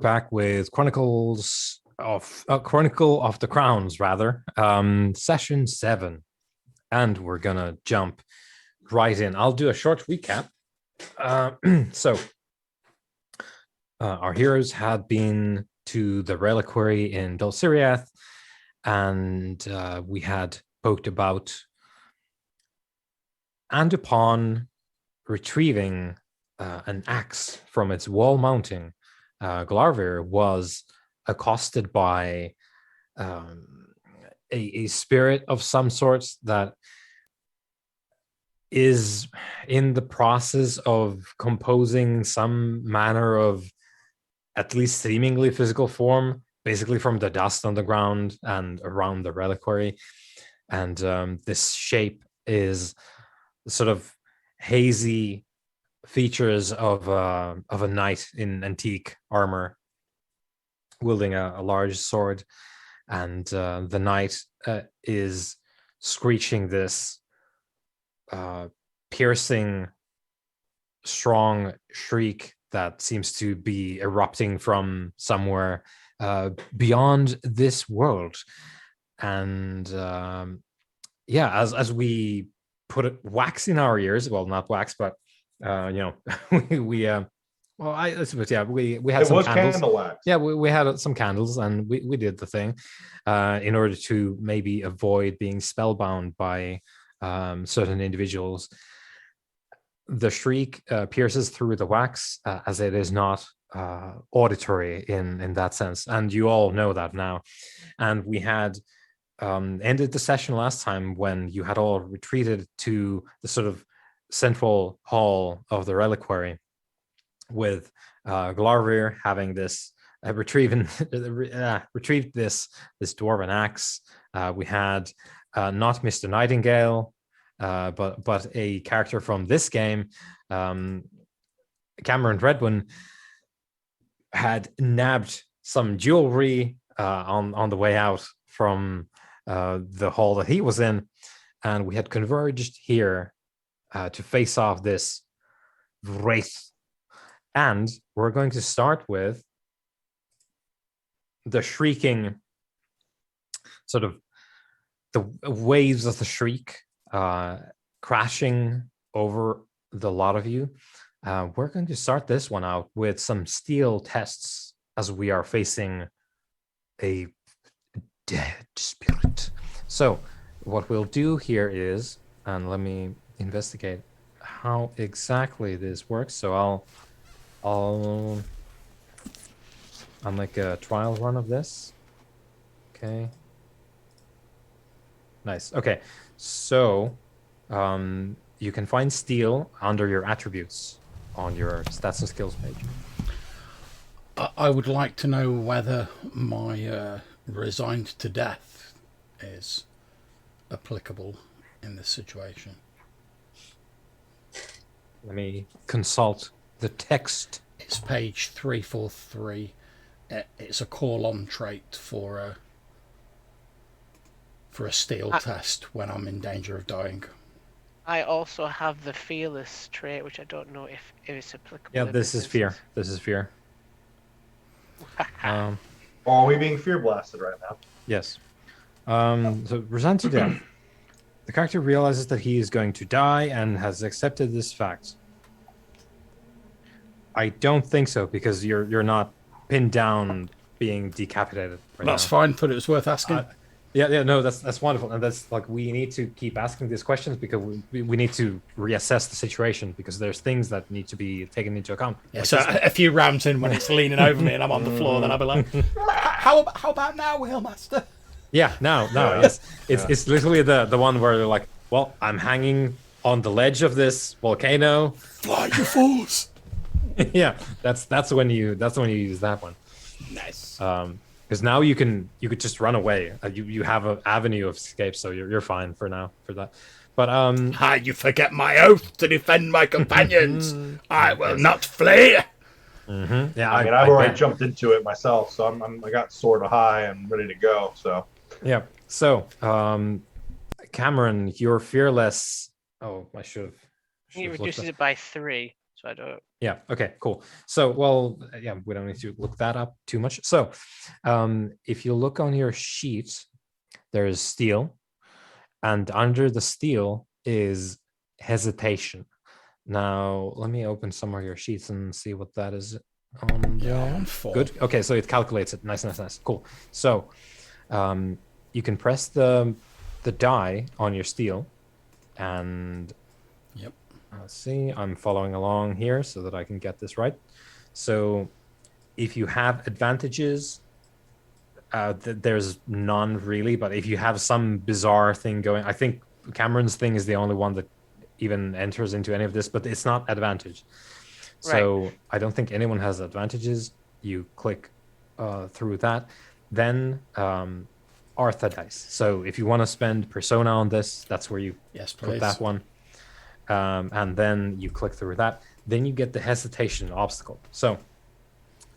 back with Chronicle of the Crowns, rather, session 7, and we're gonna jump right in. I'll do a short recap. Our heroes had been to the reliquary in Dol Siriath, and we had poked about, and upon retrieving an axe from its wall mounting, Glarvir was accosted by a spirit of some sort that is in the process of composing some manner of at least seemingly physical form, basically from the dust on the ground and around the reliquary. And this shape is sort of hazy features of a knight in antique armor wielding a large sword, and the knight is screeching this piercing, strong shriek that seems to be erupting from somewhere beyond this world. And as we put it, wax in our ears, well, not wax, but we had some candles. Candle wax. Yeah, we had some candles, and we did the thing in order to maybe avoid being spellbound by certain individuals. The shriek pierces through the wax, as it is not auditory in that sense, and you all know that now. And we had ended the session last time when you had all retreated to the sort of central hall of the reliquary, with Glarvir having this retrieved this dwarven axe. We had not Mr. Nightingale, but a character from this game, Cameron Redwin, had nabbed some jewelry on the way out from the hall that he was in, and we had converged here to face off this wraith. And we're going to start with the shrieking, sort of the waves of the shriek crashing over the lot of you. We're going to start this one out with some steel tests, as we are facing a dead spirit. So what we'll do here is, and let me investigate how exactly this works. So I'll make a trial run of this. Okay. Nice. Okay. So you can find steel under your attributes on your stats and skills page. I would like to know whether my resigned to death is applicable in this situation. Let me consult the text. It's page 343. It's a call-on trait for a steel test when I'm in danger of dying. I also have the fearless trait, which I don't know if it's applicable. Yeah, this is fear. This is fear. Are we being fear blasted right now? Yes. So resigned to death. The character realizes that he is going to die and has accepted this fact. I don't think so, because you're not pinned down being decapitated right That's now. fine, but it was worth asking. No, that's wonderful, and that's like, we need to keep asking these questions because we need to reassess the situation, because there's things that need to be taken into account. Yeah, like so a few rounds in, when it's leaning over me and I'm on the floor, then I'll be like, how about now, Wheelmaster? Yeah, now, yes. It's literally the one where they're like, well, I'm hanging on the ledge of this volcano. Fly, you fools! Yeah, that's when you use that one. Nice. Because now you could just run away. You have an avenue of escape, so you're fine for now for that. But you forget my oath to defend my companions. I will not flee. Mm-hmm. Yeah, I mean, I've already jumped into it myself, so I got sword high and ready to go. So yeah. So Cameron, you're fearless. Oh, I should have. He reduces it by 3. So I don't. Yeah. Okay. Cool. So, well, yeah, we don't need to look that up too much. So, if you look on your sheet, there is steel, and under the steel is hesitation. Now, let me open some of your sheets and see what that is on Yeah, I'm there. on 4. Good. Okay, so it calculates it. Nice, nice, nice. Cool. So, you can press the die on your steel, and Yep. let's see. I'm following along here so that I can get this right. So, if you have advantages, there's none really. But if you have some bizarre thing going, I think Cameron's thing is the only one that even enters into any of this, but it's not advantage. So I don't think anyone has advantages. You click through that. Then Artha dice. So if you want to spend Persona on this, that's where you Yes, put please. that one. And then you click through that. Then you get the hesitation obstacle. So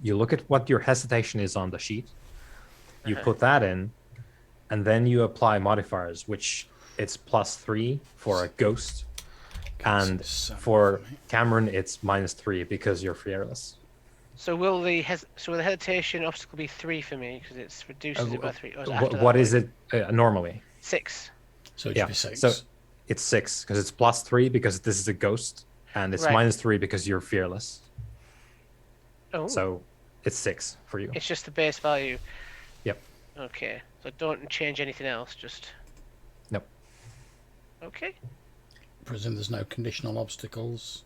you look at what your hesitation is on the sheet. You put that in, and then you apply modifiers, which it's +3 for a ghost. And for Cameron, it's -3 because you're fearless. So will the hesitation obstacle be 3 for me because it reduces it by 3? Or is it after What that is point? it normally? 6. So it should Yeah, be 6. so it's 6 because it's +3 because this is a ghost, and it's Right. -3 because you're fearless. Oh. So it's 6 for you. It's just the base value. Yep. Okay. So don't change anything else. Just. Nope. Okay. Presume there's no conditional obstacles.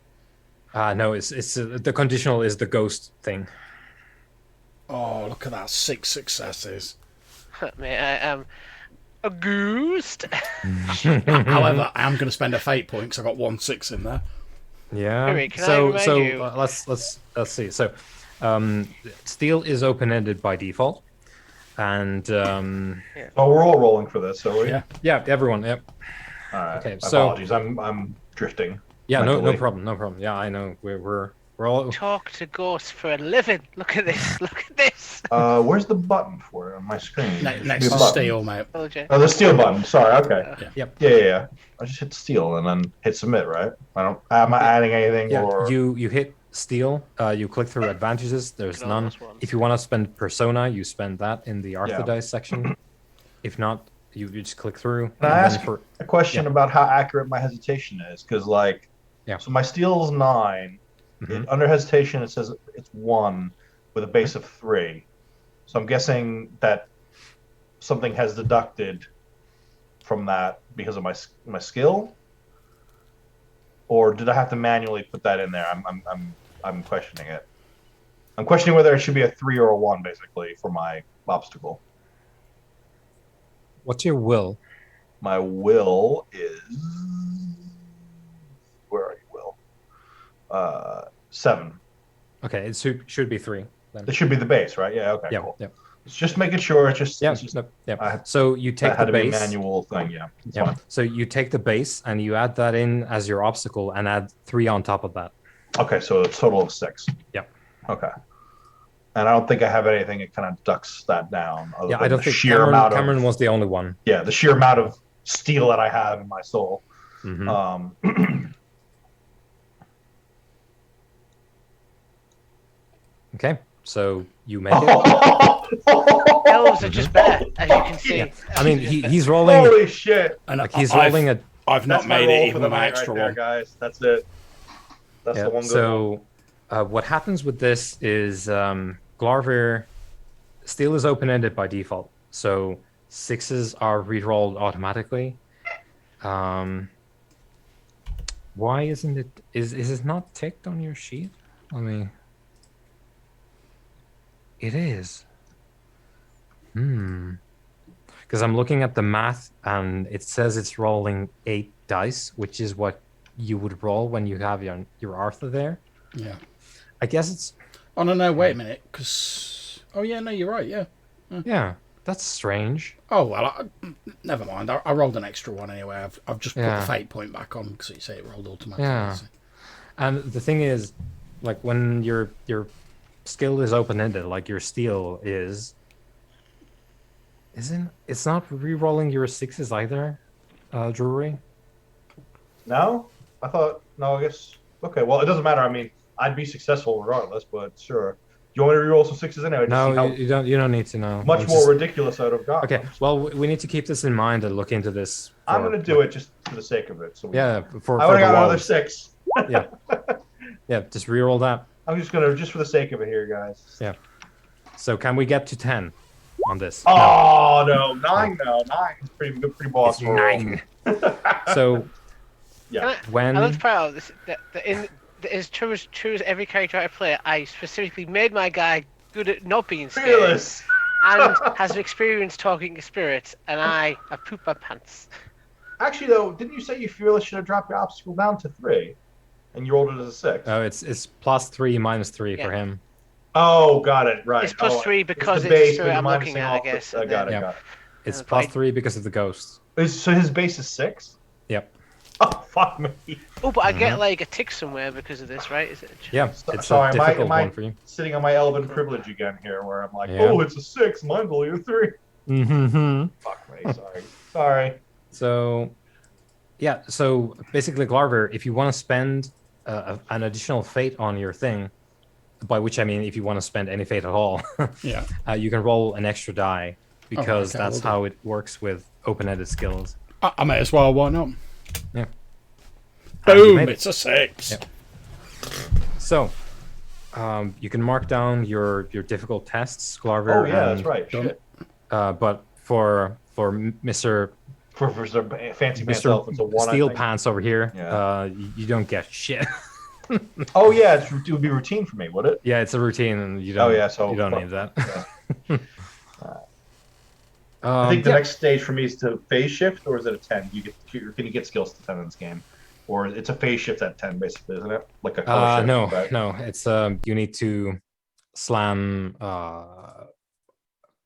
No, it's the conditional is the ghost thing. Oh, look at that. 6 successes. Mate, I am a ghost. However, I am going to spend a fate point because I got 1 6 in there. Yeah. Wait, can I so remind so you- let's see. So steel is open-ended by default, and Oh, we're all rolling for this, so we. Yeah. yeah, everyone. Yep. All right. Okay, My so- apologies. I'm drifting. Yeah. No mentally. problem. No problem. Yeah, I know. We're all. Talk to ghosts for a living. Look at this. Look at this. Where's the button for it on my screen? There should Next be a to button. steel, mate. Okay. Oh, the steel button. Sorry. Okay. Yep. Yeah. I just hit steel and then hit submit, right? Am I adding anything Yeah. or? You hit steel. You click through advantages. There's Look at all none. those ones. If you want to spend persona, you spend that in the Yeah. Arthodice section. If not, you just click through. Can I and then ask for a question yeah. about how accurate my hesitation is? Because Yeah. so my steel's 9. Mhm. Under hesitation, it says it's 1 with a base of 3. So I'm guessing that something has deducted from that because of my skill, or did I have to manually put that in there? I'm questioning it. I'm questioning whether it should be a 3 or a 1, basically, for my obstacle. What's your will? My will is, where are you, Will? 7. Okay, it should be 3. Then. It should be the base, right? Yeah. Okay. Yeah. Cool. Yeah. It's just making sure. It's just. Yeah. It's just No, yeah. I- So you take that had the to be a base. manual thing. Yeah. It's Yeah. fine. So you take the base and you add that in as your obstacle and add 3 on top of that. Okay, so a total of 6. Yep. Okay. And I don't think I have anything that kind of ducks that down. Other Yeah, than I don't the think sheer amount Cameron of, was the only one. Yeah, the sheer amount of steel that I have in my soul. Mhm. Okay, so you make it. Elves are just better, as you can see. Yeah. I mean, he's rolling. Holy shit! And Like he's I've- rolling a. I've not That's my made roll it for even the with my night extra right there, one. guys. That's it. That's Yeah, the one good one. so what happens with this is Glarvir steel is open-ended by default, so 6s are re-rolled automatically. Why isn't it? Is it not ticked on your sheet? Let me. It is. Because I'm looking at the math and it says it's rolling 8 dice, which is what you would roll when you have your Arthur there. Yeah. I guess it's. Oh, no, wait a minute. Because. Oh, yeah, no, you're right, yeah. Yeah, that's strange. Oh, well, never mind. I rolled an extra one anyway. I've just put Yeah. the fate point back on because you say it rolled automatically. Yeah. So. And the thing is, like when your skill is open-ended, like your steel it's not re-rolling your 6s either, Drury? No, I thought. No, I guess. Okay, well, it doesn't matter. I mean, I'd be successful regardless, but sure. You want me to reroll some 6s anyway? To No, see how you don't. You don't need to know. much I'm more just- ridiculous I'd have gotten. Okay. Well, we need to keep this in mind and look into this. I'm for, going to do it just for the sake of it. So Yeah, for I would the have got another walls. 6. Yeah. Yeah, just reroll that. I'm just going to, just for the sake of it here, guys. Yeah. So can we get to 10 on this? Oh, no. 9 now. 9 is pretty good, pretty boss. It's roll. 9. So Yeah. when I love to point out this, that as true as every character I play, I specifically made my guy good at not being scared Fearless. and has experience talking to spirits, and I poop my pants. Actually, though, didn't you say you fearless should have dropped your obstacle down to 3? And you rolled it as a 6? it's +3 -3 for Yeah. him. Oh, got it. Right. It's +3 because the it's base, the but spirit you're I'm looking minusing at, I off the- guess. I and got it. then- Yeah. Got it. It's But +3 because of the ghosts. So his base is 6? Yep. Oh, fuck me. Oh, but I get like a tick somewhere because of this, right? Is it? Yeah, it's Sorry, a am I- difficult am I- one for you. Sitting on my Elven privilege again here, where I'm like, Yeah. oh, it's a 6. Mine's only a 3. Mm-hmm. Fuck me. Sorry. Sorry. So, yeah. So basically, Glarver, if you want to spend an additional fate on your thing, by which I mean if you want to spend any fate at all, Yeah. you can roll an extra die because okay, that's will do. how it works with open-ended skills. I may as well. Why not? Yeah. And you Boom! made it. It's a 6. Yep. So, you can mark down your difficult tests, Glarver. Oh, yeah, and, that's right. Done. Shit. But for Mr. For some fancy pants Mr. elephants, a 1, Steel I think. Pants over here, Yeah. you don't get shit. Oh, yeah, it would be routine for me, would it? Yeah, it's a routine, and you don't. Oh, yeah, so you don't fuck. need that. Yeah. I think the yeah. next stage for me is to phase shift, or is it a 10? Can you get skills to 10 in this game? Or it's a phase shift at 10, basically, isn't it? Like a color shift. No, right? no. It's you need to slam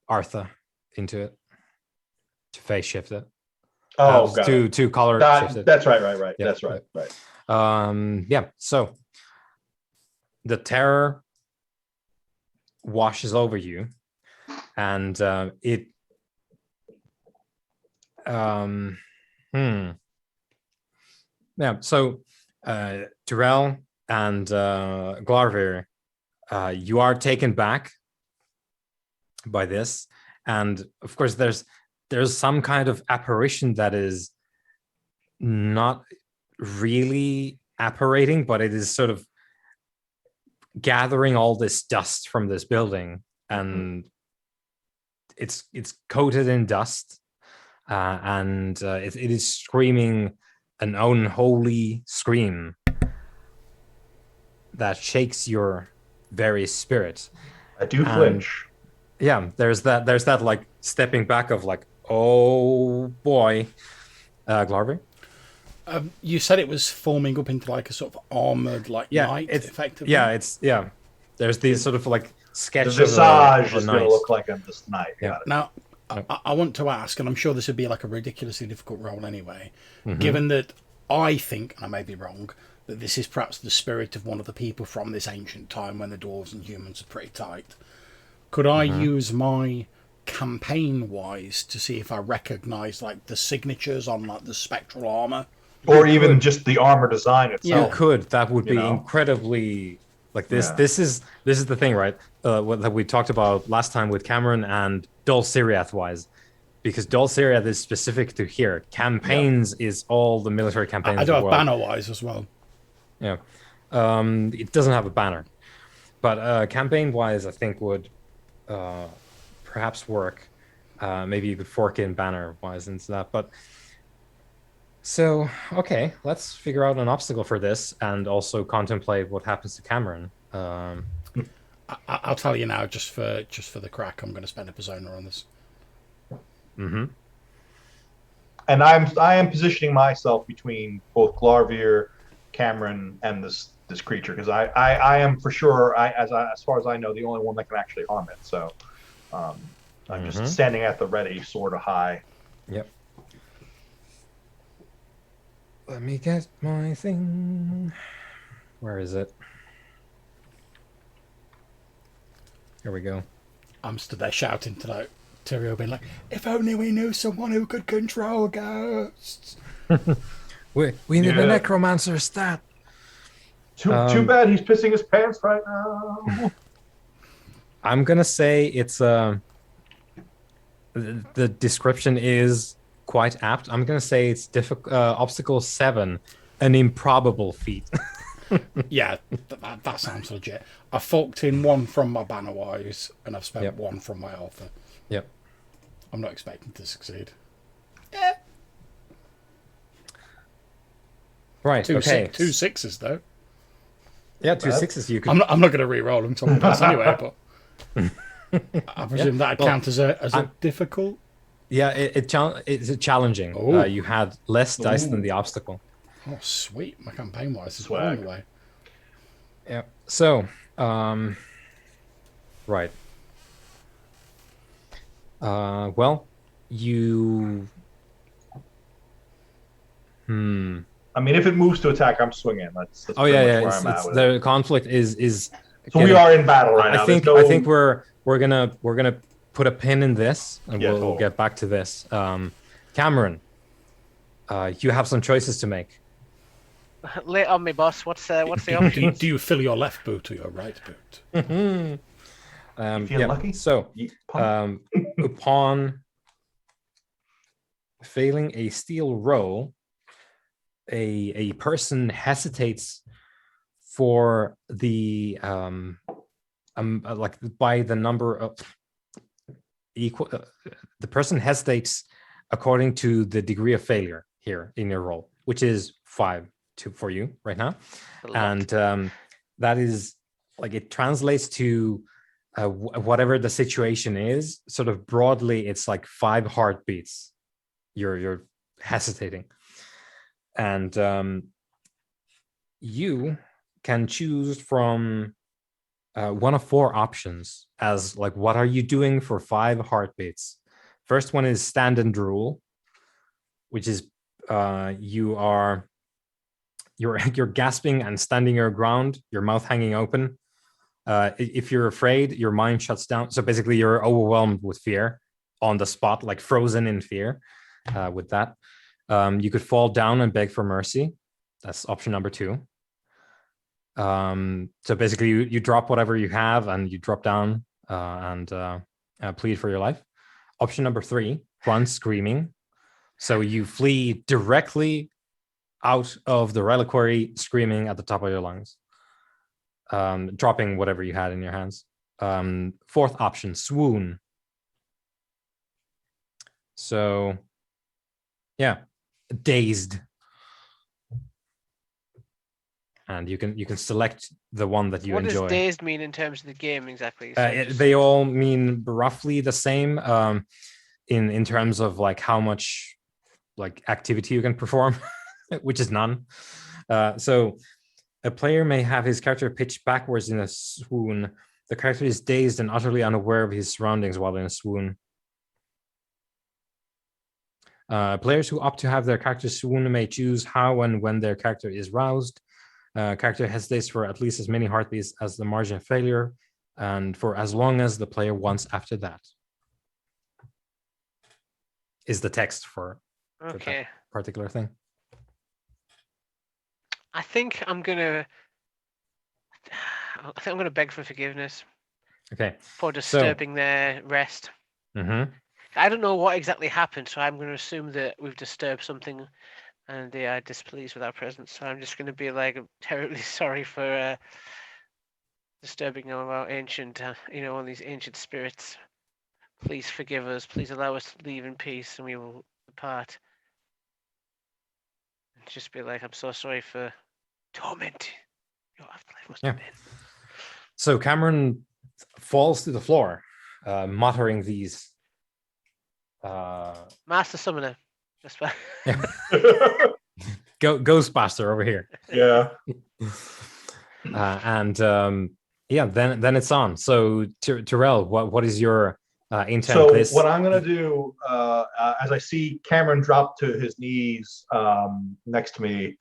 Artha into it to phase shift it. Oh, got it. to color shift it. That's right. Yeah, That's right. Right. Yeah. So the terror washes over you, and it. Yeah. So Durell and Glarver, you are taken back by this, and of course there's some kind of apparition that is not really apparating, but it is sort of gathering all this dust from this building, and it's coated in dust, and it is screaming an unholy scream that shakes your very spirit. I do flinch. Yeah, there's that like stepping back of like, oh boy. Glarver? You said it was forming up into like a sort of armored knight, effectively. Yeah, there's these sort of like The sketches visage of is a going to knight. look like a knight. Yeah. Got it. Now, I want to ask, and I'm sure this would be like a ridiculously difficult role anyway, given that I think, and I may be wrong, that this is perhaps the spirit of one of the people from this ancient time when the dwarves and humans are pretty tight. Could I use my campaign-wise to see if I recognise like the signatures on like the spectral armour? Or even just the armor design You itself. could. That would You be know? incredibly like this. Yeah. This is the thing, right? What that we talked about last time with Cameron and Dol Siriath wise, because Dol Siriath is specific to here. Campaigns is all the military campaigns. I do have well. banner-wise as well. Yeah, it doesn't have a banner, but campaign-wise, I think would perhaps work. Maybe you could fork in banner-wise into that, but. So, okay, let's figure out an obstacle for this and also contemplate what happens to Cameron. I'll tell you now, just for the crack, I'm going to spend a persona on this. Mm-hmm. And I am positioning myself between both Glarvir, Cameron, and this creature, because I am for sure, as far as I know, the only one that can actually harm it. So I'm just standing at the ready, sort of high. Yep. Let me get my thing. Where is it? Here we go. I'm stood there shouting to like Tyrael, being like, "If only we knew someone who could control ghosts." We need Yeah. a necromancer stat. Too bad he's pissing his pants right now. I'm gonna say it's the description is quite apt. I'm gonna say it's obstacle 7, an improbable feat. Yeah, that sounds legit. I forked in 1 from my banner wise, and I've spent 1 from my alpha. Yep. I'm not expecting to succeed. Right. Two okay. 2 6s though. Yeah, 2 6s. You could. I'm not going to re-roll them to pass anyway, but I presume that count as a difficult. Yeah, it's challenging. You had less dice than the obstacle. Oh, sweet! My campaign wise is well on the way. Yeah. So, right. Well, you. I mean, if it moves to attack, I'm swinging. That's pretty much where I'm at with the conflict is. So we are in battle right now. I think we're gonna put a pin in this, and we'll get back to this. Cameron, you have some choices to make. Lay on me, boss. What's the option? Do you fill your left boot or your right boot? If you're lucky. So, upon failing a steel roll, a person hesitates for the like by the number of equal. The person hesitates according to the degree of failure here in your roll, which is 5 for you right now, and that is like it translates to whatever the situation is. Sort of broadly, it's like 5 heartbeats. You're hesitating, and you can choose from one of 4 options as like what are you doing for 5 heartbeats. First one is stand and drool, which is you're gasping and standing your ground, your mouth hanging open. If you're afraid, your mind shuts down. So basically you're overwhelmed with fear on the spot, like frozen in fear. With that, you could fall down and beg for mercy. That's option number 2. So basically you drop whatever you have and you drop down and plead for your life. Option number 3, run screaming. So you flee directly out of the reliquary screaming at the top of your lungs, dropping whatever you had in your hands. 4th option, swoon. So yeah, dazed. And you can select the one that you enjoy. What does dazed mean in terms of the game exactly? They all mean roughly the same in terms of like how much like activity you can perform, which is none. So a player may have his character pitched backwards in a swoon. The character is dazed and utterly unaware of his surroundings while in a swoon. Players who opt to have their character swoon may choose how and when their character is roused. Character hesitates for at least as many heartbeats as the margin of failure, and for as long as the player wants after that. Is the text for that particular thing. I think I'm gonna beg for forgiveness. Okay. For disturbing their rest. Mm-hmm. I don't know what exactly happened, so I'm going to assume that we've disturbed something and they are displeased with our presence. So I'm just going to be like, I'm terribly sorry for disturbing all of our ancient, all these ancient spirits. Please forgive us. Please allow us to leave in peace and we will depart. And just be like, I'm so sorry for torment. Your afterlife must have been. So Cameron falls to the floor, muttering these. Master Summoner. Ghostbuster over here. Yeah. Then it's on. So Terrell, what is your intent? So what I'm gonna do, as I see Cameron drop to his knees next to me,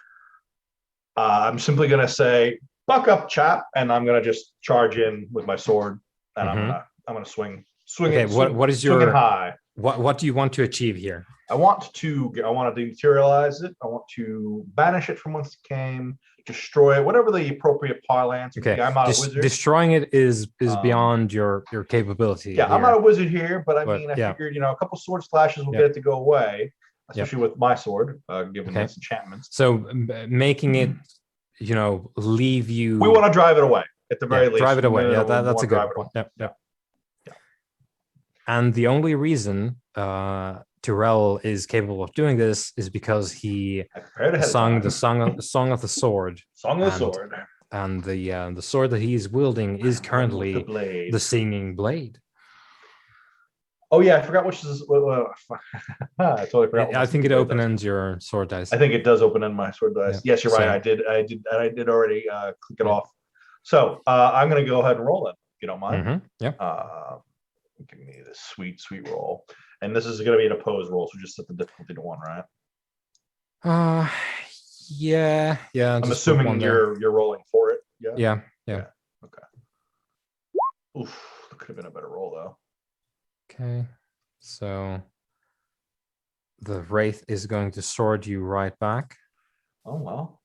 I'm simply gonna say, "Buck up, chap," and I'm gonna just charge in with my sword, and I'm gonna swing. Okay, what is your high? What do you want to achieve here? I want to dematerialize it. I want to banish it from whence it came. destroy it, whatever the appropriate parlance would be. Okay, I'm not a wizard. destroying it is beyond your capability. Yeah, here. I'm not a wizard here, but I But, mean, I yeah. figured, a couple sword slashes will Yeah. get it to go away, especially with my sword, given Okay. its enchantments. So making it, leave you. We want to drive it away at the very least. Drive it away. Yeah, We that's a wanna good drive one. it Yeah. And the only reason Tyrell is capable of doing this is because he I prepared ahead of sung time. the song of the sword, Song of the and- Sword. and the sword that he's wielding is currently the blade. the Singing Blade. Oh yeah, I forgot which is. I totally forgot. I think it open open-ends your sword dice. I think it does open end my sword dice. Yeah. Yes, you're right. So- I did already click it Yeah. off. So I'm gonna go ahead and roll it, if you don't mind. Mhm, yeah. Give me this sweet roll, and this is gonna be an opposed roll, so just set the difficulty to 1, right? Yeah. I'm just put assuming one there. you're rolling for it. Yeah. Yeah. Okay. Oof, that could have been a better roll though. Okay. So the Wraith is going to sword you right back. Oh well.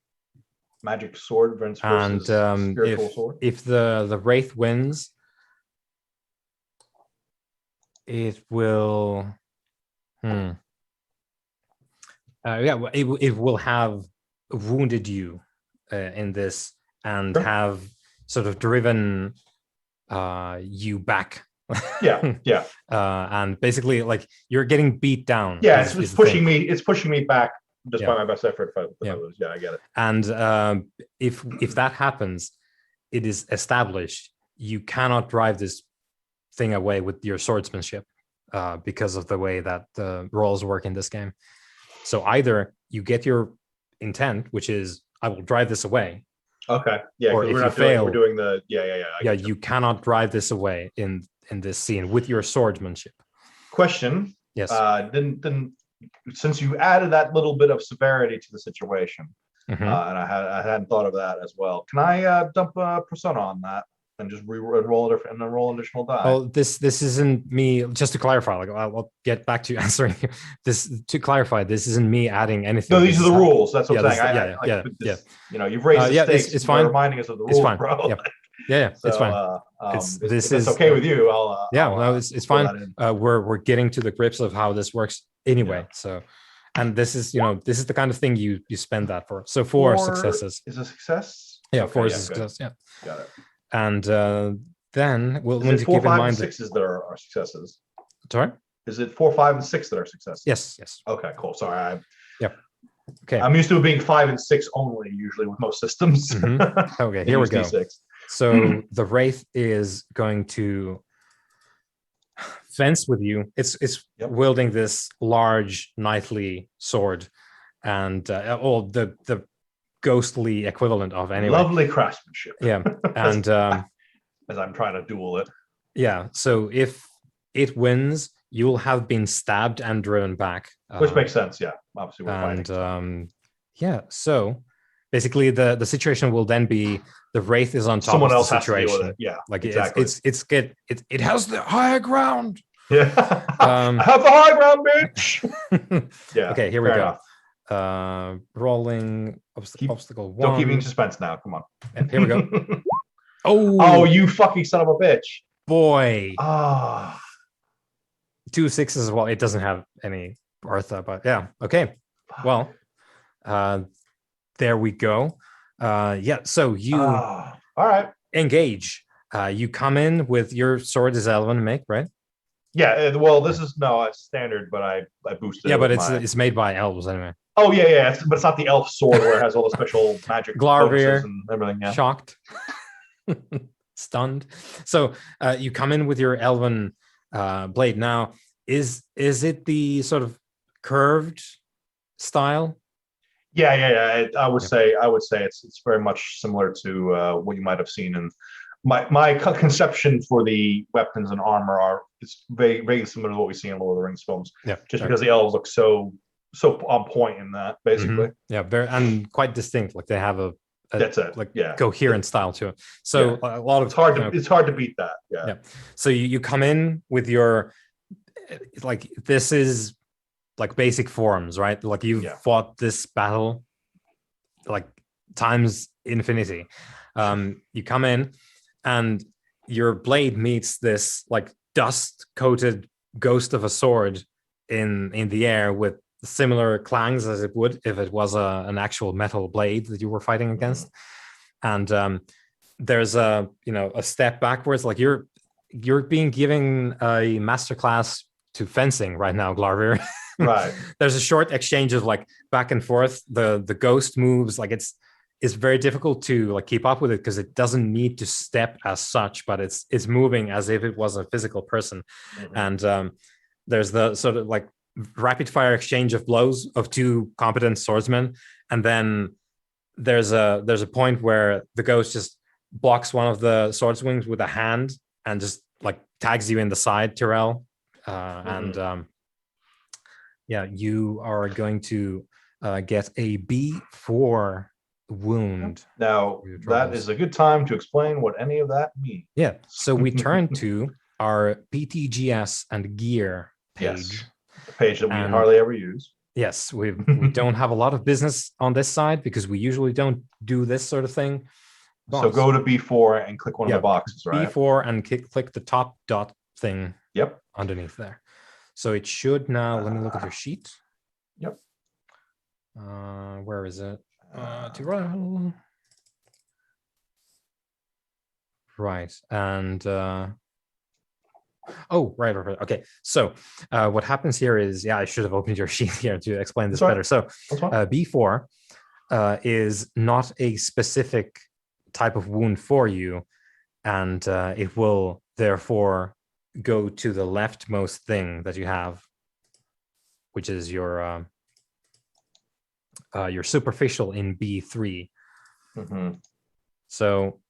Magic sword versus And spiritual sword. if the Wraith wins, it will. It will have wounded you in this and Sure. have sort of driven you back. Yeah. And basically, like, you're getting beat down. Yeah, is it's the pushing thing. me. It's pushing me back just Yeah. by my best effort. If Yeah. I lose. Yeah, I get it. And if that happens, it is established you cannot drive this thing away with your swordsmanship because of the way that the rolls work in this game. So either you get your intent, which is I will drive this away. Okay. Yeah. Or 'cause if we're you not doing. fail- We're doing the. Yeah. I get you. You cannot drive this away in this scene with your swordsmanship. Question. Yes. Didn't since you added that little bit of severity to the situation, Mhm. and I hadn't thought of that as well. Can I dump a persona on that and just roll it and then roll additional die? Well, this isn't me. Just to clarify, like I'll get back to answering this. To clarify, this isn't me adding anything. No, these This are the is how- rules. That's what Yeah, I'm saying. this- You've raised the yeah, stakes it's by fine. reminding us of the It's rules, fine. bro. Yeah, So, it's fine. if that's okay with you. I'll. It's fill fine. that in. We're getting to the grips of how this works anyway. Yeah. So, and this is the kind of thing you spend that for. So 4 successes. Is a success. Yeah, Okay, 4 is yeah, a good. success. Yeah, Got it. and then we'll Is need it to 4, keep in 5, mind and that. 6s that are successes? Sorry. Is it 4, 5, and 6 that are successes? Yes. Okay, cool. Sorry, Okay. I'm used to it being 5 and 6 only, usually with most systems. Mhm. Okay. They Here we use go. D6. So the Wraith is going to fence with you. It's Yep. wielding this large knightly sword, and the ghostly equivalent of anyway. Lovely craftsmanship. Yeah, and As I'm trying to duel it. yeah. So if it wins, you'll have been stabbed and driven back. Which makes sense, yeah. Obviously, we're and fighting. yeah. So basically, the situation will then be the Wraith is on top Someone of else the has to deal with situation. it. Yeah, Like exactly. it has the higher ground. Yeah. Um, I have the high ground, bitch. Yeah. Okay, here we fair go. enough. Rolling obstacle 1. Don't keep me in suspense now. Come on. Yeah, here we go. Oh, Oh, you fucking son of a bitch. boy. Ah. 2 6s as well. It doesn't have any Bertha, but yeah. Okay. Well, there we go. Yeah. So you All right. engage. You come in with your sword is Elven make, right? Yeah. Well, this is it's standard, but I boosted. Yeah, it but with it's made by elves anyway. Oh yeah. But it's not the elf sword where it has all the special magic Glarvir, bonuses and everything. Yeah. Shocked, stunned. So you come in with your Elven blade. Now, is it the sort of curved style? Yeah. I would say it's very much similar to what you might have seen in my conception for the weapons and armor it's very, very similar to what we see in Lord of the Rings films. Yeah, just because the elves look so on point in that, basically. Yeah, very and quite distinct. Like they have a that's it. Like yeah, coherent style to it. So a lot of it's hard to beat that. Yeah. So you come in with your like this is like basic forms, right? Like you've fought this battle like times infinity. You come in, and your blade meets this like dust-coated ghost of a sword in the air with similar clangs as it would if it was an actual metal blade that you were fighting against. And there's a step backwards, like you're being given a masterclass to fencing right now, Glarvir. Right. There's a short exchange of like back and forth. The ghost moves like it's very difficult to like keep up with it because it doesn't need to step as such, but it's moving as if it was a physical person. And there's the sort of like rapid fire exchange of blows of two competent swordsmen, and then there's a point where the ghost just blocks one of the sword swings with a hand and just like tags you in the side, Tyrell. And you are going to get a B4 wound. Now, that is a good time to explain what any of that means. Yeah, so we turn to our PTGS and gear page. Yes, the page that we hardly ever use. Yes, we don't have a lot of business on this side because we usually don't do this sort of thing. So go to B4 and click one of the boxes, right? B4 and click the top dot thing. Yep. Underneath there. So it should now, let me look at your sheet. Yep. Where is it? Tyrell. Right. And right. Okay. So what happens here is, I should have opened your sheet here to explain this better. So B4 is not a specific type of wound for you, and it will therefore go to the leftmost thing that you have, which is your superficial in B3. So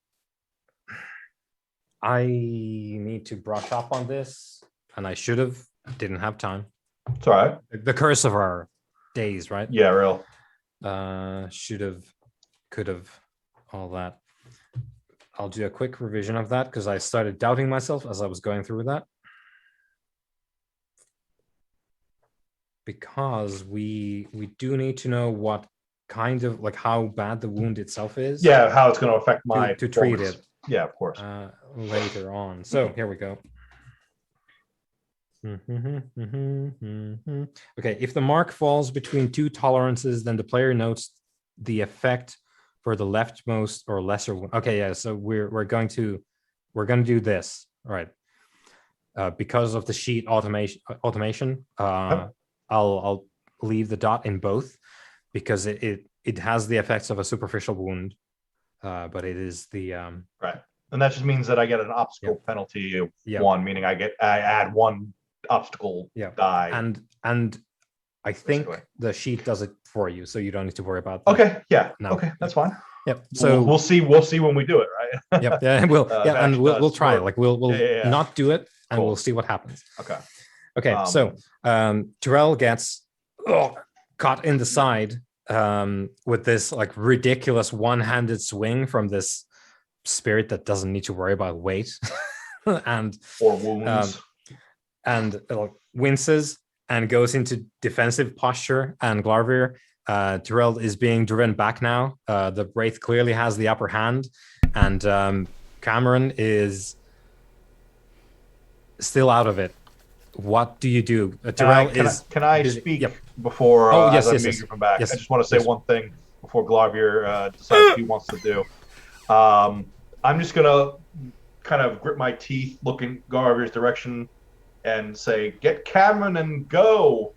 I need to brush up on this, and I should have. Didn't have time. It's all right. The curse of our days, right? Yeah, real. Should have, could have, all that. I'll do a quick revision of that because I started doubting myself as I was going through that. Because we do need to know what kind of, like, how bad the wound itself is. Yeah, how it's going to affect my to treat it. Yeah, of course. Later on. So here we go. Okay, if the mark falls between two tolerances, then the player notes the effect for the leftmost or lesser one. Okay, yeah. So we're going to do this. All right. Because of the sheet automation, I'll leave the dot in both because it has the effects of a superficial wound, but it is the right. And that just means that I get an obstacle penalty of 1, meaning I add 1 obstacle die. And I think the sheet does it for you, so you don't need to worry about that. Okay, now. Okay, that's fine. Yep. So we'll see when we do it, right? Yep. Yeah, we'll try it. Like we'll not do it, and we'll see what happens. Okay. So Tyrell gets caught in the side with this like ridiculous one-handed swing from this spirit that doesn't need to worry about weight and or wounds, and winces and goes into defensive posture. And Glarvir, Tyrell is being driven back now. The Wraith clearly has the upper hand, and Cameron is still out of it. What do you do? Tyrell Can I speak before I come back? Yes, I just want to say one thing before Glarvir decides what he wants to do. I'm just gonna kind of grit my teeth, look in Glarvir's direction, and say, "Get Cameron and go."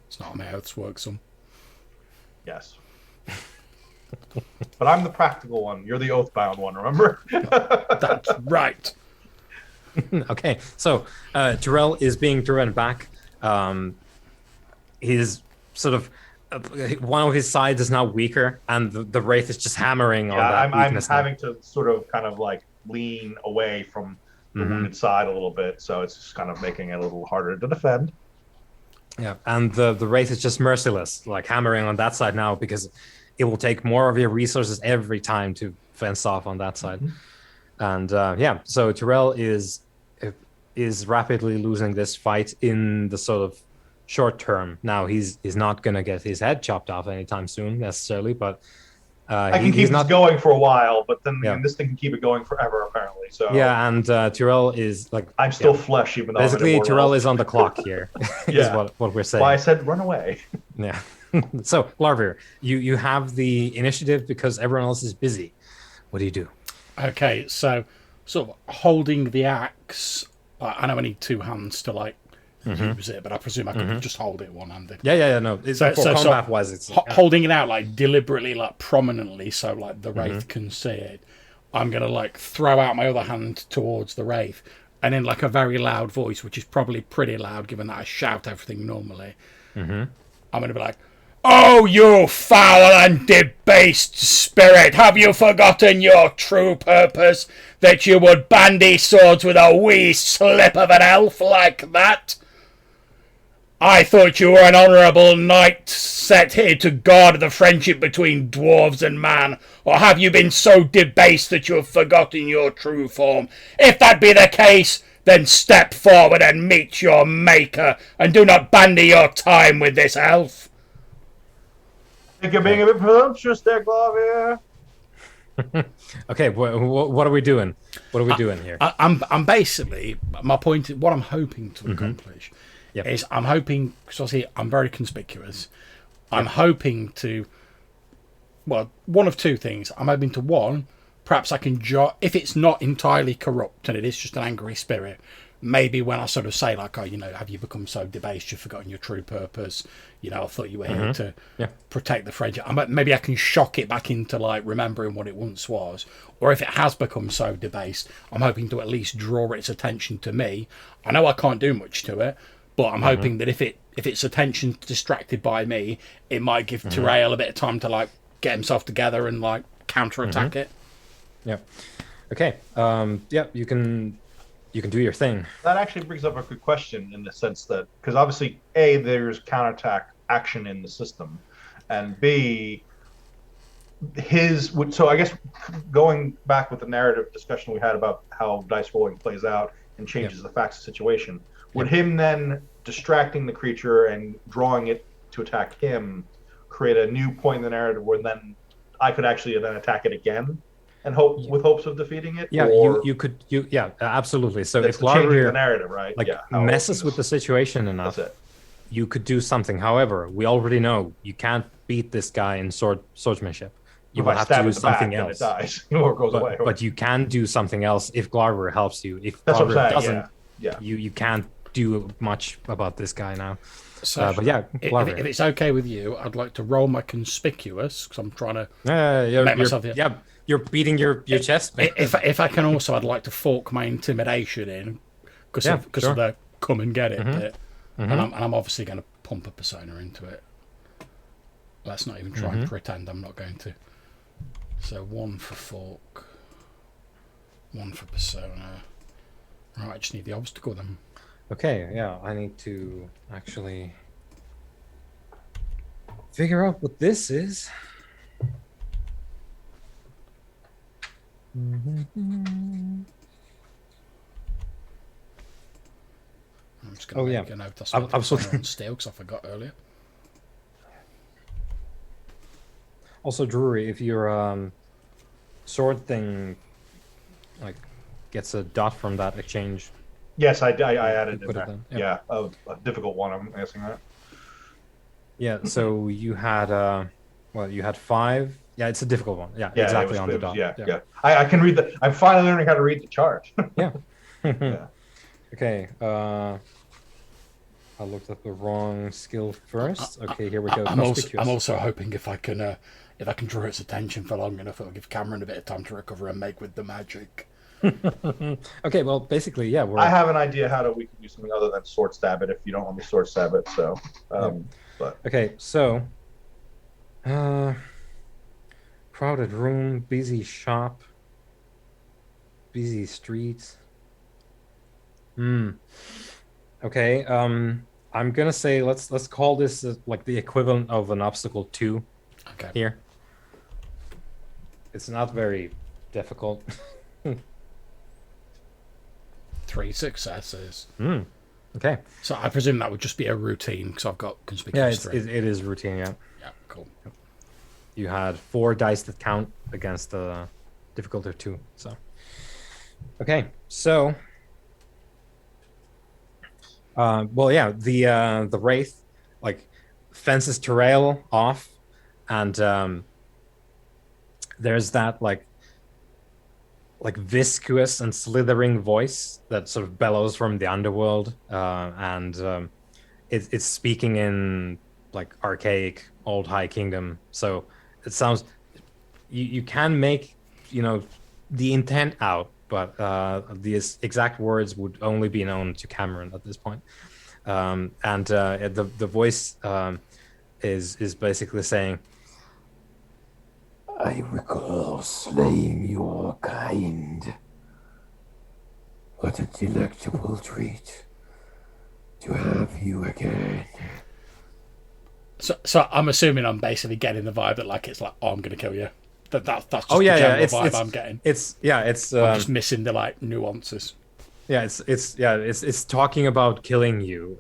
It's not how it's works. Yes. But I'm the practical one. You're the oath-bound one, remember? That's right. Okay, so Tyrell is being driven back. He's sort of one of his sides is now weaker, and the Wraith is just hammering on that weakness. I'm having to sort of kind of like lean away from the wounded side a little bit, so it's just kind of making it a little harder to defend. Yeah, and the Wraith is just merciless, like hammering on that side now because it will take more of your resources every time to fence off on that side. And so Tyrell is rapidly losing this fight in the sort of short term. Now he's not gonna get his head chopped off anytime soon necessarily, but I can keep he's this not going for a while, but then Yeah. again, this thing can keep it going forever, apparently. So Yeah, and Tyrell is like I'm still flesh, even though basically I'm Tyrell is on the clock here. Is Yeah. what we're saying. Why I said run away. Yeah. So Larvir, you have the initiative because everyone else is busy. What do you do? Okay, so sort of holding the axe. I know I need two hands to like use it, but I presume I could just hold it one-handed. Yeah. No, it's, for combat wise, it's holding it out like deliberately, like prominently, so like the wraith can see it. I'm gonna like throw out my other hand towards the wraith, and in like a very loud voice, which is probably pretty loud given that I shout everything normally. I'm gonna be like, "Oh, you foul and debased spirit! Have you forgotten your true purpose? That you would bandy swords with a wee slip of an elf like that? I thought you were an honourable knight set here to guard the friendship between dwarves and man, or have you been so debased that you have forgotten your true form? If that be the case, then step forward and meet your maker, and do not bandy your time with this elf." I think you're being a bit presumptuous there, Glavier. Okay, what are we doing? What are we doing here? I'm basically, my point, what I'm hoping to accomplish is I'm hoping, because obviously I'm very conspicuous, I'm hoping to, well, one of two things. I'm hoping to, one, perhaps I can, if it's not entirely corrupt and it is just an angry spirit, maybe when I sort of say, like, oh, you know, have you become so debased you've forgotten your true purpose? You know, I thought you were here to protect the friendship. Maybe I can shock it back into, like, remembering what it once was. Or if it has become so debased, I'm hoping to at least draw its attention to me. I know I can't do much to it, but I'm hoping that if its attention's distracted by me, it might give Tyrell a bit of time to, like, get himself together and, like, counterattack it. Yeah. Okay. You can do your thing. That actually brings up a good question in the sense that, because obviously, A, there's counterattack action in the system, and B, so I guess going back with the narrative discussion we had about how dice rolling plays out and changes the facts of the situation, would him then distracting the creature and drawing it to attack him create a new point in the narrative where then I could actually then attack it again? And with hopes of defeating it. Yeah, you could. Absolutely. So if changing the narrative, right? Like messes with the situation enough, you could do something. However, we already know you can't beat this guy in swordsmanship. You will have to do something else. It dies or goes away. But you can do something else if Glarver helps you. If That's Glarver what I'm saying. doesn't, you can't do much about this guy now. So, but yeah, if it's okay with you, I'd like to roll my conspicuous because I'm trying to make myself. You're beating your chest. If I can also, I'd like to fork my intimidation in because of the come and get it bit, and I'm obviously going to pump a persona into it. Let's not even try and pretend I'm not going to. So 1 for fork, 1 for persona. Right, I just need the obstacle then. Okay, yeah, I need to actually figure out what this is. I'm just going to make a note. That's absolutely on steel because I forgot earlier. Also, Drury, if your sword thing like gets a dot from that exchange. Yes, I added it. Yeah, a difficult one. I'm guessing that. Yeah, so you had you had 5. Yeah, it's a difficult one. Yeah, exactly on the dot. Yeah. I can read the. I'm finally learning how to read the chart. Yeah. Okay. I looked up the wrong skill first. Okay, here we go. I'm also hoping if I can draw its attention for long enough, it'll give Cameron a bit of time to recover and make with the magic. Okay, well, basically, yeah. I have an idea we can do something other than sword stab it if you don't want me to sword stab it. So, but okay, so. Crowded room, busy shop, busy streets. Okay. I'm gonna say let's call this like the equivalent of an obstacle 2. Okay. Here. It's not very difficult. 3 successes. Okay. So I presume that would just be a routine because I've got Yeah, conspicuous 3. it is routine. Yeah. Yeah, cool. You had 4 dice that count against the difficulty of 2. So, okay. So, well, yeah, the wraith like fences Terrail off, and there's that like viscous and slithering voice that sort of bellows from the underworld, and it's speaking in like archaic old High Kingdom. So it sounds you can make the intent out, but the exact words would only be known to Cameron at this point. And the voice is basically saying, I recall slaying your kind. What a delectable treat to have you again. So I'm assuming I'm basically getting the vibe that like it's like, oh, I'm going to kill you. That's just "Oh yeah, the yeah, general vibe I'm getting. it's I'm just missing the like nuances. yeah, it's talking about killing you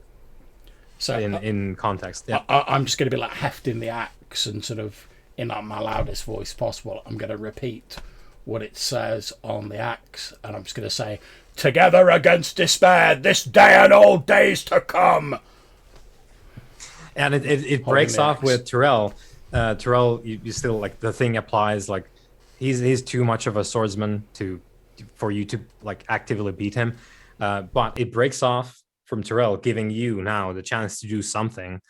So in context. Yeah, I'm just going to be like hefting the axe and sort of in like my loudest voice possible. I'm going to repeat what it says on the axe, and I'm just going to say, "Together against despair, this day and all days to come." and it breaks the off axe. with Terrell. Terrell, you still like the thing applies. Like he's too much of a swordsman for you to like actively beat him. But it breaks off from Terrell, giving you now the chance to do something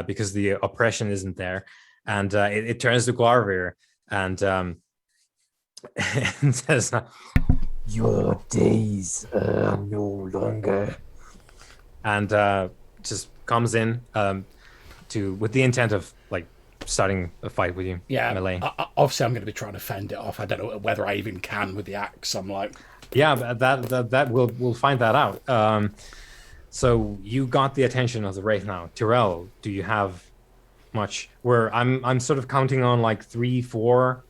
because the oppression isn't there. And it turns to Glarvir and, and says, Your days are no longer. and just comes in with the intent of like starting a fight with you. Yeah, melee. Obviously I'm going to be trying to fend it off. I don't know whether I even can with the axe. I'm like, Yeah, that we'll find that out. So you got the attention of the wraith now. Tyrell, do you have much? Where I'm sort of counting on like 3-4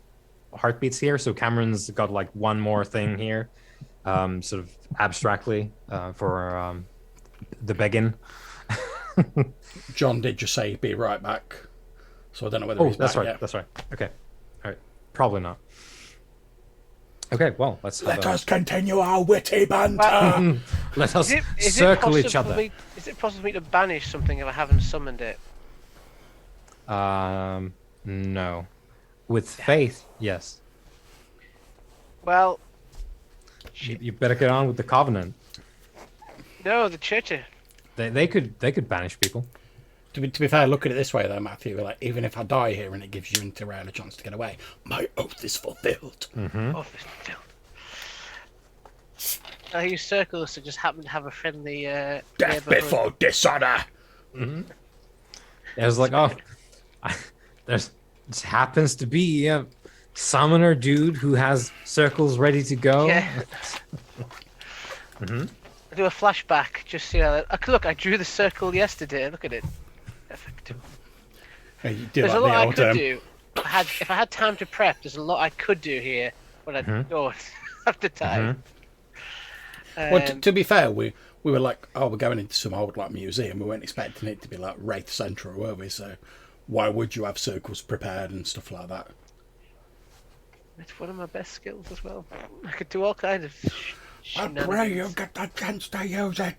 heartbeats here. So Cameron's got like one more thing here, sort of abstractly for the begging. John did just say be right back, so I don't know whether he's that's back right. yet. That's right. Okay, all right. Probably not. Okay, well, Let us continue our witty banter. let us Is circle it each other. Is it possible for me to banish something if I haven't summoned it? No. With faith, yes. Well, You better get on with the covenant. no, the church. They could banish people. To be fair, look at it this way though, Matthew. Like, even if I die here and it gives you and Tyrell a chance to get away, my oath is fulfilled. Oh, I use circles to just happen to have a friendly Death neighborhood. before dishonor. It was like, there's just happens to be a summoner dude who has circles ready to go. Yeah. I do a flashback. Just see how. Look, I drew the circle yesterday. Look at it. Perfect. Hey, you do There's a like lot the I old could do. If I had time to prep, there's a lot I could do here, but I don't have the time. Well, to be fair, we were like, oh, we're going into some old like museum. We weren't expecting it to be like Wraith Central, were we? So why would you have circles prepared and stuff like that? It's one of my best skills as well. I could do all kinds of. I pray you get the chance to use it.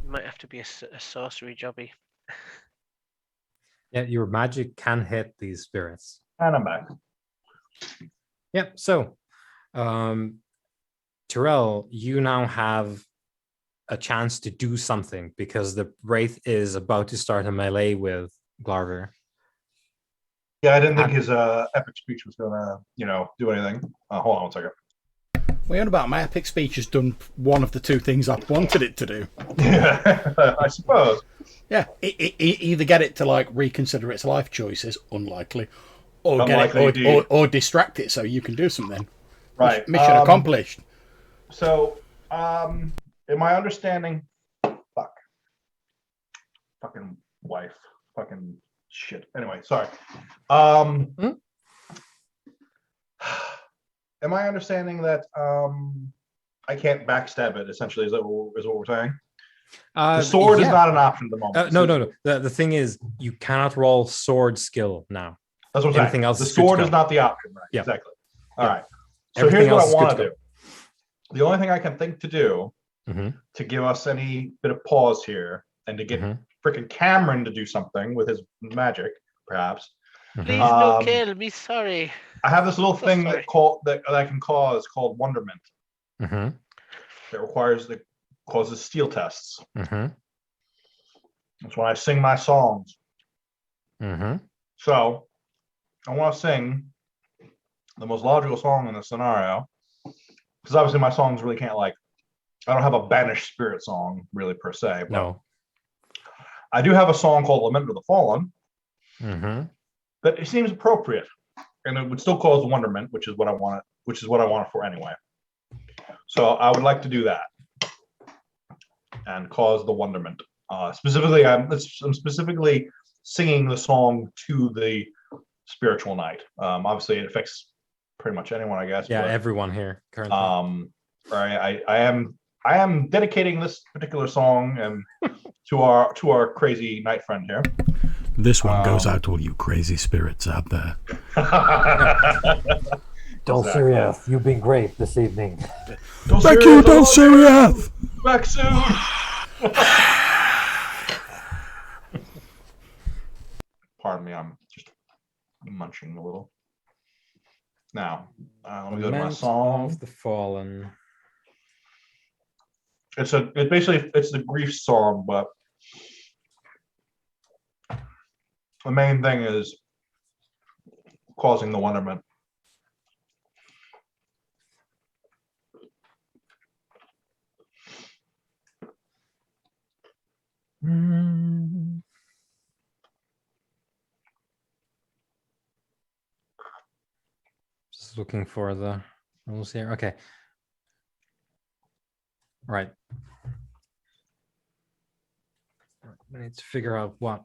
Might have to be a sorcery jobby. Yeah, your magic can hit these spirits. And I'm back. Yep. So, Terrell, you now have a chance to do something because the wraith is about to start a melee with Glarvir. Yeah, I didn't think his epic speech was gonna, do anything. Hold on one second. Well, about my epic speech has done one of the two things I wanted it to do. Yeah, I suppose. Yeah, either get it to like reconsider its life choices, unlikely, or Unlikely get it, or distract it so you can do something. Right. Mission accomplished. So, in my understanding, fucking wife, fucking shit. Anyway, sorry. am I understanding that I can't backstab it? Essentially, is what we're saying? The sword is not an option at the moment. No. The thing is, you cannot roll sword skill now. That's what I'm Anything saying. else The is good to sword go. is not the option, right? Yeah. Exactly. All right. So Everything here's what else I is want good to to do. The only thing I can think to do Mhm. to give us any bit of pause here and to get freaking Cameron to do something with his magic, perhaps. Please no kill me. Sorry. I have this little So thing sorry. that I can cause called Wonderment. Mhm. That causes steel tests. Mhm. That's when I sing my songs. Mhm. So I want to sing the most logical song in the scenario, because obviously my songs really can't I don't have a banished spirit song really per se. But No. I do have a song called Lament of the Fallen. Mhm. But it seems appropriate, and it would still cause wonderment, which is what I want it for anyway. So I would like to do that and cause the wonderment. Specifically, I'm specifically singing the song to the spiritual knight. Obviously, it affects pretty much anyone, I guess. Yeah, but, everyone here currently. I am dedicating this particular song and to our crazy knight friend here. This one goes out to all you crazy spirits out there. Dulciriath, you've been great this evening. Thank you, Dulciriath! Back soon! Pardon me, I'm just munching a little. Now, let me go to my song. Of the Fallen. It's the grief song, but the main thing is causing the wonderment. Just looking for the rules here. Okay. Right. We need to figure out what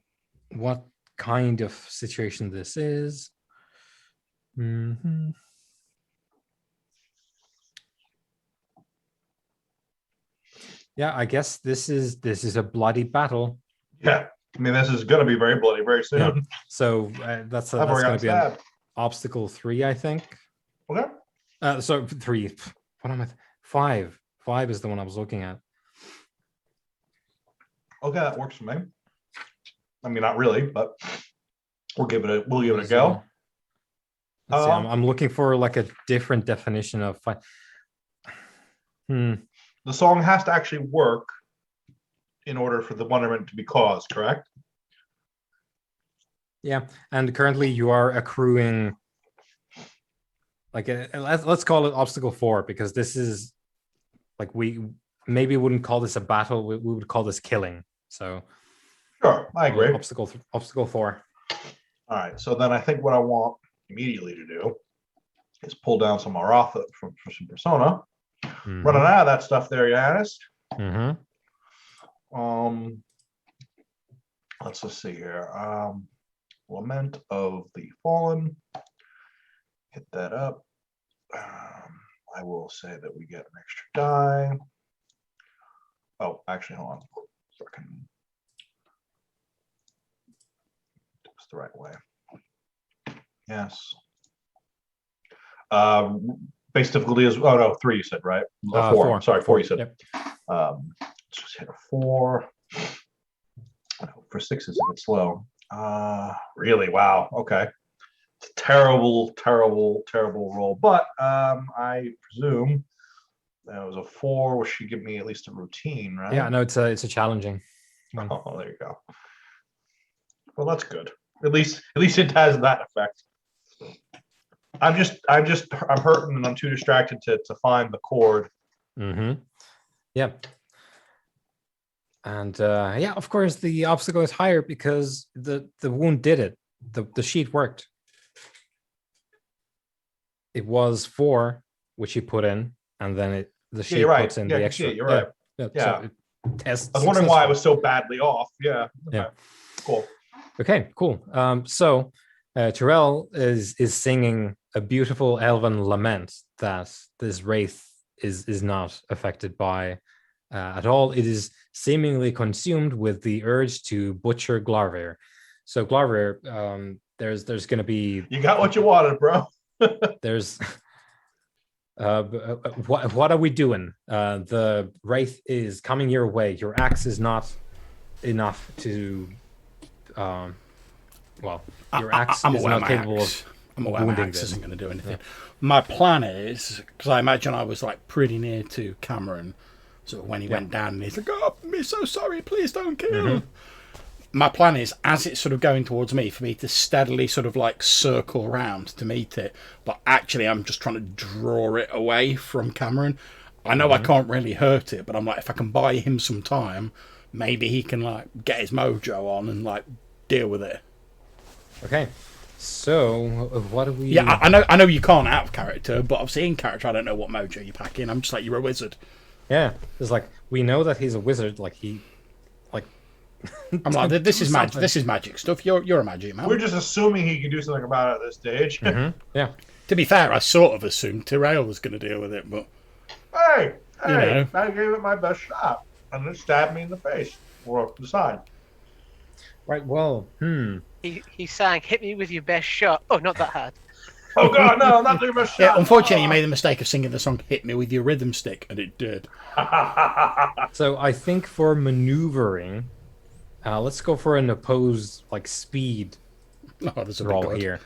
kind of situation this is. Yeah, I guess this is a bloody battle. Yeah, I mean this is going to be very bloody very soon. Yeah. So that's going to be an obstacle 3, I think. Okay. So 3. What am I? 5. 5 is the one I was looking at. Okay, that works for me. I mean, not really, but we'll give it a go. Let's see, I'm looking for like a different definition of 5. The song has to actually work in order for the wonderment to be caused, correct? Yeah, and currently you are accruing let's call it obstacle 4, because this is we maybe wouldn't call this a battle, we would call this killing. So sure, I agree. Obstacle 4. All right, so then I think what I want immediately to do is pull down some Maratha from some Persona. Running out of that stuff there, Yanis. Let's just see here. Lament of the Fallen. Hit that up. I will say that we get an extra die. Oh, actually, hold on. It's the right way. Yes. Base difficulty is 3. You said, right? 4. Sorry, 4. You said. Yep. Let's just hit a 4. For 6 is a bit slow. Really? Wow. Okay. It's a terrible roll. But I presume that was a 4, which should give me at least a routine, right? Yeah, no, it's a challenging one. Oh, there you go. Well, that's good. At least it has that effect. I'm hurting and I'm too distracted to find the chord. Yeah. And of course the obstacle is higher because the wound did it. The sheet worked. It was 4, which you put in, and then the sheet puts in the extra. You're right. Yeah. Yeah. So tests. I was wondering why I was so badly off. Yeah. Yeah. Cool. Okay, cool. So Terrell is singing a beautiful elven lament that this wraith is not affected by at all. It is seemingly consumed with the urge to butcher Glarver. So Glarver, there's going to be You got what you wanted, bro. there's what are we doing? The wraith is coming your way. Your axe is not enough to your axe I'm is aware not my capable axe. of I'm aware my wounding axe this. isn't going to do anything. My plan is, because I imagine I was like pretty near to Cameron, so when he went down and he's like, "Oh, I'm so sorry, please don't kill." My plan is, as it's sort of going towards me, for me to steadily sort of like circle around to meet it, but actually I'm just trying to draw it away from Cameron. I know I can't really hurt it, but I'm like, if I can buy him some time, maybe he can like get his mojo on and like deal with it. Okay, so what do we? Yeah, I know you can't out of character, but obviously in character I don't know what mojo you pack in. I'm just like, you're a wizard. Yeah, it's like we know that he's a wizard. Like he, like I'm like, this is magic. This is magic stuff. You're a magic man. We're just assuming he can do something about it at this stage. yeah. To be fair, I sort of assumed Tyrell was going to deal with it, but Hey, You know. I gave it my best shot, and it stabbed me in the face or the side. Right. Well, He sang, "Hit me with your best shot." Oh, not that hard. Oh God, no, not the best yeah, shot. unfortunately, you made the mistake of singing the song "Hit Me with Your Rhythm Stick," and it did. so I think for maneuvering, let's go for an opposed like speed Oh, there's a roll big god. here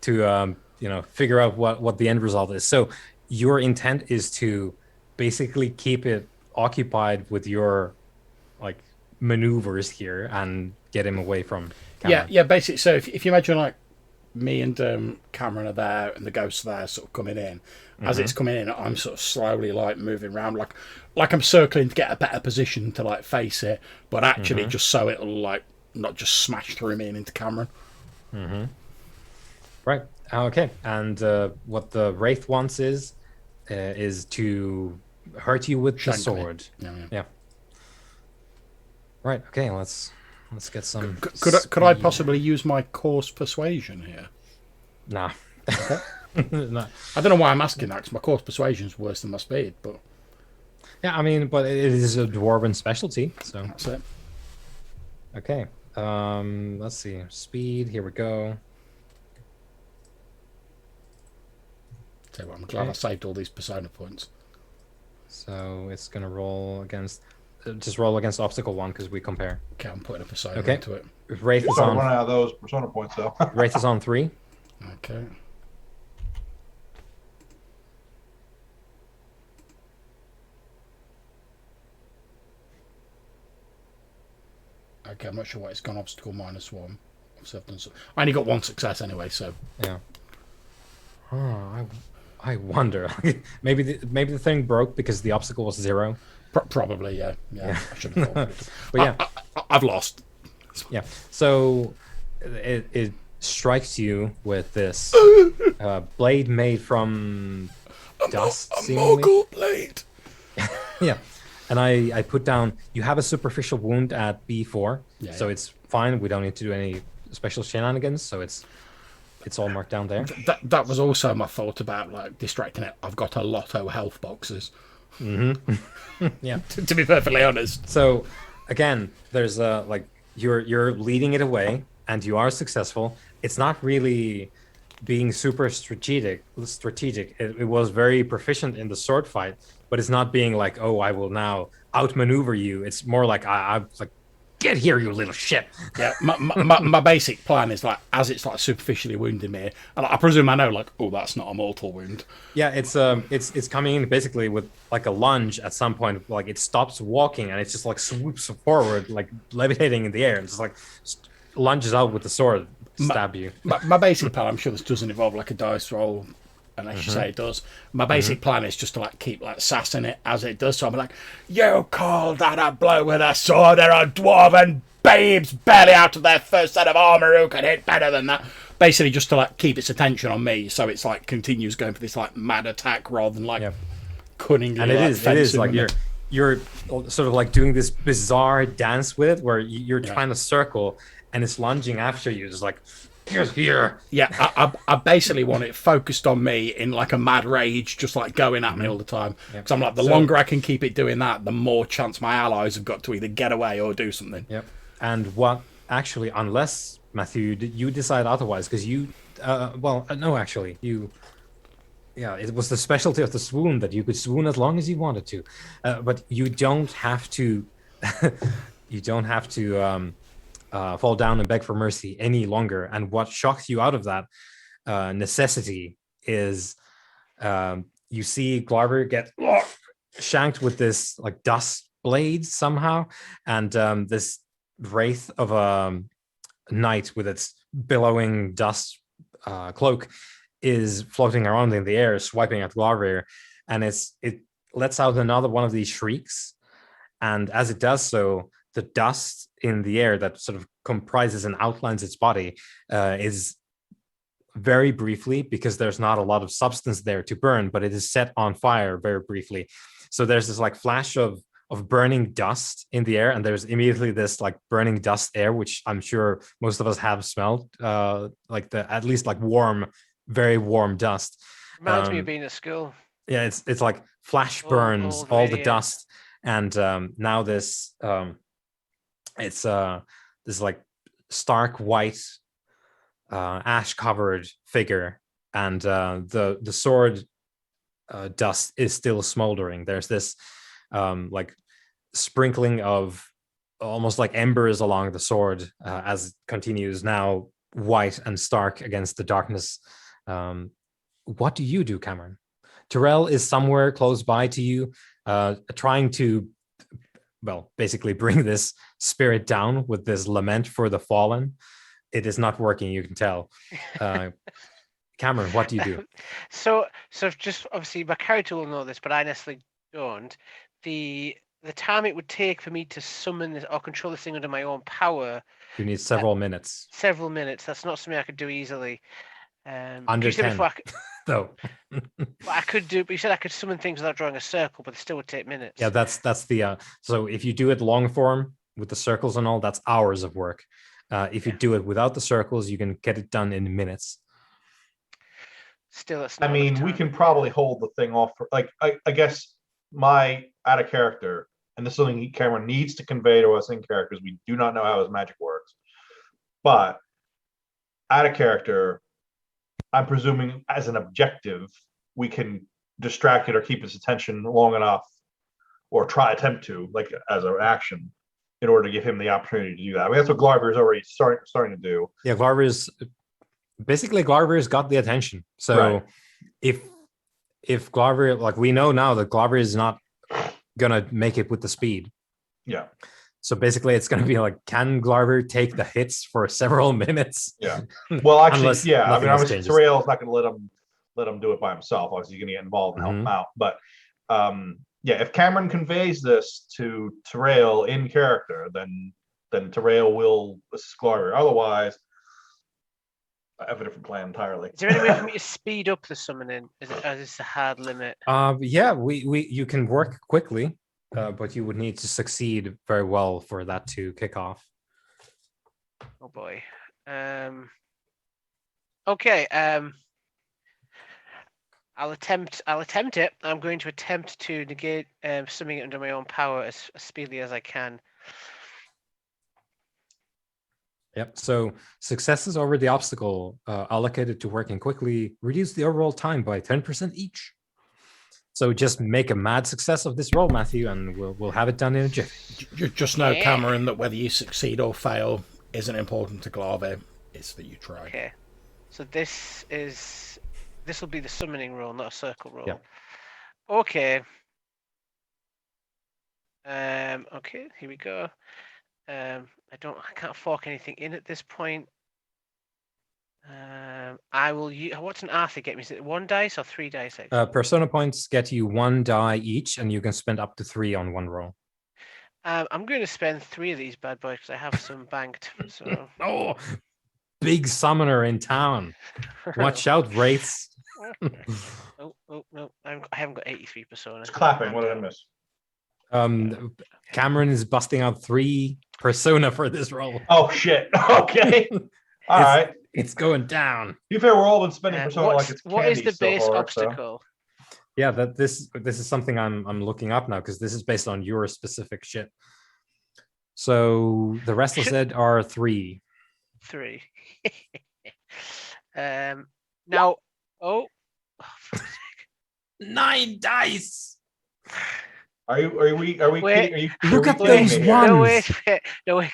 to figure out what the end result is. So your intent is to basically keep it occupied with your like maneuvers here and get him away from Cameron. Yeah, basically. So if you imagine like me and Cameron are there and the ghosts are there, sort of coming in. As it's coming in, I'm sort of slowly like moving around, like I'm circling to get a better position to like face it, but actually just so it'll like not just smash through me and into Cameron. Right. Okay. And what the wraith wants is to hurt you with the Shank me. sword. Yeah. Right. Okay. Let's get some. Could I speed. possibly use my coarse persuasion here? Nah. No. I don't know why I'm asking that, because my coarse persuasion is worse than my speed, but Yeah. I mean, but it is a dwarven specialty. So that's it. okay. Let's see. Speed. Here we go. Tell you what, I'm glad I saved all these persona points. So it's gonna roll against. Just roll against obstacle one because we compare. Okay, I'm putting a persona Okay. into it. Wraith is Started running on. out of those persona points though. Wraith is on 3. Okay. Okay, I'm not sure what it's gone. Obstacle -1. Obviously I've done so. I only got one success anyway, so Yeah. Oh, I wonder. maybe the thing broke because the obstacle was 0. probably yeah. I should have thought. But yeah, I've lost. yeah. So it strikes you with this blade made from dust. A seemingly. mogul blade. Yeah. And I put down, you have a superficial wound at B4, so Yeah. it's fine. We don't need to do any special shenanigans, so it's all marked down there. That was also my thought about like distracting it. I've got a lotto health boxes. Yeah. To be perfectly honest. So again, there's you're leading it away, and you are successful. It's not really being super strategic. It was very proficient in the sword fight, but it's not being like, oh, I will now outmaneuver you. It's more like I'm like, get here, you little shit. Yeah, my basic plan is like, as it's like superficially wounding me, and I presume I know like, oh, that's not a mortal wound. Yeah, it's coming in basically with like a lunge at some point. Like it stops walking and it just like swoops forward, like levitating in the air, and just like lunges out with the sword, stab you. My basic plan, I'm sure this doesn't involve like a dice roll, unless you say it does. My basic plan is just to like keep like sassing it as it does. So I'm like, you call that a blow with a sword? There are dwarven babes barely out of their first set of armor who can hit better than that. Basically, just to like keep its attention on me, so it's like continues going for this like mad attack rather than like cunningly. And it is fencing like with you're sort of like doing this bizarre dance with it, where you're trying to circle and it's lunging after you, just like Get here. Yeah, I basically want it focused on me in like a mad rage, just like going at me all the time. Because I'm like, the longer I can keep it doing that, the more chance my allies have got to either get away or do something. Yep. And what actually, unless Matthew, you decide otherwise, because you, no, actually, you. Yeah, it was the specialty of the swoon that you could swoon as long as you wanted to, but you don't have to. You don't have to fall down and beg for mercy any longer. And what shocks you out of that necessity is you see Glarver get shanked with this like dust blade somehow, and this wraith of a knight with its billowing dust cloak is floating around in the air, swiping at Glarver, and it lets out another one of these shrieks. And as it does so, the dust in the air that sort of comprises and outlines its body is very briefly, because there's not a lot of substance there to burn, but it is set on fire very briefly. So there's this like flash of burning dust in the air, and there's immediately this like burning dust air, which I'm sure most of us have smelled, like the at least like warm, very warm dust. Reminds me of being at school. Yeah, it's like flash burns all the dust, and now this it's this like stark white ash covered figure, and the sword dust is still smoldering. There's this like sprinkling of almost like embers along the sword as it continues now white and stark against the darkness. What do you do, Cameron? Terrell is somewhere close by to you, trying to, well, basically bring this spirit down with this lament for the fallen. It is not working, you can tell. Cameron, what do you do? So just obviously my character will know this, but I necessarily don't. The time it would take for me to summon this or control this thing under my own power. You need several minutes. Several minutes. That's not something I could do easily. Under 10, though. I could do, but you said I could summon things without drawing a circle, but it still would take minutes. Yeah, that's the so if you do it long form with the circles and all, that's hours of work. If you do it without the circles, you can get it done in minutes. Still, it's I mean, we can probably hold the thing off for like I guess my out of character, and this is something Cameron needs to convey to us in character, because we do not know how his magic works. But out of character, I'm presuming as an objective, we can distract it or keep its attention long enough, or attempt to, like as an action, in order to give him the opportunity to do that. I mean, that's what Glarver is already starting to do. Yeah, Glarver's got the attention. So Right. if Glarver, like we know now that Glarver is not gonna make it with the speed. Yeah. So basically, it's gonna be like, can Glarver take the hits for several minutes? Yeah. Well, actually, Unless yeah. I nothing mean, else obviously, changes. Terrell's not going to let him do it by himself. Obviously, he's going to get involved and help him out. But yeah, if Cameron conveys this to Terrell in character, then Terrell will assist Glarver. Otherwise, I have a different plan entirely. Is there any way for me to speed up the summoning? Is this a hard limit? Yeah, you can work quickly, but you would need to succeed very well for that to kick off. Oh boy. Okay. I'll attempt it. I'm going to attempt to negate summoning it under my own power as speedily as I can. Yep. So successes over the obstacle allocated to working quickly reduce the overall time by 10% each. So just make a mad success of this roll, Matthew, and we'll have it done in a jiff. You just know, Cameron, that whether you succeed or fail isn't important to Glarver. It's that you try. Okay. So this will be the summoning roll, not a circle roll. Yep. Okay. Okay, here we go. I can't fork anything in at this point. I will use, what's an Arthur get me? Is it 1 dice or 3 dice? Persona points get you 1 die each, and you can spend up to 3 on one roll. I'm going to spend 3 of these bad boys because I have some banked. So. Oh, big summoner in town. Watch out, wraiths. Oh no! I haven't got 83 persona. It's clapping. What did I miss? Cameron is busting out 3 persona for this roll. Oh shit! Okay. All right. It's going down. To be fair, we're all been spending persona like it's what is candy the so base far, so- obstacle? Yeah, this is something I'm looking up now because this is based on your specific shit. So the restless ed are 3. 3. Now, oh, 9 dice. Are we Wait, kidding? Are you look are at you kidding those me? ones. no, wait, no, wait.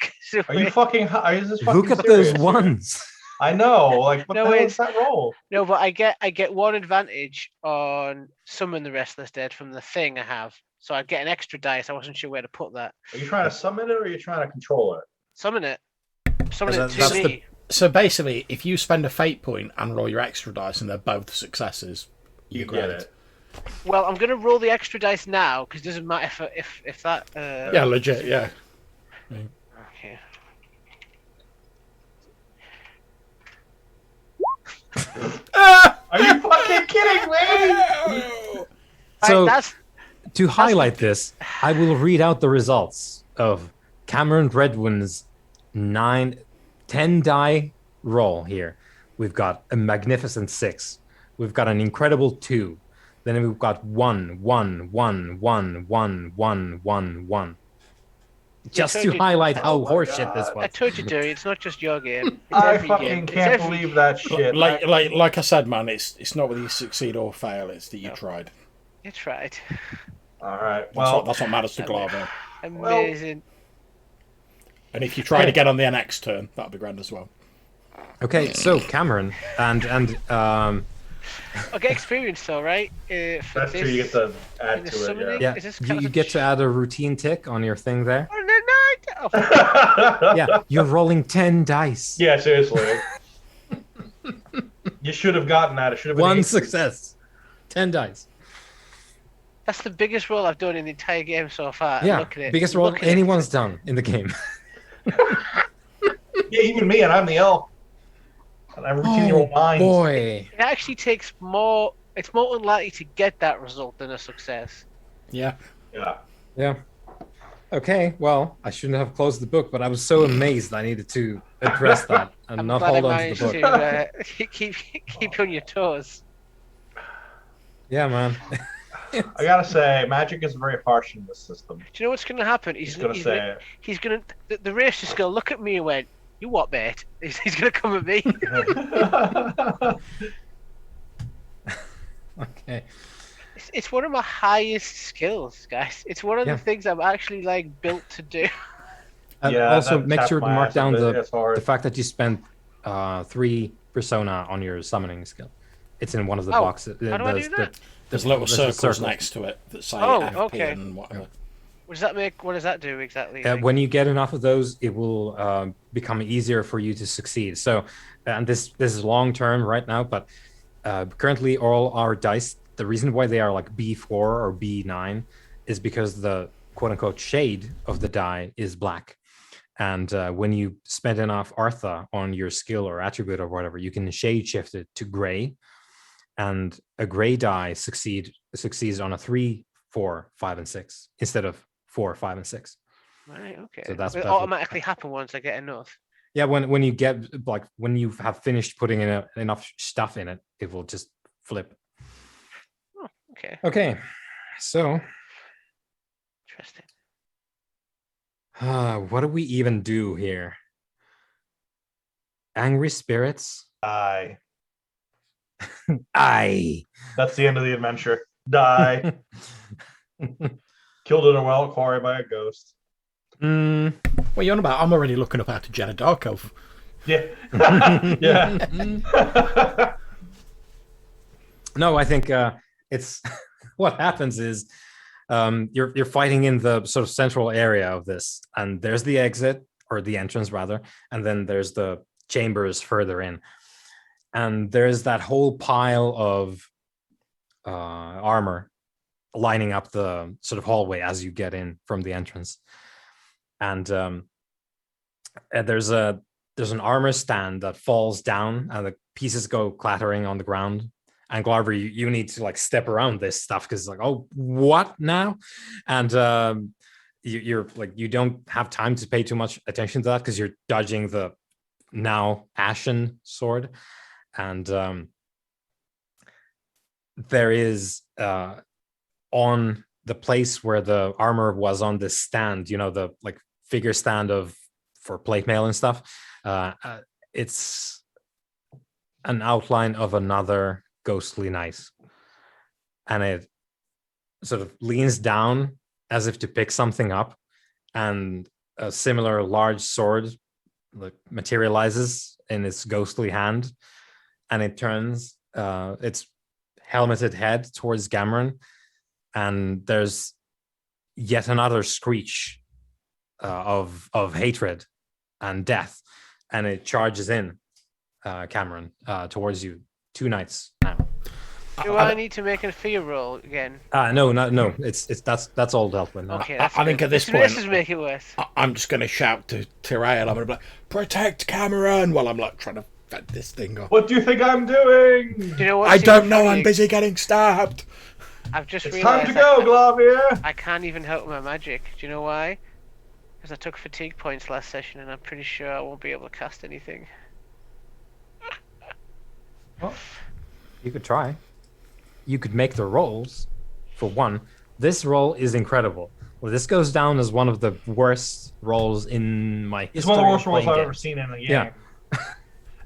Are you fucking? Is this fucking Look at serious those here? ones. I know. Like, what No, the hell wait. is that roll? No, but I get 1 advantage on summon the restless dead from the thing I have. So I get an extra dice. I wasn't sure where to put that. Are you trying to summon it or are you trying to control it? Summon it. Summon it to That's me. So basically, if you spend a fate point and roll your extra dice and they're both successses, You great. get it. Well, I'm gonna roll the extra dice now because it doesn't matter if that. Yeah, legit, yeah. Okay. Are you fucking kidding me? So that's to highlight this, I will read out the results of Cameron Redwin's 10 die roll here. We've got a magnificent 6. We've got an incredible 2. Then we've got 1, 1, 1, 1, 1, 1, 1, 1. Just to highlight how horseshit this I was. told you, Derry. It's not just your game. It's I every fucking game. It's can't every believe game. that shit. Like I said, man, it's not whether you succeed or fail; it's that you tried. It's right. All right. That's, Well, that's what matters to Glavo. Amazing. And if you try to get on the next turn, that'll be grand as well. Okay, so Cameron and I get experience though, right? For that's this, true. You get to in add the to it. summoning? yeah, Is this you, kind you of get to add a routine tick on your thing there. Oh, no, no, oh, Yeah. Yeah, you're rolling 10 dice. Yeah. Seriously. You should have gotten that. It should have been 1 8. success. 10 dice. that's the biggest roll I've done in the entire game so far. Yeah, Look at it. biggest roll Look at it. anyone's done in the game. Yeah, even me, and I'm the elf. And I routinely roll 9s. Boy. It actually takes more. It's more unlikely to get that result than a success. Yeah. Yeah. Yeah. Okay, well, I shouldn't have closed the book, but I was so amazed I needed to address that and I'm not glad I hold on to managed the book. to keep you on your toes. Yeah, man. I gotta say, magic is very harsh in this system. Do you know what's going to happen? He's gonna say He's going to. The race is going to look at me and went, "You what, mate?" He's going to come at me. it. Okay. It's one of my highest skills, guys. It's one of Yeah. the things I'm actually like built to do. And Yeah, also that make tapped sure to my mark ass a down bit. It's hard. the fact that you spent 3 persona on your summoning skill. It's in one of the Oh, boxes. how do I do that? There's little there's a circles circle. next to it that say Oh, FP okay. and whatever. What does that make? What does that do exactly? Like? When you get enough of those, it will become easier for you to succeed. So, and this is long term right now, but currently all our dice, the reason why they are like B4 or B9 is because the quote unquote shade of the die is black. And when you spend enough Artha on your skill or attribute or whatever, you can shade shift it to gray. And a gray die succeeds on a 3, 4, 5, and 6 instead of 4, 5, and 6. Right. Okay. So that's Will it perfect. automatically happen once I get enough. Yeah, when you get like when you have finished putting in enough stuff in it, it will just flip. Oh, okay. Okay, so Interesting. what do we even do here? Angry spirits. Die. Aye. That's the end of the adventure. Die. Killed in a wild quarry by a ghost. Mm, What are you on about? I'm already looking up how to gen a dark elf. Yeah. Yeah. no, I think it's what happens is you're fighting in the sort of central area of this, and there's the exit or the entrance rather, and then there's the chambers further in, and there's that whole pile of armor lining up the sort of hallway as you get in from the entrance, and there's an armor stand that falls down and the pieces go clattering on the ground. And Glover, you need to like step around this stuff because it's like, oh, what now? And you're like, you don't have time to pay too much attention to that because you're dodging the now ashen sword, and there is on the place where the armor was on this stand, the like figure stand for plate mail and stuff. It's an outline of another ghostly knight, and it sort of leans down as if to pick something up, and a similar large sword like materializes in its ghostly hand, and it turns its helmeted head towards Gamron, and there's yet another screech of hatred and death, and it charges in, Cameron, towards you. 2 knights now. Do I need to make a fear roll again? No. It's that's all dealt with. Okay, I think at this point, this is make it worse. I'm just going to shout to Tyrael. I'm going to be like, "Protect Cameron!" while I'm like trying to fend this thing off. What do you think I'm doing? Do you know what? I don't know. I'm busy getting stabbed. I've just It's realized time to go, Glavier. I can't even help my magic. Do you know why? Because I took fatigue points last session, and I'm pretty sure I won't be able to cast anything. Well, you could try. You could make the rolls. For one, this roll is incredible. Well, this goes down as one of the worst rolls in my history. It's one of the worst rolls I've games. ever seen in a game. Yeah.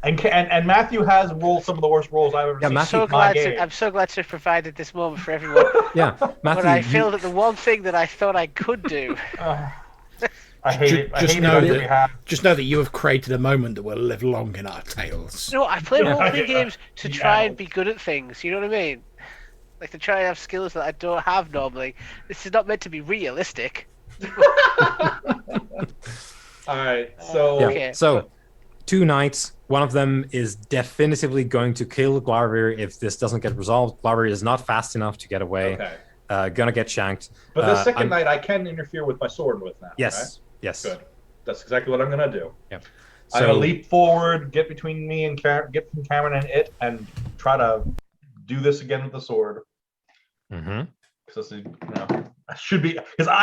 And Matthew has rolled some of the worst rolls I've ever seen. Matthew, I'm so glad to have provided this moment for everyone. Yeah, Matthew. But I failed at the one thing that I thought I could do. I hate it. I Just hate know it on your that- behalf. Just know that you have created a moment that will live long in our tales. No, I play role-playing Yeah. games to try Yeah. and be good at things. You know what I mean? Like to try and have skills that I don't have normally. This is not meant to be realistic. All right, so Yeah. Okay. So, 2 knights. One of them is definitively going to kill Glarvir if this doesn't get resolved. Glarvir is not fast enough to get away. okay. Gonna get shanked. But the 2nd I'm- night I can interfere with my sword with now. Yes. Yes. Right? Good. That's exactly what I'm gonna do. Yeah. I'm gonna leap forward, get between me and get from Cameron and it, and try to do this again with the sword. Mm-hmm. Because I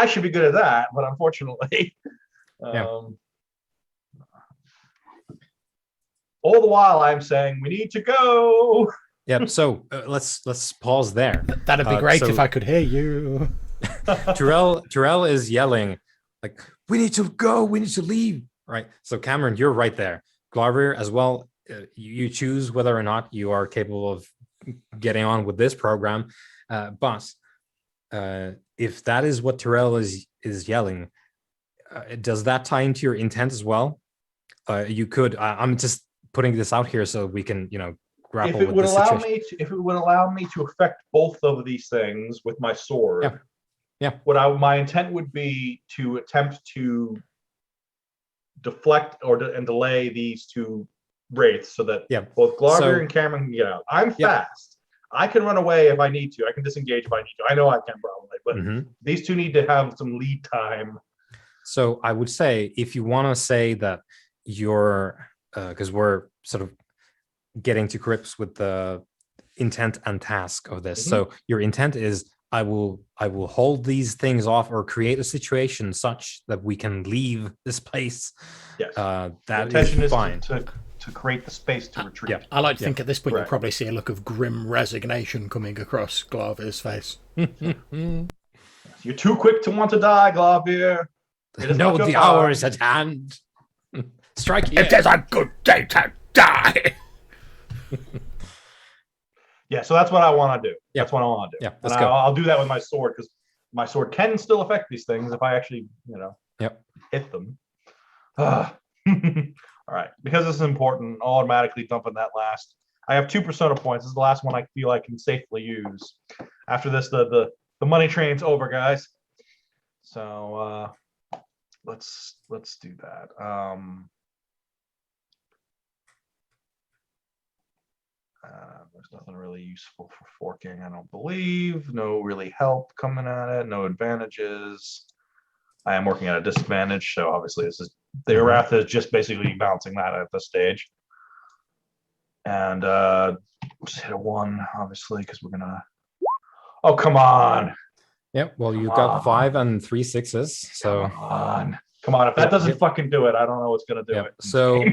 should be good at that, but unfortunately, Yeah. all the while I'm saying we need to go. Yep. So let's pause there. That'd be great so- if I could hear you. Terrell is yelling like, "We need to go. We need to leave." Right. So Cameron, you're right there. Glarvir as well. You choose whether or not you are capable of getting on with this program. But if that is what Terrell is yelling, does that tie into your intent as well? You could. I'm just putting this out here so we can, grapple If it with would this allow situation. if it would allow me to affect both of these things with my sword, Yeah. my intent would be to attempt to deflect and delay these 2 wraiths so that both Glarvir So- and Cameron can get out. I'm Yeah. fast. I can run away if I need to. I can disengage if I need to. I know I can probably, but Mhm. these 2 need to have some lead time. So I would say if you want to say that you're, because we're sort of getting to grips with the intent and task of this. Mhm. So your intent is I will hold these things off or create a situation such that we can leave this place. Yes. That the is intention is fine. to create the space to retreat. yeah. I like to think at this point you'll Right. probably see a look of grim resignation coming across Glavir's face. You're too quick to want to die, Glarvir. It is No, not your the time. hour is at hand. Strike here. It is a good day to die. Yeah, so that's what I want to do. Yeah. That's what I want to do. Yeah, And let's go. I'll do that with my sword because my sword can still affect these things if I actually, Yep. hit them. All right, because this is important, I'll automatically dump in that last. I have 2 persona points. This is the last one I feel I can safely use. After this, the money train's over, guys. So let's do that. There's nothing really useful for forking, I don't believe. No really help coming at it. No advantages. I am working at a disadvantage, so obviously this is the wrath is just basically bouncing that at this stage. And just hit a 1, obviously, because we're gonna. Oh, come on! Yep. Well, you Come got on. 5 and 3 6s. So Come on! Come on, if that Yep, doesn't yep. fucking do it, I don't know what's gonna do Yep. it. So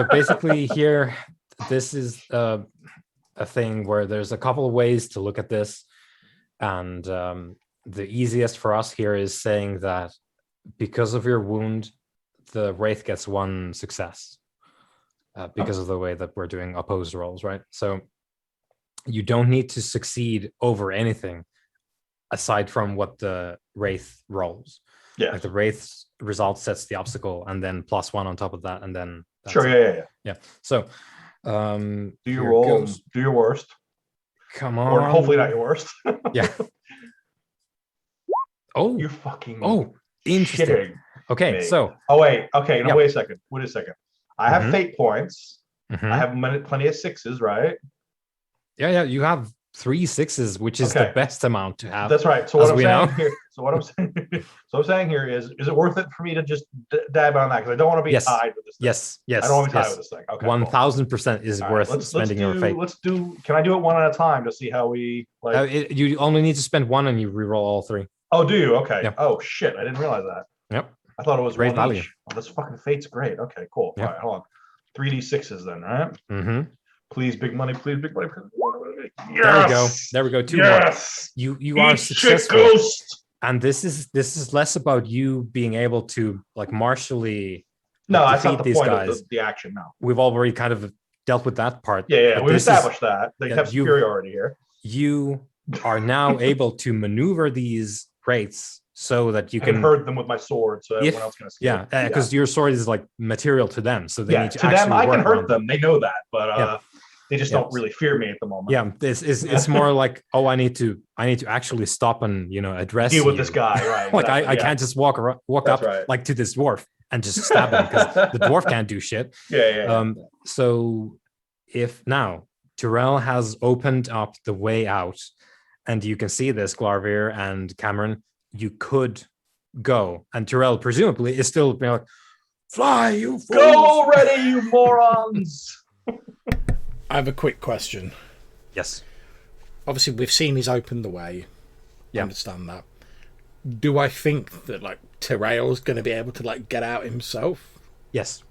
basically here, this is a thing where there's a couple of ways to look at this. And the easiest for us here is saying that because of your wound, the Wraith gets 1 success because of the way that we're doing opposed rolls, right? So you don't need to succeed over anything aside from what the Wraith rolls. Yeah. Like the Wraith's result sets the obstacle and then +1 on top of that, and then that's Sure, it. yeah. So Do your here roll, goes. do your worst. Come on. Or hopefully not your worst. Yeah. Oh. You fucking Interesting. shitting Okay, me. so. Oh, wait. Okay, no, Yeah. wait a second. I have fate points. Mhm. I have plenty of 6s, right? Yeah, you have 3 6s, which is the best amount to have. That's right. So what I'm saying here is it worth it for me to just dab on that? Because I don't want to be tied with this thing. Yes. I don't want to be tied with this thing. Okay. 1000% is worth spending your fate. Can I do it one at a time to see how we like? You only need to spend 1 and you reroll all 3. Oh, do you? Okay. Yep. Oh shit! I didn't realize that. Yep. I thought it was Great 1 value. each. Oh, this fucking fate's great. Okay, cool. Yep. All right, hold on. 3d6s then, right? Mm-hmm. Please, big money. Please, big money. Yes! There we go. 2 more. You are successful. Ghost! And this is less about you being able to like martially that's not defeat the these point guys. of the action now. We've already kind of dealt with that part. Yeah. But We've established that. They have superiority here. You are now able to maneuver these wraiths so that you can hurt them with my sword, so everyone else can escape. Because your sword is like material to them, so they need to them I can hurt them. They know that, but they just don't really fear me at the moment. Yeah, it's more like, oh, I need to actually stop and address deal with this guy, right? Like I can't just walk up like to this dwarf and just stab him because the dwarf can't do shit. So if now Tyrell has opened up the way out, and you can see this, Glarvir and Cameron, you could go, and Tyrell presumably is still being like, "Fly, you fools! Go already, you morons!" I have a quick question. Yes. Obviously, we've seen he's opened the way. I understand that. Do I think that like Tyrell's going to be able to like get out himself? Yes.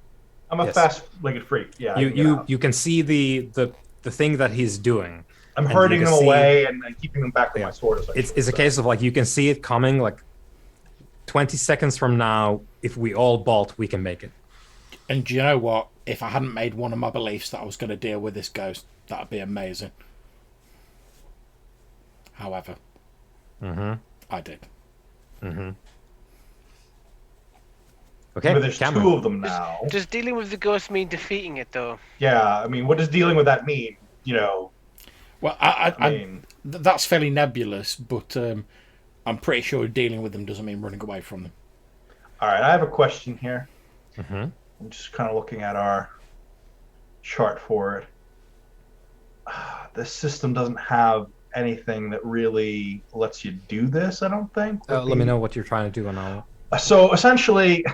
I'm a fast-legged freak. Yeah. You can see the thing that he's doing. I'm hurting them away and keeping them back with my sword. It's a case of like you can see it coming. Like 20 seconds from now, if we all bolt, we can make it. And do you know what? If I hadn't made one of my beliefs that I was going to deal with this ghost, that'd be amazing. However, I did. Okay, but there's Cameron. 2 of them now. Does dealing with the ghost mean defeating it, though? Yeah, I mean, what does dealing with that mean? Well, I mean, that's fairly nebulous, but I'm pretty sure dealing with them doesn't mean running away from them. All right, I have a question here. I'm just kind of looking at our chart for it. This system doesn't have anything that really lets you do this, I don't think. Let me know what you're trying to do, and I'll... So essentially,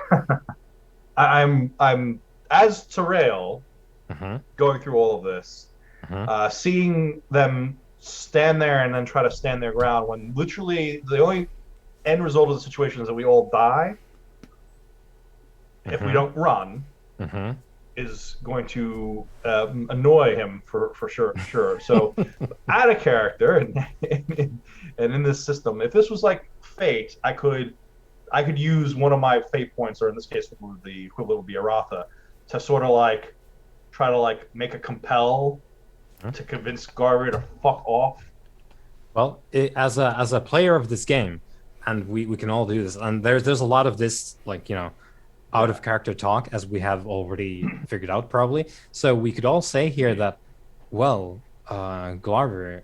I'm as Tyrell going through all of this, seeing them stand there and then try to stand their ground when literally the only end result of the situation is that we all die. If we don't run, is going to annoy him for sure. So out of character and in this system, if this was like Fate, I could use one of my fate points, or in this case, the equivalent would be Aratha, to sort of like try to like make a compel to convince Garvey to fuck off. Well, as a player of this game, and we can all do this, and there's a lot of this like out of character talk, as we have already figured out probably. So we could all say here that, well, Garvey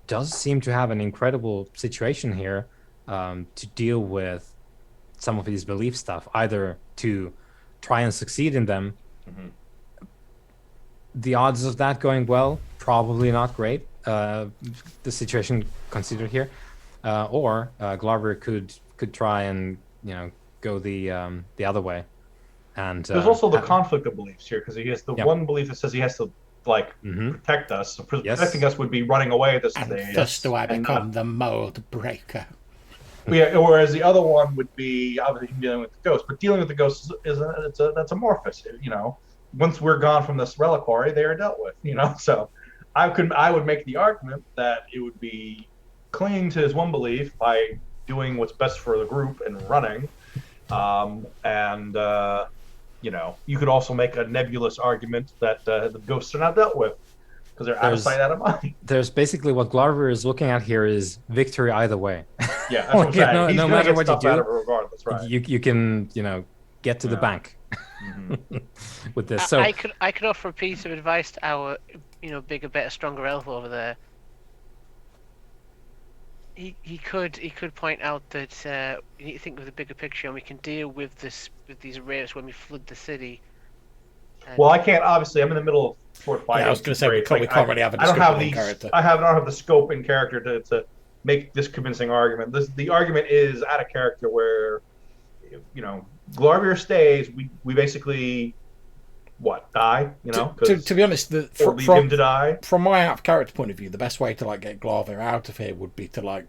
does seem to have an incredible situation here to deal with some of his belief stuff, either to try and succeed in them. The odds of that going well, probably not great, the situation considered here, or Glover could try and go the other way. And there's also the conflict of beliefs here, because he has the one belief that says he has to protect us. So protecting us would be running away at this stage. Thus do I become the mold breaker. Yeah, whereas the other one would be obviously dealing with the ghost, but dealing with the ghost that's amorphous. Once we're gone from this reliquary, they are dealt with. So I would make the argument that it would be clinging to his one belief by doing what's best for the group and running, and you could also make a nebulous argument that the ghosts are not dealt with because they're out of sight, out of mind. There's basically what Glover is looking at here is victory either way. Yeah, that's what I'm saying. He's no gonna matter get what you stuff do, out of it regardless, right? you can get to the bank with this. So I could offer a piece of advice to our bigger, better, stronger elf over there. He could point out that you need to think of the bigger picture, and we can deal with these wraiths when we flood the city. Well, I can't. Obviously, I'm in the middle of sword fighting. Yeah, I was going to say we can't really have a discussion in character. I don't have the scope in character to make this convincing argument. The argument is out of character where, Glarvier stays. We basically die. To be honest, leave him to die. From my out of character point of view, the best way to get Glarvier out of here would be to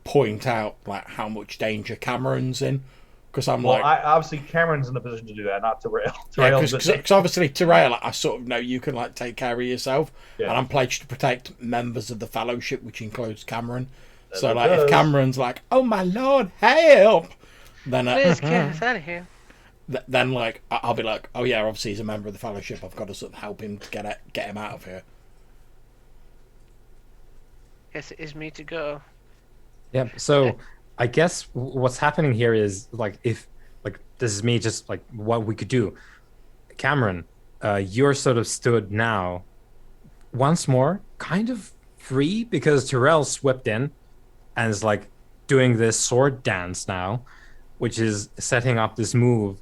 point out how much danger Cameron's in. Because obviously Cameron's in the position to do that, not Terrail. Because obviously Terrail, I sort of know you can take care of yourself, yeah. And I'm pledged to protect members of the Fellowship, which includes Cameron. So if Cameron's "Oh my lord, help!" then please get us out of here. Then I'll be "Oh yeah, obviously he's a member of the Fellowship. I've got to sort of help him to get him out of here." Guess it is me to go. Yeah. So. I guess what's happening here is if this is me just what we could do. Cameron, you're sort of stood now once more kind of free because Terrell swept in and is doing this sword dance now, which is setting up this move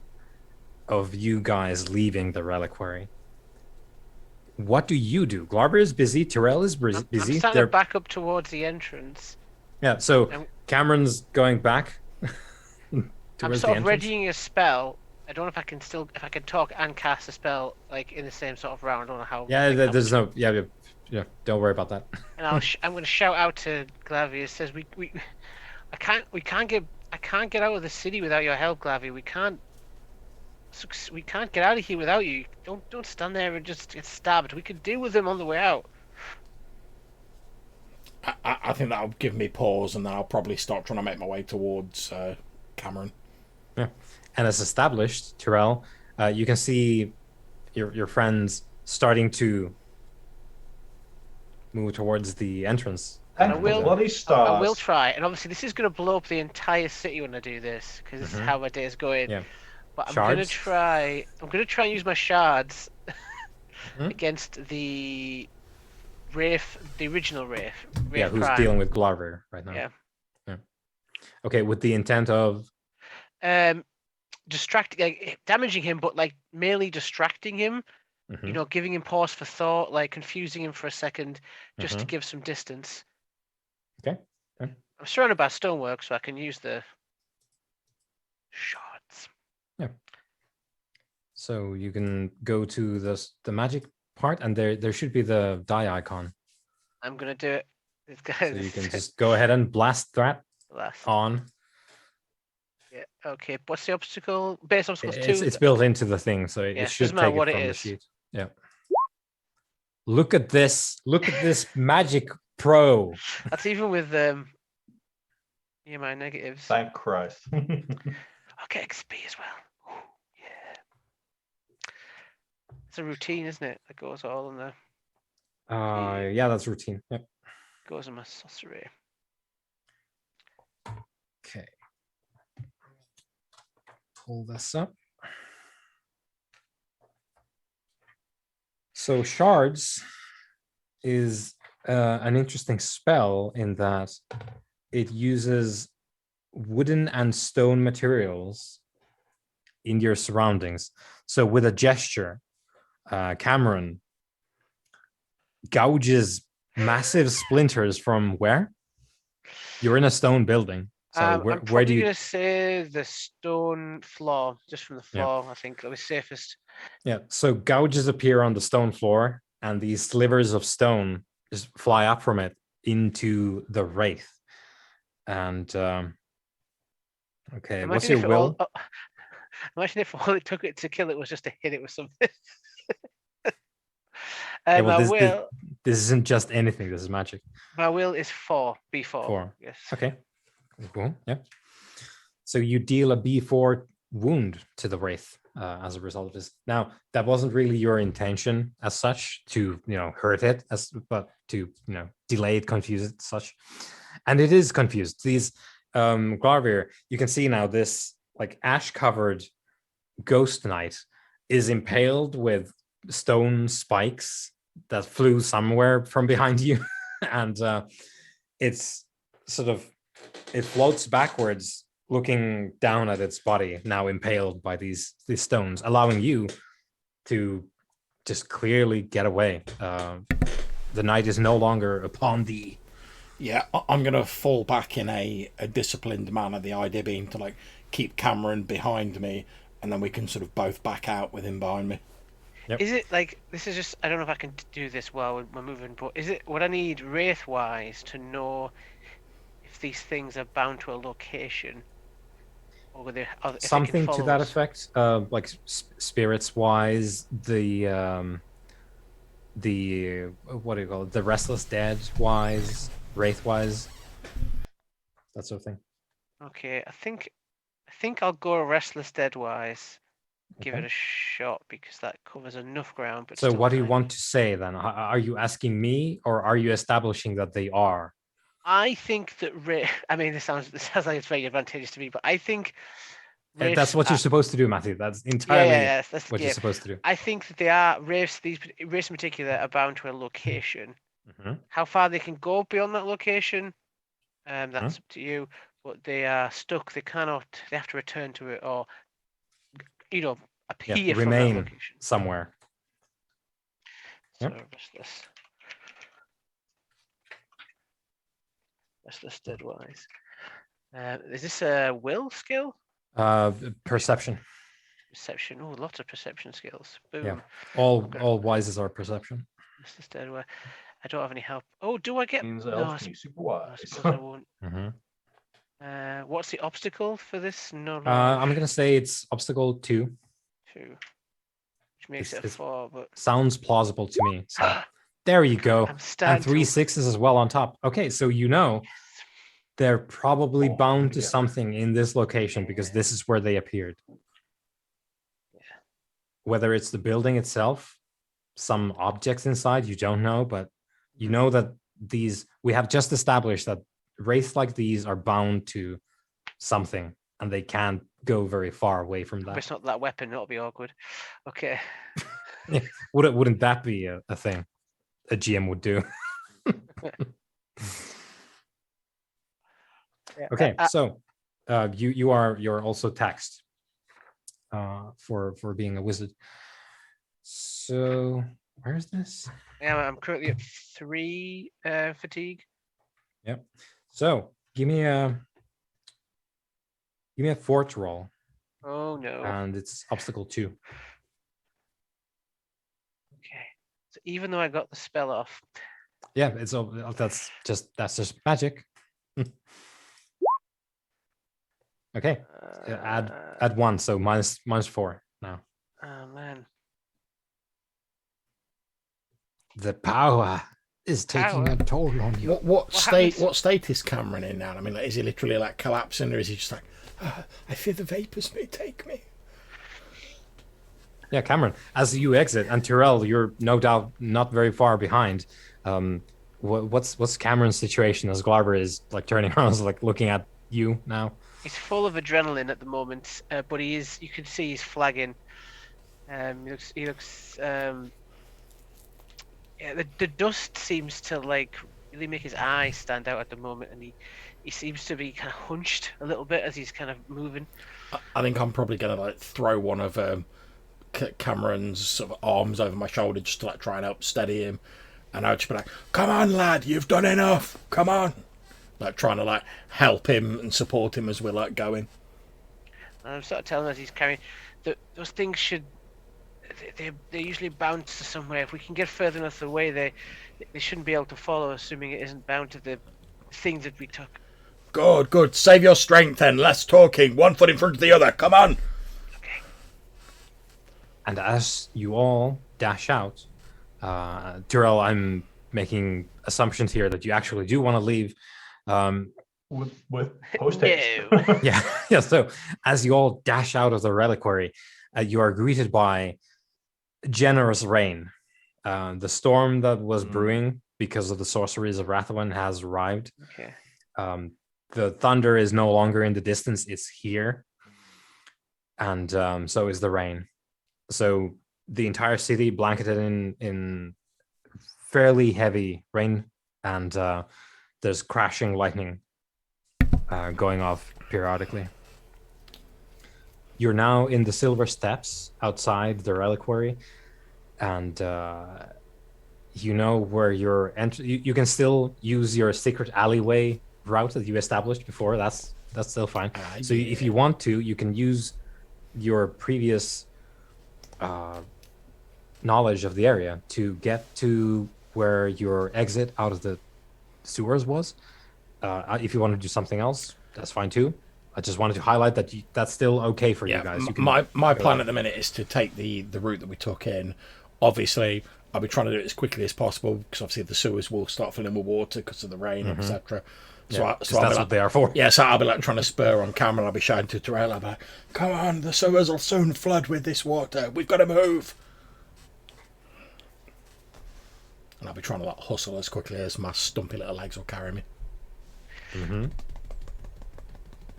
of you guys leaving the reliquary. What do you do? Glarber is busy, Terrell is busy. I'm standing back up towards the entrance. Yeah, so Cameron's going back. I'm sort of readying a spell. I don't know if I can talk and cast a spell in the same sort of round. I don't know how. Yeah, there's no. Yeah. Don't worry about that. And I'm going to shout out to Glavier. It says I can't get out of the city without your help, Glavier. We can't get out of here without you. Don't stand there and just get stabbed. We could deal with them on the way out. I think that'll give me pause, and then I'll probably start trying to make my way towards Cameron. Yeah, and as established, Terrell, you can see your friends starting to move towards the entrance. And I will try, and obviously this is going to blow up the entire city when I do this, because this is how my day is going. Yeah. But I'm going to try and use my shards against the Wraith, the original Wraith. Yeah, who's Prime. dealing with Glover right now. Yeah. Okay, with the intent of distracting, damaging him, but merely distracting him. Giving him pause for thought, confusing him for a second, just to give some distance. Okay. I'm surrounded by stonework, so I can use the shards. Yeah. So you can go to the magic part, and there should be the die icon. I'm gonna do it. So you can just go ahead and blast that on. Yeah. Okay. What's the obstacle? Base obstacles 2. It's built into the thing, so it should take it from the sheet. Yeah. Look at this! Look at this magic pro. That's even with my negatives. Thank Christ. I'll get XP as well. Ooh, yeah. It's a routine, isn't it? That goes all in there. Yeah, that's routine. Yep. Goes in my sorcery. Okay. Pull this up. So shards is an interesting spell in that it uses wooden and stone materials in your surroundings. So with a gesture, Cameron gouges massive splinters from where? You're in a stone building. So where do you? I'm going to say the stone floor, just from the floor. I think that was safest. Yeah. So gouges appear on the stone floor, and these slivers of stone just fly up from it into the wraith. And Okay, what's Imagine your if will? Imagine if all it took it to kill it was just to hit it with something. Yeah, well, My this isn't just anything. This is magic. will is 4, B4. 4. Yes. Okay. Cool. Yeah. So you deal a B4 wound to the wraith as a result of this. Now, that wasn't really your intention as such to hurt it, but to delay it, confuse it, such. And it is confused. These Glarvir, you can see now this like ash-covered ghost knight is impaled with stone spikes that flew somewhere from behind you, and it's sort of it floats backwards, looking down at its body, now impaled by these stones, allowing you to just clearly get away. The knight is no longer upon thee. Yeah, I'm going to fall back in a disciplined manner, the idea being to like keep Cameron behind me, and then we can sort of both back out with him behind me. Yep. Is it like, this is just, I don't know if I can do this while we're moving, but is it, would I need Wraith-wise to know if these things are bound to a location? Or if Something to that effect, like spirits-wise, the what do you call it? The Restless Dead-wise, Wraith-wise, that sort of thing. Okay, I think I'll go Restless Dead-wise. Give Okay. it a shot because that covers enough ground. But so still what do you kind want to say then? Are you asking me, or are you establishing that they are? I think that I mean, this sounds like it's very advantageous to me, but I think That's what you're supposed to do, Matthew. That's entirely what you're supposed to do. I think that they are Wraiths. These Wraiths in particular are bound to a location. Mm-hmm. How far they can go beyond that location, that's up to you. But they are stuck. They cannot. They have to return to it, or appear from that remain location somewhere. So Yep. Restless Dead-wise. Is this a will skill? Perception. Perception. Oh, lots of perception skills. Boom. Yeah. All wises are perception. Restless Dead-wise. I don't have any help. Oh, do I get? Means No, elf I can be super I wise. suppose I won't. Mm-hmm. What's the obstacle for this? No. I'm gonna say it's obstacle 2. 2, which makes it a 4. But sounds plausible to me. So there you go. And 3 6s as well on top. Okay, so they're probably bound to something in this location because this is where they appeared. Yeah. Whether it's the building itself, some objects inside, you don't know, but you know that we have just established that wraiths like these are bound to something and they can't go very far away from that. It's not that weapon, that'll be awkward. Okay. Yeah. Wouldn't that be a thing a GM would do? Yeah. Okay, so you're also taxed for being a wizard. So where's this? Yeah, I'm currently at 3 fatigue. Yep. So give me a fort roll. Oh no. And it's obstacle 2. Okay. So even though I got the spell off. Yeah, that's just magic. Okay. Add 1, so minus 4 now. Oh man. The power is taking a toll on you. What state is Cameron in now? I mean, like, is he literally like collapsing, or is he just like, I fear the vapors may take me? Yeah, Cameron, as you exit, and Tyrell, you're no doubt not very far behind. What's Cameron's situation as Glarver is like turning around, like looking at you now? He's full of adrenaline at the moment, but you can see he's flagging. He looks. Yeah, the dust seems to like really make his eyes stand out at the moment, and he seems to be kind of hunched a little bit as he's kind of moving. I think I'm probably gonna like throw one of Cameron's sort of arms over my shoulder just to like try and help steady him, and I'll just be like, "Come on, lad, you've done enough. Come on." Like trying to like help him and support him as we're like going. And I'm sort of telling him as he's carrying those things should. They're usually bound to somewhere. If we can get further enough away, they shouldn't be able to follow, assuming it isn't bound to the thing that we took. Good. Save your strength then. Less talking. One foot in front of the other. Come on. Okay. And as you all dash out, Tyrell, I'm making assumptions here that you actually do want to leave. With post haste. No. Yeah. So as you all dash out of the reliquary, you are greeted by generous rain. The storm that was brewing because of the sorceries of Rathawan has arrived. Okay. The thunder is no longer in the distance; it's here, and so is the rain. So the entire city blanketed in fairly heavy rain, and there's crashing lightning going off periodically. You're now in the Silver Steps outside the reliquary, and you know where you're you can still use your secret alleyway route that you established before. That's still fine. So if you want to, you can use your previous knowledge of the area to get to where your exit out of the sewers was. If you want to do something else, that's fine too. I just wanted to highlight that that's still okay for you guys. You can my plan at the minute is to take the route that we took in. Obviously, I'll be trying to do it as quickly as possible because obviously the sewers will start filling with water because of the rain, etc. So that's what they are for. Yeah, so I'll be like trying to spur on camera. I'll be shouting to Terrell, I'll be like, "Come on, the sewers will soon flood with this water. We've got to move." And I'll be trying to like hustle as quickly as my stumpy little legs will carry me.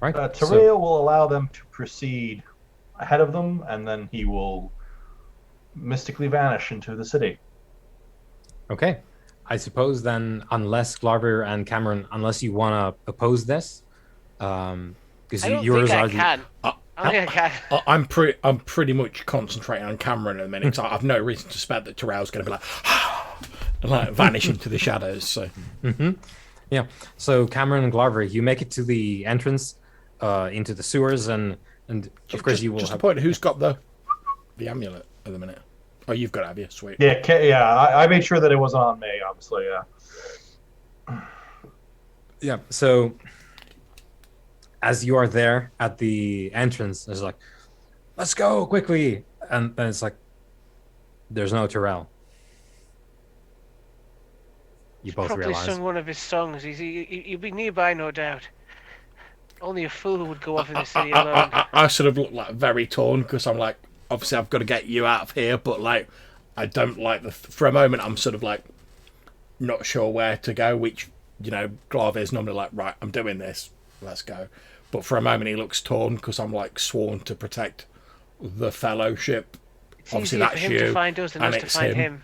Right. Terrell will allow them to proceed ahead of them, and then he will mystically vanish into the city. Okay. I suppose then, unless Glarver and Cameron, unless you want to oppose this, because I don't yours think are I can. I don't think I can. I'm pretty much concentrating on Cameron at the minute. So I've no reason to suspect that Terrell's going to be like, and like vanish into the shadows. So. Yeah. So Cameron and Glarver, you make it to the entrance into the sewers, and of course you will just have a point. Who's got the amulet at the minute? Oh, you've got it, have you? Sweet. Yeah. I made sure that it wasn't on me. Obviously, yeah. Yeah. So as you are there at the entrance, it's like, let's go quickly, and then it's like, there's no Tyrell. You both Probably realize. sung one of his songs. He'll be nearby, no doubt. Only a fool would go off in the city alone. I sort of look like very torn because I'm like, obviously I've got to get you out of here, but like, I don't like for a moment I'm sort of like not sure where to go, which, you know, Glarver is normally like, right, I'm doing this, let's go. But for a moment he looks torn because I'm like sworn to protect the fellowship. It's Obviously easier that's for him you, to find us than and us to it's find him.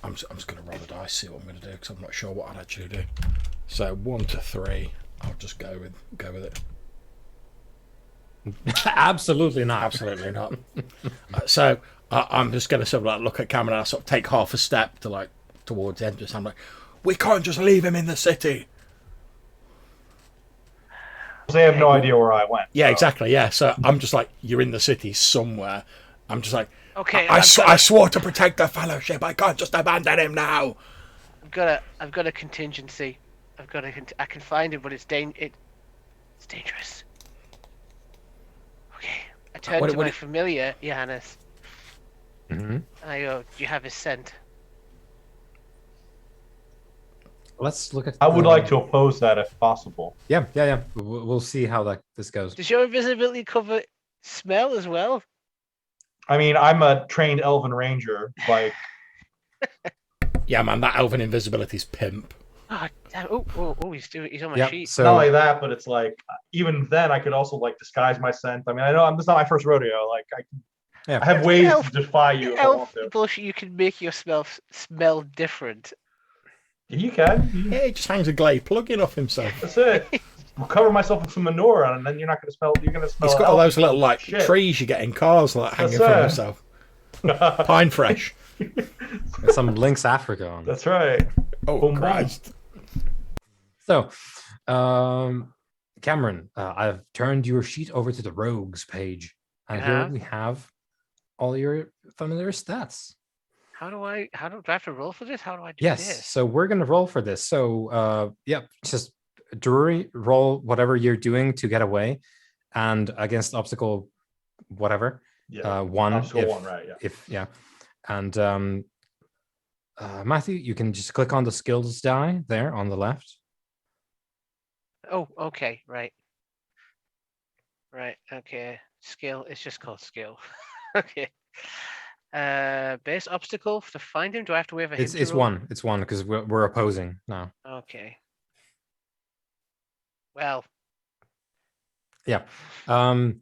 I'm just going to roll the dice, see what I'm going to do, because I'm not sure what I'd actually do. So 1 to 3, I'll just go with it. Absolutely not. Absolutely not. So I'm just going to sort of like look at Cameron and I sort of take half a step to like towards the entrance. I'm like, we can't just leave him in the city. They have no idea where I went. Yeah, so. exactly. Yeah. So I'm just like, you're in the city somewhere. I'm just like, Okay, I swore to protect the fellowship. I can't just abandon him now. I've got a contingency. I can find him, but it's dangerous. Okay, I turn to my familiar, Johannes. And I go, do you have his scent? Let's look at. I would like to oppose that if possible. Yeah. We'll see how this goes. Does your invisibility cover smell as well? I mean, I'm a trained elven ranger. Like, Yeah, man, that elven invisibility's pimp. Oh, damn. He's on my Yeah. sheet. So not like that, but it's like even then I could also like disguise my scent. I mean, I know this is not my first rodeo. Like, I have ways to defy you if I want to. Bullshit, you can make your smell different. You can. Yeah, he just hangs a Glade plug-in off himself. That's it. I'll cover myself with some manure, and then you're not going to smell. You're going to smell. He's got all those little like shit. trees you get in cars, like hanging from himself. Pine fresh. some Lynx Africa on. That's right. Oh, Boom, Christ. So, Cameron, I've turned your sheet over to the rogues page, and here we have all your familiar stats. do I have to roll for this? How do I do Yes. this? So we're gonna roll for this. So just Drury, roll whatever you're doing to get away, and against obstacle, whatever. Yeah. One. Obstacle if, one, right? Yeah. If and Matthew, you can just click on the skills die there on the left. Oh, okay, right. Right, okay. Skill, it's just called skill. Okay. Base obstacle to find him. Do I have to wait for him to It's roll? one. It's one because we're opposing now. Okay. Well, Yeah.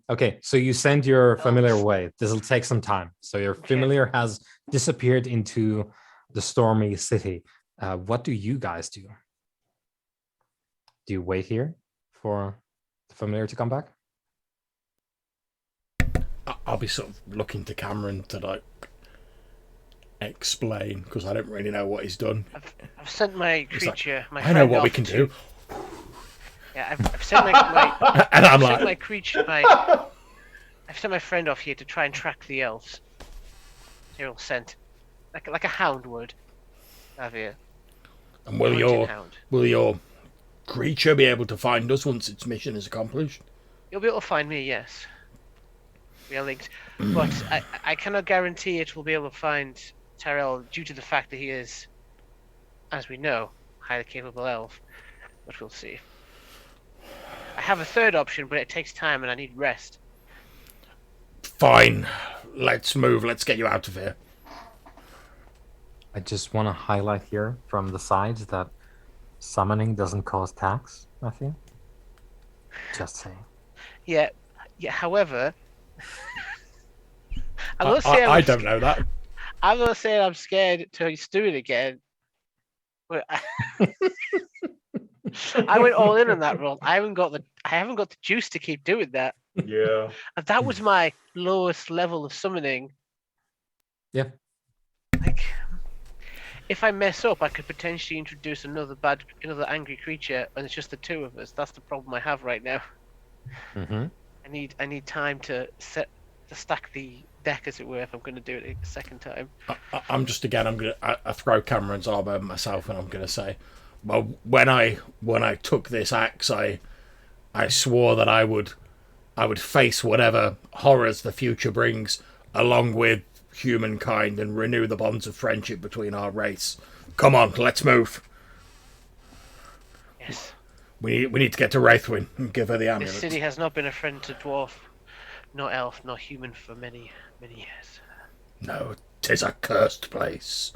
Okay. So you send your familiar Elves. away. This will take some time. So your Okay. familiar has disappeared into the stormy city. What do you guys do? Do you wait here for the familiar to come back? I'll be sort of looking to Cameron to like explain because I don't really know what he's done. I've sent my He's like, creature. My I know friend what we off can to- do. Yeah, I've sent my And I'm I've sent like, my creature. I've sent my friend off here to try and track the elves. They're all sent, like a hound would. Have you? and will your creature be able to find us once its mission is accomplished? You'll be able to find me, yes. We are linked, but I cannot guarantee it will be able to find Tyrell due to the fact that he is, as we know, highly capable elf. But we'll see. I have a third option, but it takes time and I need rest. Fine, let's move. Let's get you out of here. I just want to highlight here from the side that summoning doesn't cause tax, Matthew. Just saying. Yeah. However, I don't know that. I'm not saying I'm scared to do it again. But I went all in on that roll. I haven't got the juice to keep doing that. Yeah. And that was my lowest level of summoning. Yeah. Like, if I mess up, I could potentially introduce another angry creature, and it's just the two of us. That's the problem I have right now. Mm-hmm. I need time to stack the deck, as it were, if I'm going to do it a second time. I'm gonna throw Cameron's arm over myself, and I'm gonna say, well, when I took this axe, I swore that I would face whatever horrors the future brings, along with humankind, and renew the bonds of friendship between our race. Come on, let's move. Yes. We need to get to Wraithwyn and give her the amulet. This city has not been a friend to dwarf, nor elf, nor human for many, many years. No, 'tis a cursed place.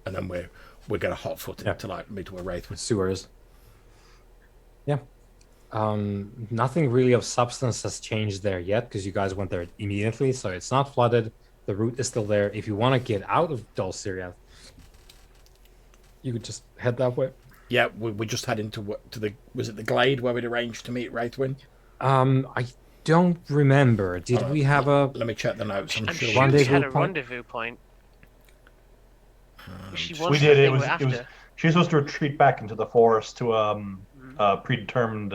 And then we're gonna hot foot it to like meet to a Wraithwyn. Sewers. Yeah. Nothing really of substance has changed there yet because you guys went there immediately, so it's not flooded. The route is still there. If you want to get out of Dol Syria, you could just head that way. Yeah, we just head into was it the glade where we'd arranged to meet Wraithwyn? I don't remember. Did we have a? Let me check the notes. I'm sure. sure we had a point? rendezvous point. We did. It was. She was supposed to retreat back into the forest to a predetermined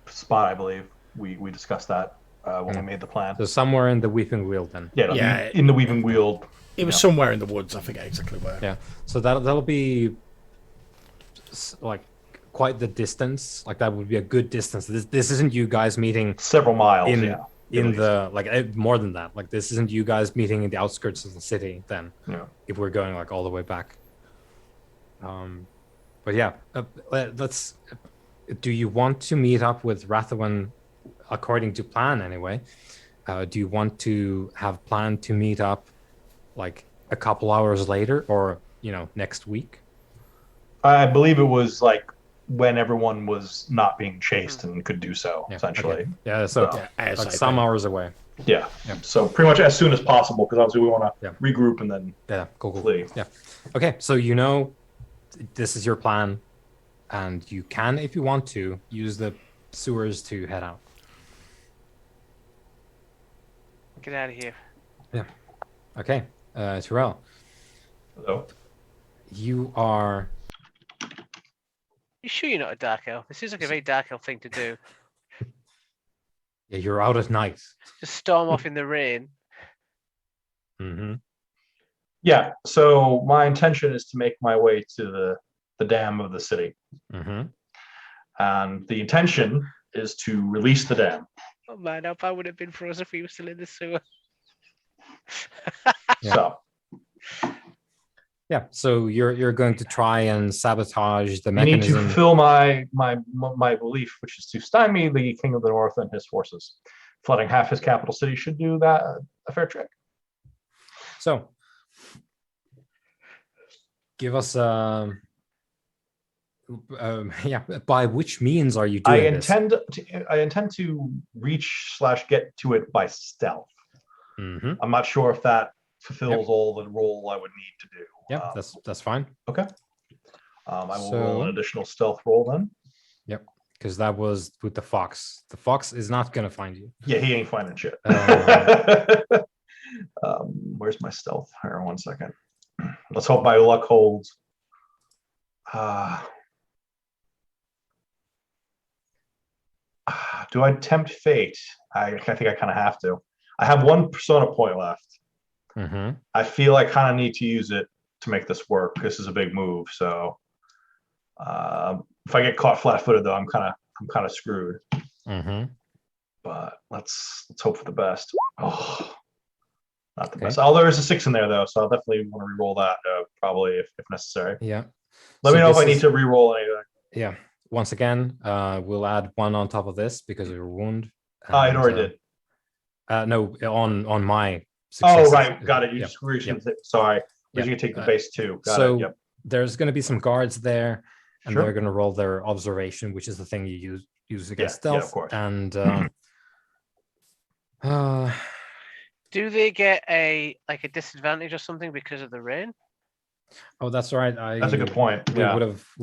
spot. I believe we discussed that when we made the plan. So somewhere in the Weeping Wheel, then. Yeah. In the Weaving Wheel. It was somewhere in the woods. I forget exactly where. Yeah. So that'll be like quite the distance. Like that would be a good distance. This isn't you guys meeting several miles. In the like more than that. Like this isn't you guys meeting in the outskirts of the city. Then. Yeah. If we're going like all the way back. But yeah, let's. Do you want to meet up with Rathawan according to plan anyway? Do you want to have planned to meet up like a couple hours later or, next week? I believe it was like when everyone was not being chased and could do so, essentially. Okay. Yeah, so like some hours away. Yeah. So pretty much as soon as possible, because obviously we want to regroup and then cool. flee. Yeah. Okay, so this is your plan, and you can, if you want to, use the sewers to head out. Get out of here. Yeah. Okay. Tyrell. Hello. You are. You sure you're not a dark elf? This is like a very dark elf thing to do. Yeah, you're out at night. Just storm off in the rain. Mm-hmm. Yeah. So my intention is to make my way to the dam of the city, Mm-hmm. and the intention is to release the dam. Oh man, how bad would it have been for us if we were still in the sewer? Yeah. So Yeah. So you're going to try and sabotage the you need to mechanism. fulfill my belief, which is to stymie the King of the North and his forces. Flooding half his capital city should do that a fair trick. So give us yeah, by which means are you doing this? I intend to reach/get to it by stealth. Mm-hmm. I'm not sure if that fulfills all the role I would need to do. Yeah, that's fine. Okay. I will roll an additional stealth roll then. Yep, because that was with the fox. The fox is not gonna find you. Yeah, he ain't finding shit. Where's my stealth? Here, 1 second. Let's hope my luck holds. Do I tempt fate? I think I kind of have to. I have 1 persona point left. Mm-hmm. I feel I kind of need to use it to make this work. This is a big move, so if I get caught flat-footed, though, I'm kind of screwed. Mm-hmm. But let's hope for the best. Oh, not the Okay. best. Oh, there is a 6 in there though, so I'll definitely want to re-roll that probably if necessary. Yeah. Let me know if I need to re-roll anything. Yeah. Once again, we'll add 1 on top of this because of your wound. I already did. No, on my success. Oh, right. Got it. You Yep. screwed. Yep. Sorry. But Yep. you can take the base too. Got So it. Yep. there's going to be some guards there, and Sure. they're going to roll their observation, which is the thing you use against stealth. Yeah, of course. And Do they get a disadvantage or something because of the rain? oh, that's right. That's a good point. We Yeah. would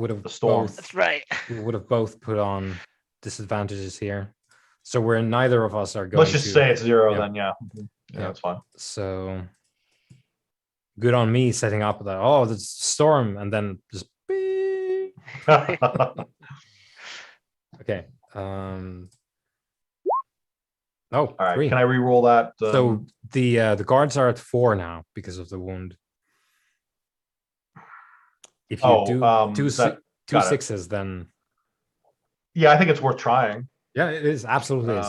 have The storm. both, That's right. we would have both put on disadvantages here. So we're neither of us are going. Let's just say it's 0 Yep. then. Yeah. Yep. That's fine. So good on me setting up that. Oh, the storm, and then just beep. Okay. Oh, All right. 3. Can I re-roll that? So the guards are at 4 now because of the wound. If you do two got it. sixes, then Yeah, I think it's worth trying. yeah, it is absolutely is.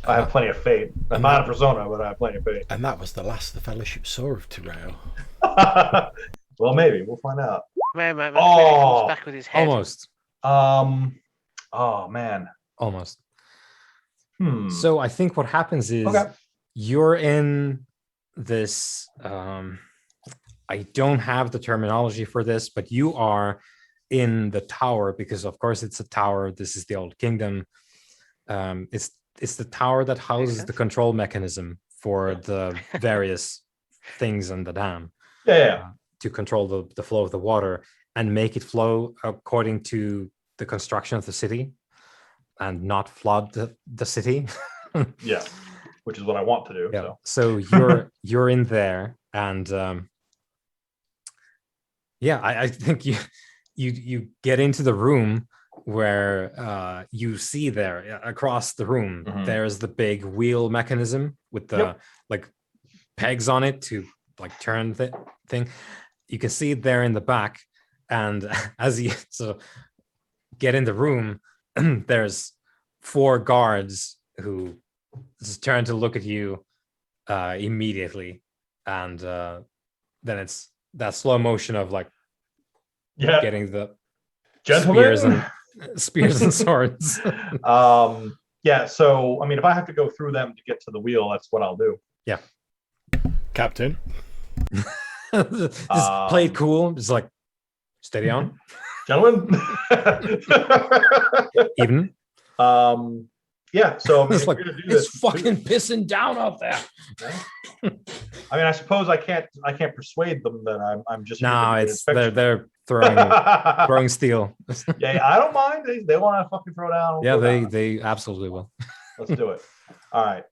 I have plenty of fate. I'm not a persona, but I have plenty of fate. And that was the last the Fellowship saw of Terrell. Well, maybe we'll find out. Man, my Oh, comes back with his head. Almost. Oh man. Almost. Hmm. So I think what happens is Okay. you're in this. I don't have the terminology for this, but you are in the tower because, of course, it's a tower. This is the Old Kingdom. It's the tower that houses the control mechanism for the various things in the dam. Yeah. To control the flow of the water and make it flow according to the construction of the city and not flood the city. Yeah. Which is what I want to do. Yeah. So So you're in there, and yeah, I think you get into the room where you see there across the room there's the big wheel mechanism with the like pegs on it to like turn the thing. You can see it there in the back, and as you get in the room, there's 4 guards who just turn to look at you immediately, and then it's that slow motion of like getting the gentlemen, spears and swords. Yeah. So I mean, if I have to go through them to get to the wheel, that's what I'll do. Yeah. Captain. Just play it cool. Just like steady on, gentlemen. even. Yeah. So I mean, It's like it's fucking pissing down out there. I mean, I suppose I can't persuade them that I'm just. No, it's they're throwing steel. Yeah, I don't mind. They want to fucking throw down. Yeah, they absolutely will. Let's do it. All right.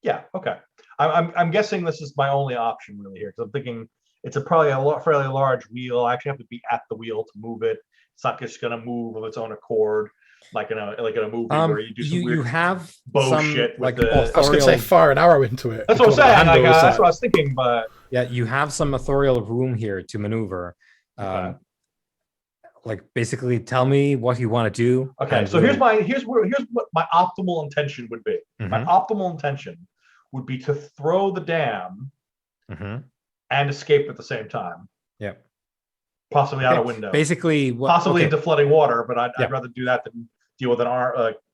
Yeah. Okay. I'm guessing this is my only option really here because I'm thinking it's probably a fairly large wheel. I actually have to be at the wheel to move it. It's not just going to move of its own accord. like in a movie where you do some you weird have bow some shit with like the. I was going to say authorial. fire an arrow into it. That's what I'm Because the saying. handle Like, was that's what I was thinking, but Yeah, you have some authorial room here to maneuver. Okay. Like basically, tell me what you want to do. okay. and So we'll- here's what my optimal intention would be. My Mhm, optimal intention would be to throw the dam mhm. and escape at the same time, Yeah. possibly out a Okay. window, Basically, possibly okay. into flooding water. But Yeah. I'd rather do that than deal with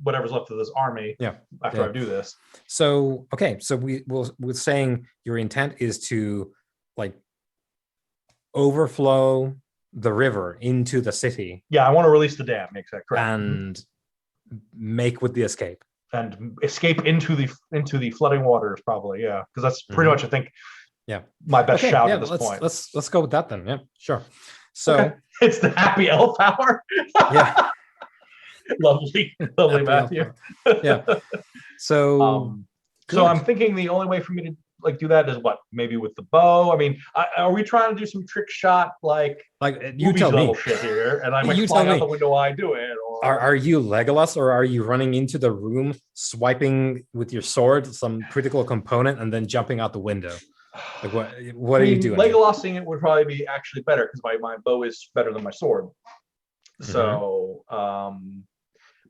whatever's left of this army. Yeah. After Yeah. I do this. So okay, so we're saying your intent is to like overflow the river into the city Yeah, I want to release the dam. Correct. and make with the escape. And escape into the flooding waters, probably. Yeah, because that's pretty Mhm. much, I think, Yeah. my best Okay, shout yeah, at this point. let's go with that then. Yeah, sure. So Okay. It's the happy elf hour. yeah, lovely, Happy elf Matthew. hour. Yeah. So So good. I'm thinking the only way for me to like do that is what? Maybe with the bow. I mean, are we trying to do some trick shot like you movies tell level me. shit here? And I'm like You flying tell out me. the window while I do it. Or Are you Legolas, or are you running into the room, swiping with your sword some critical component, and then jumping out the window? Like what are you doing? Legolasing it would probably be actually better because my bow is better than my sword. So,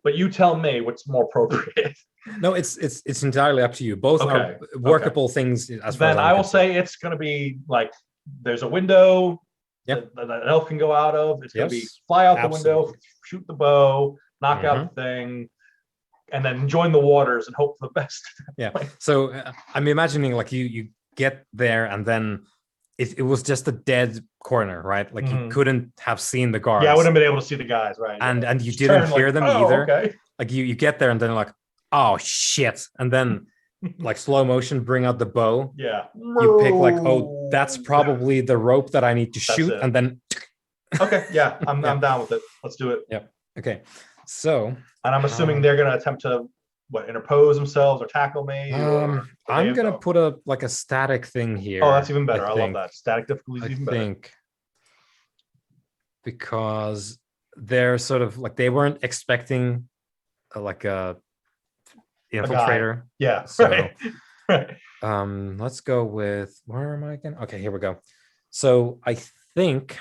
but you tell me what's more appropriate. No, it's entirely up to you. Both Okay, are workable things. As far as Then I'm I will concerned. say it's going to be like there's a window Yep. that an elf can go out of. It's going to be Yes, fly out the absolutely. window, shoot the bow, knock out the thing, and then join the waters and hope for the best. Yeah. So I'm imagining like you get there and then it was just a dead corner, right? Like you couldn't have seen the guards. Yeah, I wouldn't have been able to see the guys, right? And you Just didn't turn hear like, them oh, either. Okay. Like you get there and then like, oh shit, and then like slow motion, bring out the bow. Yeah. You pick like, oh, that's probably the rope that I need to shoot, it. and then Okay, yeah, I'm down with it. Let's do it. yeah. Okay. So And I'm assuming they're going to attempt to interpose themselves or tackle me. I'm gonna put a static thing here. Oh, that's even better. I love that. Static difficulty is even better. I think because they're sort of like they weren't expecting like a infiltrator. Yeah. So Right. let's go with where am I again? Okay, here we go. So I think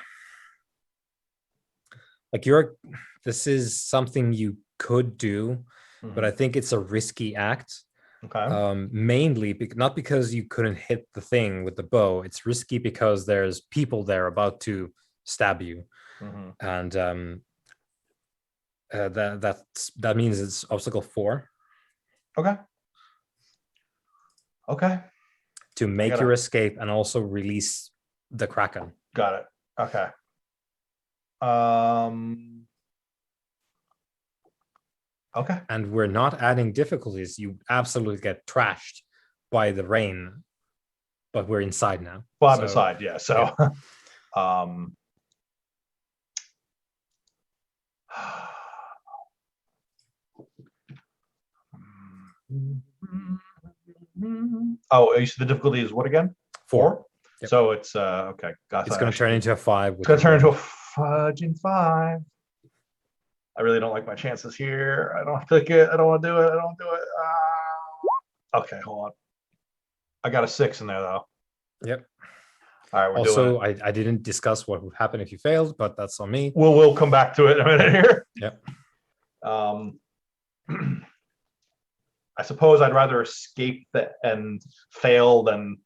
like this is something you could do, but I think it's a risky act. Okay. Mainly not because you couldn't hit the thing with the bow. It's risky because there's people there about to stab you, and that means it's obstacle 4. Okay. Okay. To make your escape and also release the Kraken. Got it. Okay. Okay. And we're not adding difficulties. You absolutely get trashed by the rain, but we're inside now. Well, I'm inside, yeah. So, oh, you said the difficulty is what again? 4. Yep. So it's okay. It's going to turn into a 5. It's going to turn into a fudging 5. I really don't like my chances here. I don't think it. I don't want to do it. I don't do it. Okay, hold on. I got a 6 in there though. Yep. All right. We're also, doing it. I didn't discuss what would happen if you failed, but that's on me. We'll come back to it in a minute here. Yep. I suppose I'd rather escape and fail than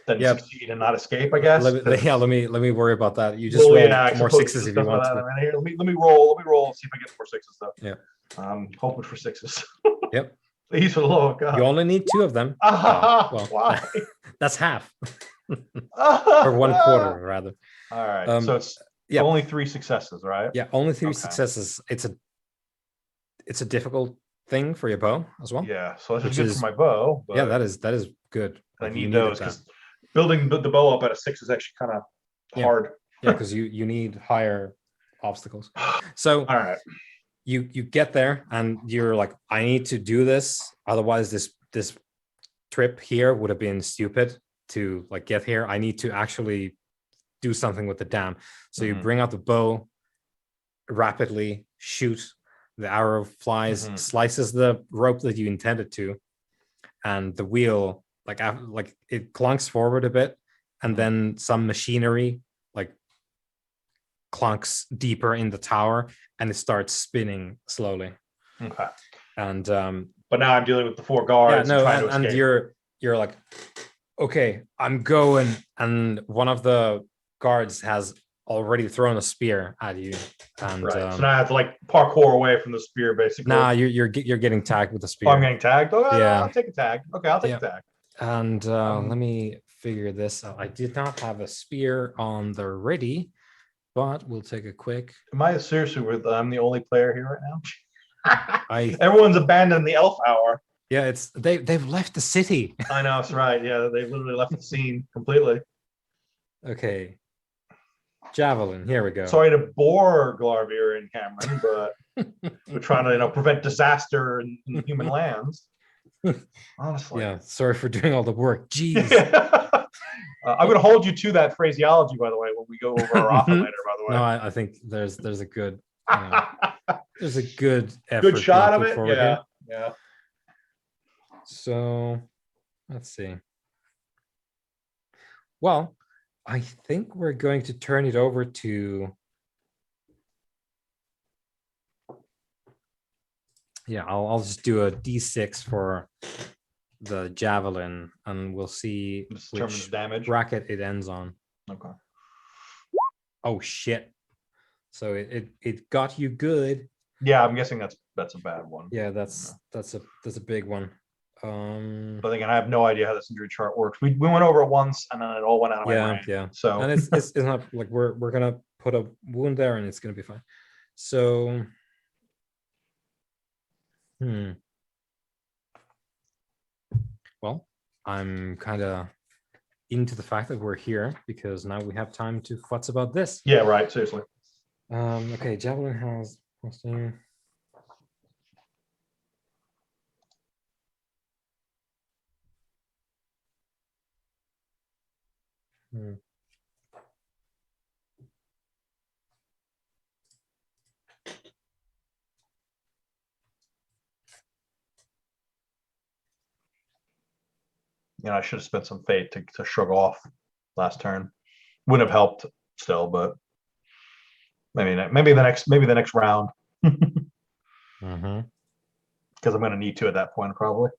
succeed and not escape. I guess. Let me worry about that. You just roll more 6s if you want to. Here, let me roll. Let me roll and see if I get more 6s though. Yeah. I'm hoping for 6s. Yep. Please, for the love of God. You only need 2 of them. Well, why? That's half. Or 1/4 rather. All right. So it's only 3 successes, right? Yeah, only 3 successes. It's a difficult thing for your bow as well. Yeah, so that's good for my bow. Yeah, that is good. I need those because building the bow up at a 6 is actually kind of hard. Yeah, because you need higher obstacles. So all right, you get there and you're like, I need to do this, otherwise this trip here would have been stupid to like get here. I need to actually do something with the dam. So you bring out the bow, rapidly shoot, the arrow flies, slices the rope that you intended to, and the wheel like it clunks forward a bit, and then some machinery like clunks deeper in the tower, and it starts spinning slowly. Okay. And but now I'm dealing with the 4 guards and trying to escape. And you're like, okay, I'm going, and one of the guards has already thrown a spear at you, and right. So now I have to like parkour away from the spear, basically. Nah, you're getting tagged with the spear. Oh, I'm getting tagged. Oh, yeah. I'll take a tag. Okay, I'll take a tag. And let me figure this out. I did not have a spear on the ready, but we'll take a quick. Am I seriously with? I'm the only player here right now. Everyone's abandoned the elf hour. Yeah, they've left the city. I know, that's right. Yeah, they've literally left the scene completely. Okay. Javelin, here we go. Sorry to bore Glarvir and Cameron, but we're trying to prevent disaster in human lands. Honestly. Yeah, sorry for doing all the work. Jeez. I'm going to hold you to that phraseology, by the way, when we go over our offer later, by the way. No, I think there's a good there's a good effort. Good shot of it. Yeah. Yeah. So let's see. Well, I think we're going to turn it over to. Yeah, I'll just do a D6 for the javelin, and we'll see which damage bracket it ends on. Okay. Oh shit! So it got you good. Yeah, I'm guessing that's a bad one. Yeah, that's a big one. But again, I have no idea how this injury chart works. We went over it once, and then it all went out of my brain. Yeah. So and it's not like we're gonna put a wound there, and it's gonna be fine. So. Well, I'm kind of into the fact that we're here because now we have time to futz about this. Yeah, right. Seriously. Okay, javelin has +2. I should have spent some fate to shrug off last turn. Wouldn't have helped still, but maybe the next round. Because I'm going to need to at that point, probably.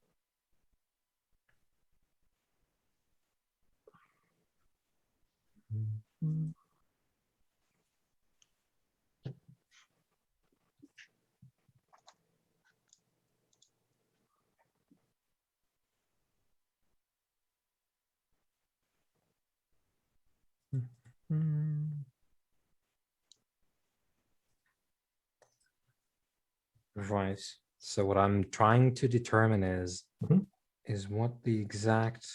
Right. So what I'm trying to determine is what the exact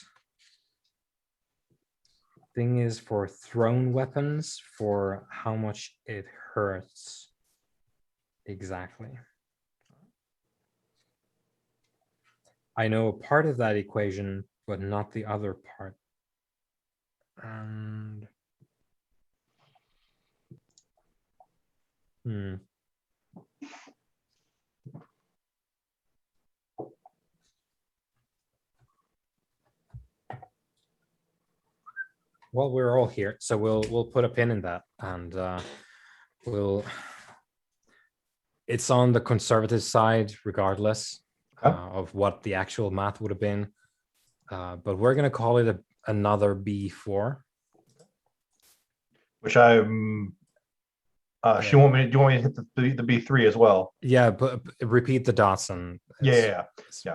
thing is for thrown weapons, for how much it hurts exactly. I know a part of that equation, but not the other part. And well, we're all here, so we'll put a pin in that, and it's on the conservative side regardless of what the actual math would have been, but we're gonna call it another B4, which I'm do you want me to hit the B3 as well? Yeah, but repeat the dots and yeah.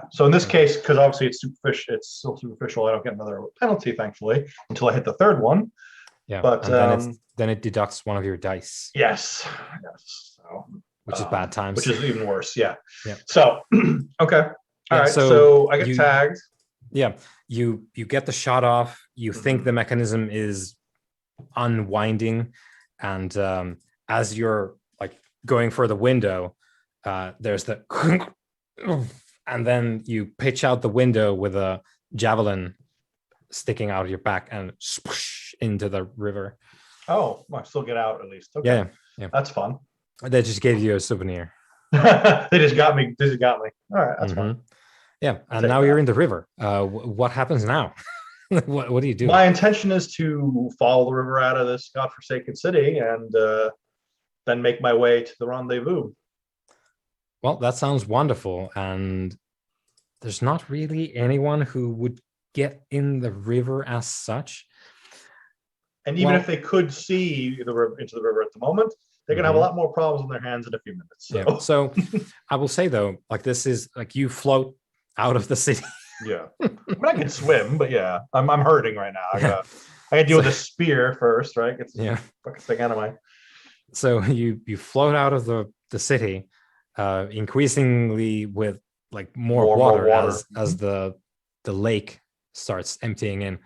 So in this case, because obviously it's still superficial, I don't get another penalty, thankfully, until I hit the third one. Yeah, but and then it deducts one of your dice. Yes. So, which is bad times. Which is even worse. Yeah. Yeah. So okay. All right. So I get tagged. Yeah. You get the shot off. You think the mechanism is unwinding, and as you're like going for the window, there's the and then you pitch out the window with a javelin sticking out of your back and swoosh into the river. Oh, I still get out at least. Okay. Yeah. That's fun. They just gave you a souvenir. They just got me. They just got me. All right, that's fine. Yeah, and take now that. you're in the river. What happens now? What do you do? My intention is to follow the river out of this godforsaken city and then make my way to the rendezvous. Well, that sounds wonderful, and there's not really anyone who would get in the river as such. And even Well- if they could see the river into the river at the moment, they're gonna have a lot more problems on their hands in a few minutes. So Yeah. So I will say though, like this is like you float out of the city. yeah. I mean, I can swim, but yeah, I'm hurting right now. I Yeah. gotta deal with the spear first, right? Get this Yeah. fucking thing out of my. So you float out of the city, increasingly with like more water, as the lake starts emptying in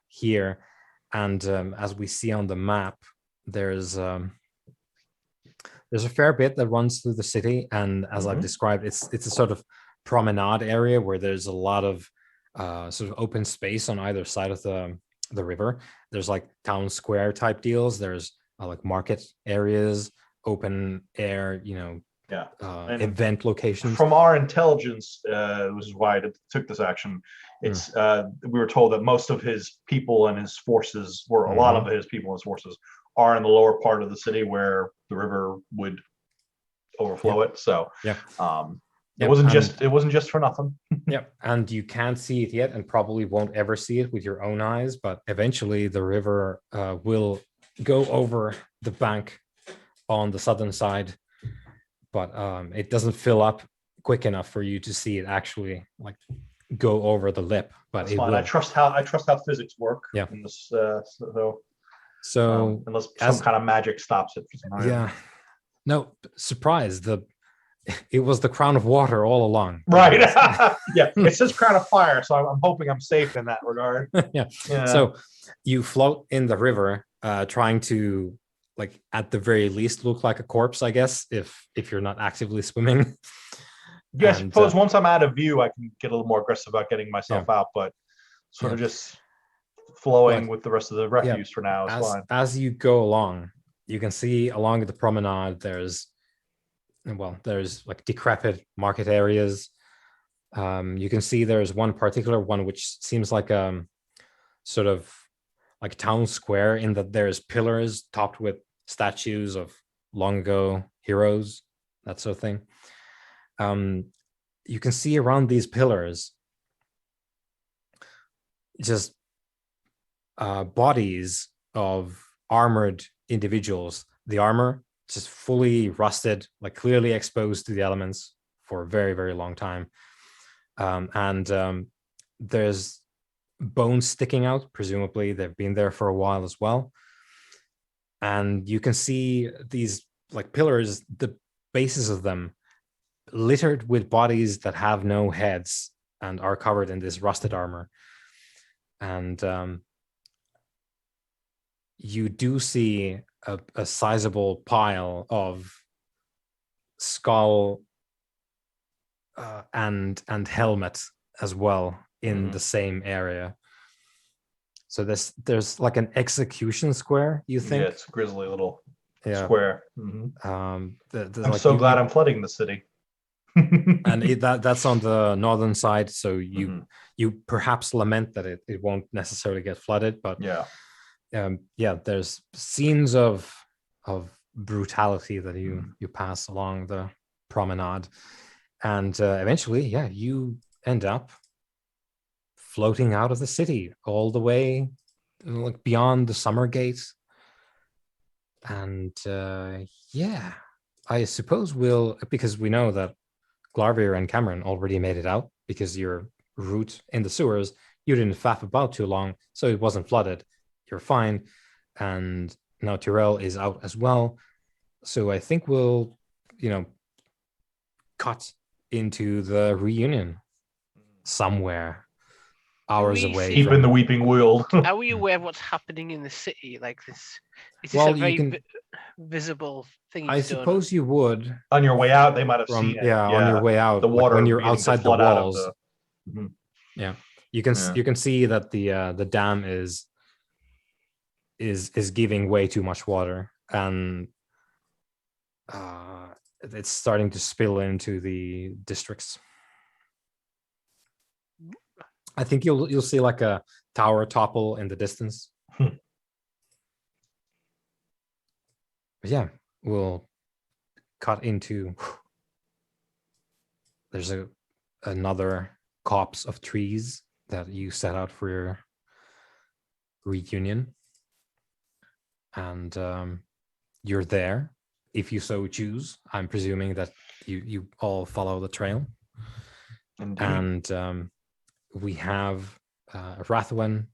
here, and as we see on the map, there's a fair bit that runs through the city, and as I've described, it's a sort of promenade area where there's a lot of sort of open space on either side of the river. There's like town square type deals. There's like market areas, open air, event locations. From our intelligence, which is why I took this action, it's we were told that most of his people and his forces, or a lot of his people and his forces, are in the lower part of the city where the river would overflow it. So it wasn't just for nothing. Yep, and you can't see it yet, and probably won't ever see it with your own eyes. But eventually, the river will go over the bank on the southern side, but it doesn't fill up quick enough for you to see it actually like go over the lip. But That's fine. I trust how physics work. Yeah. In this, so unless some kind of magic stops it. For some reason. Yeah. No surprise. It was the crown of water all along. Right. Yeah. It says crown of fire, so I'm hoping I'm safe in that regard. Yeah. So you float in the river, trying to, like, at the very least look like a corpse, I guess, if you're not actively swimming. Yeah, I suppose once I'm out of view, I can get a little more aggressive about getting myself out, but sort of just flowing with the rest of the refuse for now is fine. As you go along, you can see along the promenade there's like decrepit market areas. You can see there's one particular one which seems like sort of like town square, in that there's pillars topped with statues of long ago heroes, that sort of thing. You can see around these pillars just bodies of armored individuals. The armor just fully rusted, like clearly exposed to the elements for a very, very long time. And there's bones sticking out. Presumably they've been there for a while as well. And you can see these like pillars, the bases of them littered with bodies that have no heads and are covered in this rusted armor. And you do see a sizable pile of skull and helmet as well in the same area. So there's like an execution square, you think? Yeah, it's a grisly little square. I'm like so glad I'm flooding the city. And that's on the northern side, so you perhaps lament that it won't necessarily get flooded, but there's scenes of brutality that you pass along the promenade, and eventually you end up floating out of the city all the way like beyond the summer gate. And I suppose because we know that Glarvier and Cameron already made it out, because your route in the sewers, you didn't faff about too long, so it wasn't flooded. You're fine. And now Tyrell is out as well. So I think we'll, cut into the reunion somewhere hours away. Deep in the weeping world. Are we aware of what's happening in the city? Like this, is this a very visible thing? I suppose you would. On your way out, they might have seen it. Yeah, on your way out, the water when you're outside the walls. Yeah, you can see that the dam is giving way too much water, and it's starting to spill into the districts. I think you'll see like a tower topple in the distance. Hmm. But yeah, we'll cut into. There's another copse of trees that you set out for your reunion, and you're there if you so choose. I'm presuming that you all follow the trail. Indeed. And we have Rathwen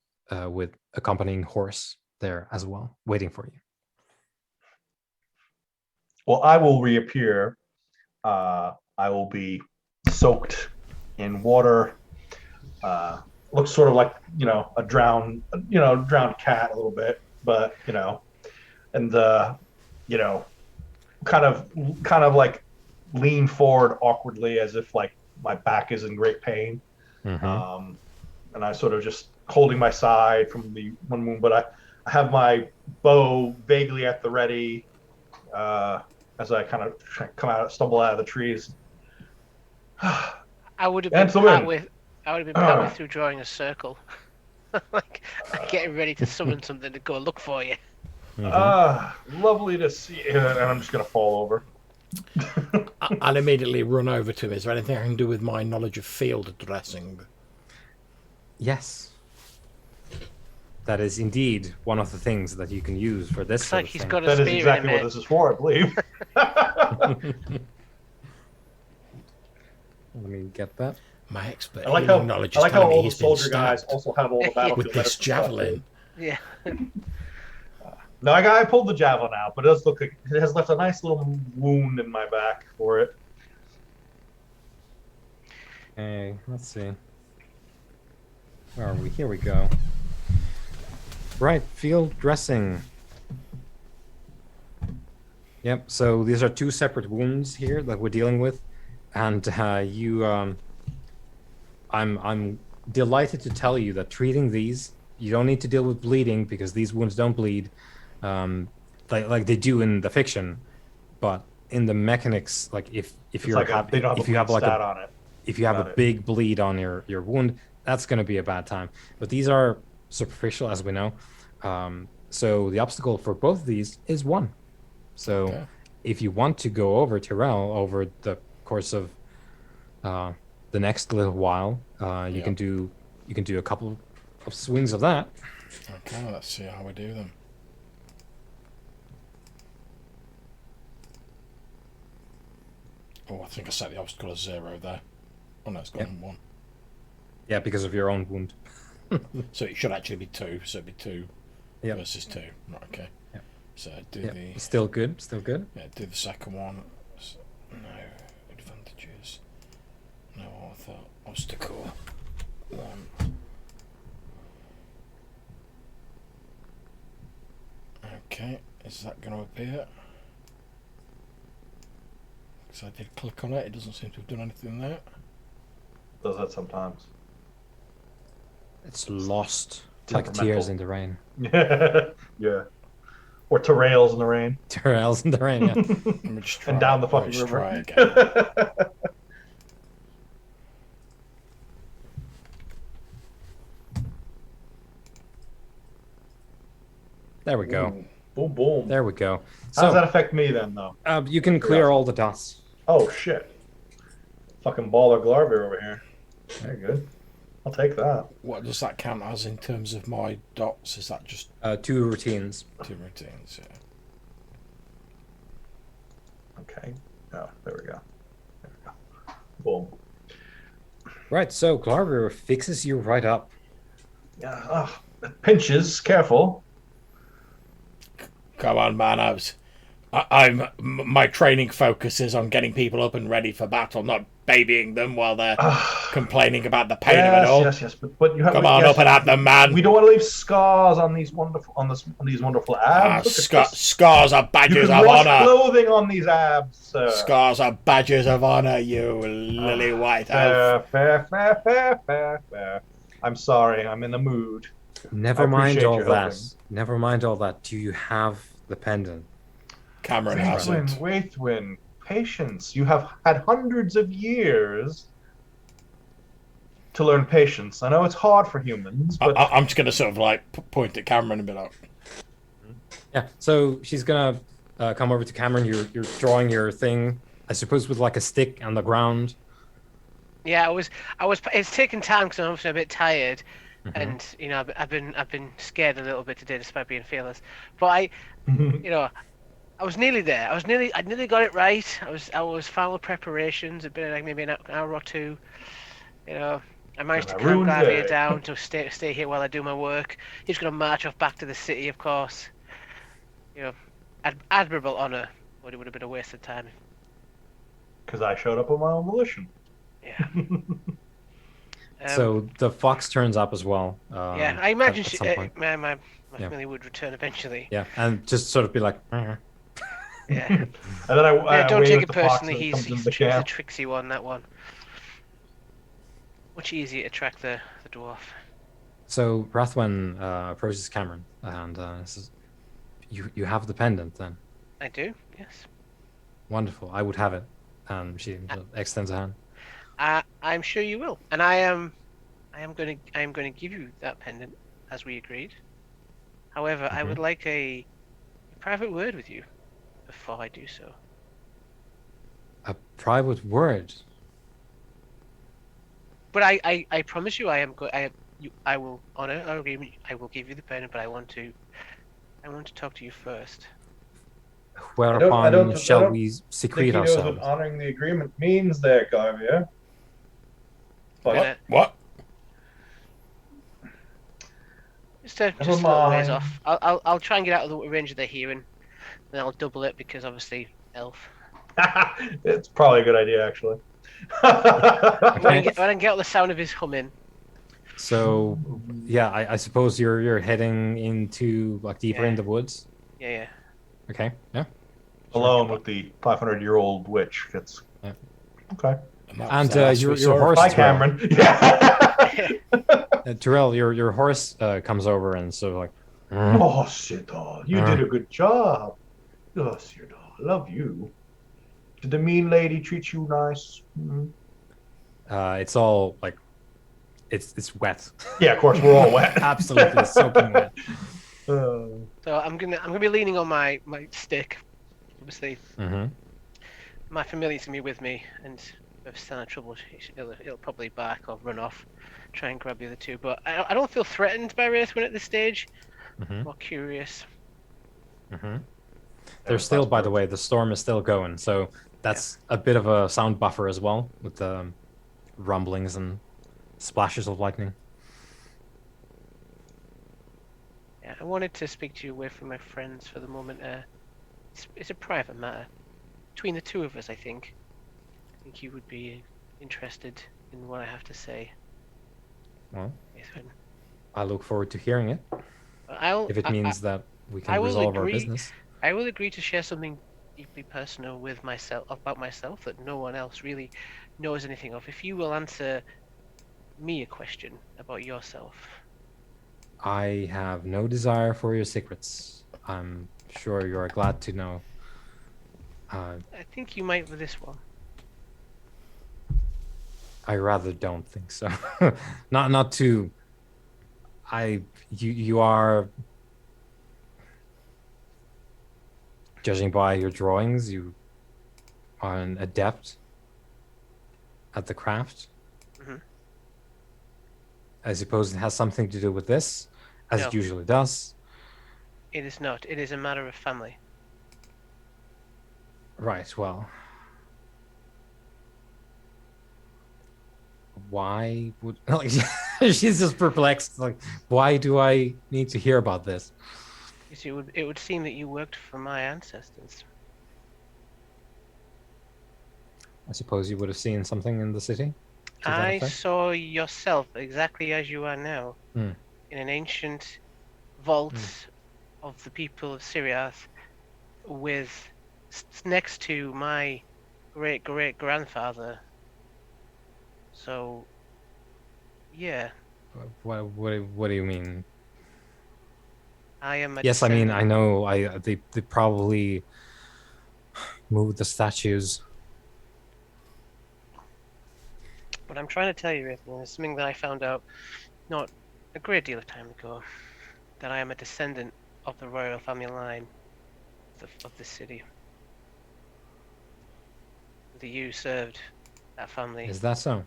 with accompanying horse there as well, waiting for you. Well, I will reappear. I will be soaked in water. Looks sort of like a drowned cat a little bit, but and kind of like lean forward awkwardly as if like my back is in great pain. Mm-hmm. And I sort of just holding my side from the one wound, but I have my bow vaguely at the ready as I kind of stumble out of the trees. I would have been pat with through drawing a circle, like getting ready to summon something to go look for you. Mm-hmm. Lovely to see you. And I'm just gonna fall over. I'll immediately run over to him. Is there anything I can do with my knowledge of field dressing? Yes. That is indeed one of the things that you can use for this. Looks like he's thing. got a That spear is exactly in what him. this is for, I believe. Let me get that. My expert I like healing knowledge is how telling me all the he's been soldier guys stabbed also have all the battlefield with this javelin. Yeah. No, I pulled the javelin out, but it does look like it has left a nice little wound in my back for it. Okay, let's see. Where are we? Here we go. Right, field dressing. Yep, so these are two separate wounds here that we're dealing with. And I'm delighted to tell you that treating these, you don't need to deal with bleeding because these wounds don't bleed, like they do in the fiction. But in the mechanics, like if you have a big bleed on your wound, that's going to be a bad time. But these are superficial, as we know. So the obstacle for both of these is 1. So Okay. if you want to go over Tyrell over the course of the next little while, you can do a couple of swings of that. Okay, let's see how we do them. Oh, I think I set the obstacle as 0 there. Oh no, it's gone 1. Yeah, because of your own wound. So it should actually be 2. So it'd be 2 Yep. versus 2. Right, okay. Yep. So do Yep. the Still good. do the second one. No advantages. No author obstacle. 1. Okay, is that going to appear? Because I did click on it. It doesn't seem to have done anything there. Does that sometimes? It's lost like tears in the rain. Yeah. Or Terrails in the rain. Tyrell's in the rain. Yeah. Let me just try. And down the fucking let's try river. again. There we go. Ooh. Boom, boom. There we go. How does that So affect me then, though? you can clear all the dots. Oh, shit. Fucking baller Glarbeer over here. Very good. I'll take that. What does that count as in terms of my dots? Is that just 2 routines. 2 routines? Yeah. Okay. Oh, there we go. There we go. Boom. Right, so Glarver fixes you right up. Yeah. Pinches. Careful. Come on, man. My training focuses on getting people up and ready for battle, not babying them while they're complaining about the pain of it all. Yes. But you have. Come on, yes, up and at them, man. We don't want to leave scars on these wonderful abs. Look at this. Scars are You badges can of wash honor. clothing on these abs, sir. Scars are badges of honor, you lily white elf. Fair. I'm sorry. I'm in the mood. Never I mind appreciate all your that. helping. Never mind all that. Do you have the pendant? Cameron has it. Waithwin. patience. You have had hundreds of years to learn patience. I know it's hard for humans, but I'm just going to sort of like point at Cameron and be like, Yeah. So she's gonna come over to Cameron. You're drawing your thing, I suppose, with like a stick on the ground. Yeah, I was. It's taken time because I'm obviously a bit tired, Mhm. and I've been scared a little bit today despite being fearless. But I was nearly there. I nearly got it right. I was final preparations. It'd been like maybe an hour or two. I managed And to I calm ruined Glavia it. down to stay here while I do my work. He's gonna march off back to the city, of course. Admirable honor, but it would have been a waste of time. because I showed up on my own volition. Yeah. So the fox turns up as well. Yeah, I imagine at some point. my Yeah. family would return eventually. Yeah, and just sort of be like, Yeah. And then I Don't wave take at it the fox personally. as it He's comes into the a camp. tricksy one. That one. Much easier to track the dwarf. So Rathwen approaches Cameron and says, "You have the pendant then? I do. Yes. Wonderful. I would have it." And she extends a hand. I'm sure you will, and I am going to give you that pendant as we agreed. However, I would like a private word with you before I do so. A private word. But I promise you, I will honor our agreement. I will give you the pendant, but I want to talk to you first. Whereupon shall we I think secrete he knows ourselves? what honoring the agreement means there, Glavia. But what? Just a Never little ways mind. off. I'll try and get out of the range of their hearing, then I'll double it because obviously elf. it's probably a good idea, actually. When I can get out the sound of his humming. So, yeah, I suppose you're heading into like deeper in the woods. Yeah. Okay. Yeah. Alone with the 500-year-old witch. It's Yeah. okay. And your horse, Bye, Terrell. Cameron. Yeah. Terrell, your horse comes over and sort of like, Oh, Sita, you did a good job. Oh, Sita, I love you. Did the mean lady treat you nice? it's all like, it's wet. Yeah, of course, we're all wet. Absolutely soaking wet. So I'm gonna be leaning on my stick. Obviously, my familiar's gonna be with me, and if it's still in trouble, it'll probably bark or run off, try and grab the other two. But I don't feel threatened by Wraithwin at this stage. More curious. There's still, by the way, the storm is still going, so that's a bit of a sound buffer as well, with the rumblings and splashes of lightning. Yeah, I wanted to speak to you away from my friends for the moment. It's a private matter between the two of us. I think you would be interested in what I have to say. Well, Wraithwin. I look forward to hearing it. If it means that we can resolve our business. I will agree to share something deeply personal with about myself that no one else really knows anything of. If you will answer me a question about yourself. I have no desire for your secrets. I'm sure you are glad to know. I think you might with this one. I rather don't think so. not to. You are, judging by your drawings, you are an adept at the craft. I suppose it has something to do with this, as it usually does. It is not. It is a matter of family. Right, well. Why would... Like, she's just perplexed. Like, why do I need to hear about this? You see, it would seem that you worked for my ancestors. I suppose you would have seen something in the city? to that I effect? saw yourself exactly as you are now, Hmm. in an ancient vault of the people of Siriath, with next to my great great grandfather. So, yeah, What do you mean? I am a Yes, I mean, I descendant. know. They probably move the statues. What I'm trying to tell you, Ethan, is something that I found out not a great deal of time ago, that I am a descendant of the royal family line of the city. That you served that family. Is that so?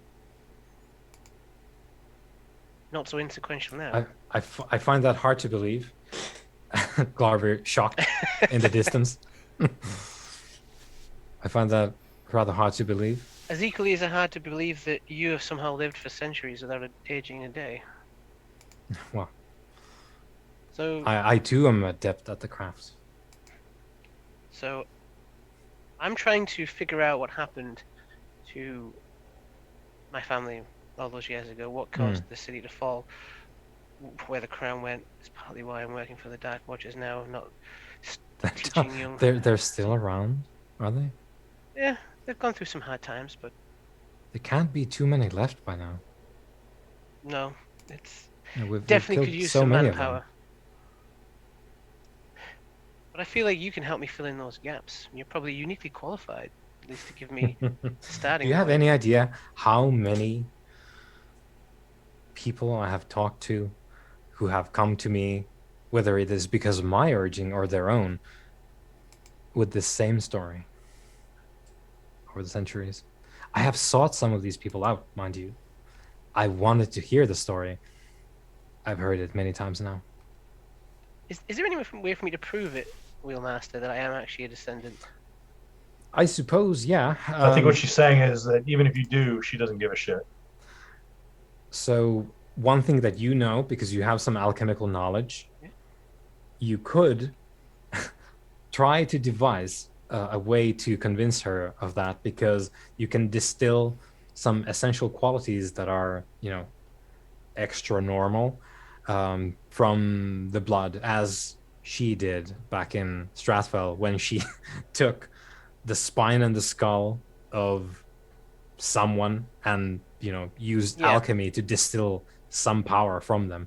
Not so insequential now. I find that hard to believe. Garver shocked in the distance. I find that rather hard to believe. As equally as hard to believe that you have somehow lived for centuries without aging a day. Well, So I too am adept at the crafts. So I'm trying to figure out what happened to my family all those years ago, what caused the city to fall, where the crown went. It's partly why I'm working for the Dark Watchers now, not teaching young. They're still around, are they? Yeah, they've gone through some hard times, but There can't be too many left by now. no, it's We've definitely could killed use so some many of manpower. them. But I feel like you can help me fill in those gaps. You're probably uniquely qualified, at least to give me starting. Do you have point. any idea how many people I have talked to who have come to me, whether it is because of my urging or their own, with the same story over the centuries? I have sought some of these people out, mind you. I wanted to hear the story. I've heard it many times now. Is there any way for me to prove it, Wheelmaster, that I am actually a descendant? I suppose, yeah. I think what she's saying is that even if you do, she doesn't give a shit. So one thing that you know, because you have some alchemical knowledge, you could try to devise a way to convince her of that, because you can distill some essential qualities that are, extra normal from the blood, as she did back in Strathfell when she took the spine and the skull of someone and used alchemy to distill some power from them.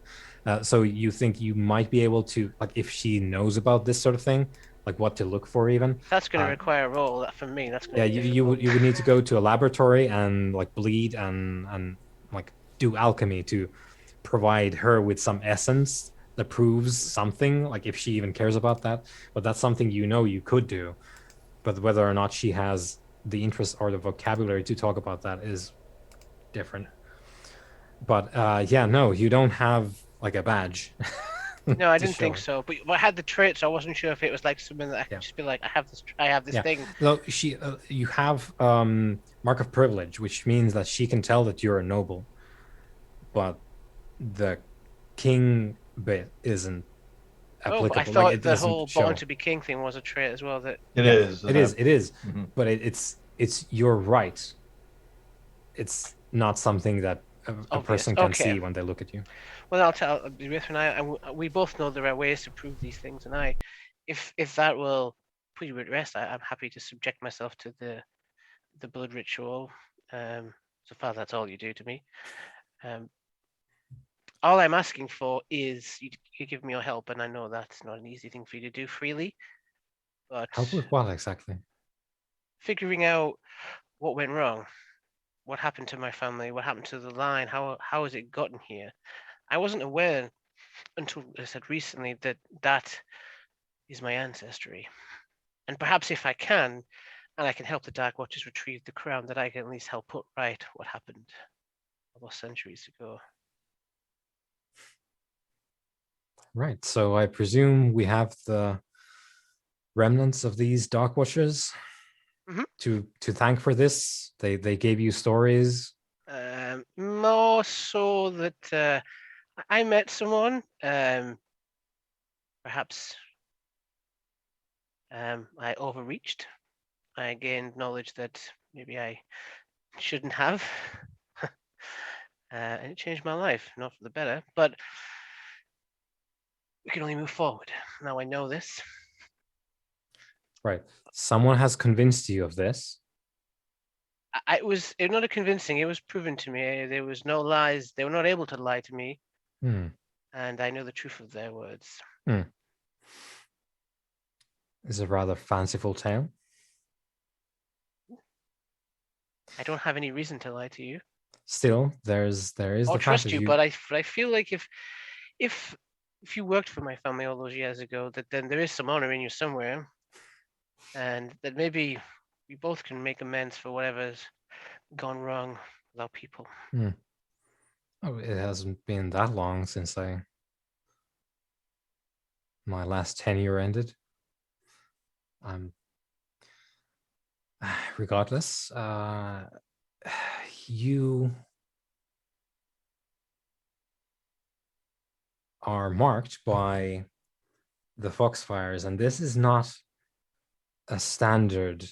So you think you might be able to, like, if she knows about this sort of thing, like what to look for even. That's going to require a roll for me. That's going to you would need to go to a laboratory and like bleed and like do alchemy to provide her with some essence that proves something, like if she even cares about that. But that's something you could do. But whether or not she has the interest or the vocabulary to talk about that is different. But no, you don't have like a badge. No, I didn't think so. But I had the traits. So I wasn't sure if it was like something that I could just be like, I have this thing. No, you have mark of privilege, which means that she can tell that you're a noble. But the king bit isn't applicable. But I thought the whole born to be king thing was a trait as well. That it is. It is. Mm-hmm. But it's your right. It's not something that a person can see when they look at you. Well, I'll tell Ruth and I. We both know there are ways to prove these things, and if that will put you at rest, I'm happy to subject myself to the blood ritual. So far, that's all you do to me. All I'm asking for is you give me your help, and I know that's not an easy thing for you to do freely. But help with what exactly? Figuring out what went wrong, what happened to my family, what happened to the line, how has it gotten here? I wasn't aware until I said recently that is my ancestry, and perhaps if I can, and I can help the Dark Watchers retrieve the crown, that I can at least help put right what happened almost centuries ago. Right. So I presume we have the remnants of these Dark Watchers to thank for this. They gave you stories. More so that I met someone. Perhaps I overreached. I gained knowledge that maybe I shouldn't have. And it changed my life, not for the better, but we can only move forward. Now I know this. Right. Someone has convinced you of this. It was not a convincing, it was proven to me. There was no lies. They were not able to lie to me. And I know the truth of their words. It's a rather fanciful tale. I don't have any reason to lie to you. Still, there is I'll the fact trust that you, but I feel like if you worked for my family all those years ago, that then there is some honor in you somewhere, and that maybe we both can make amends for whatever's gone wrong with our people. Oh, it hasn't been that long since my last tenure ended. Regardless, you are marked by the Foxfires, and this is not a standard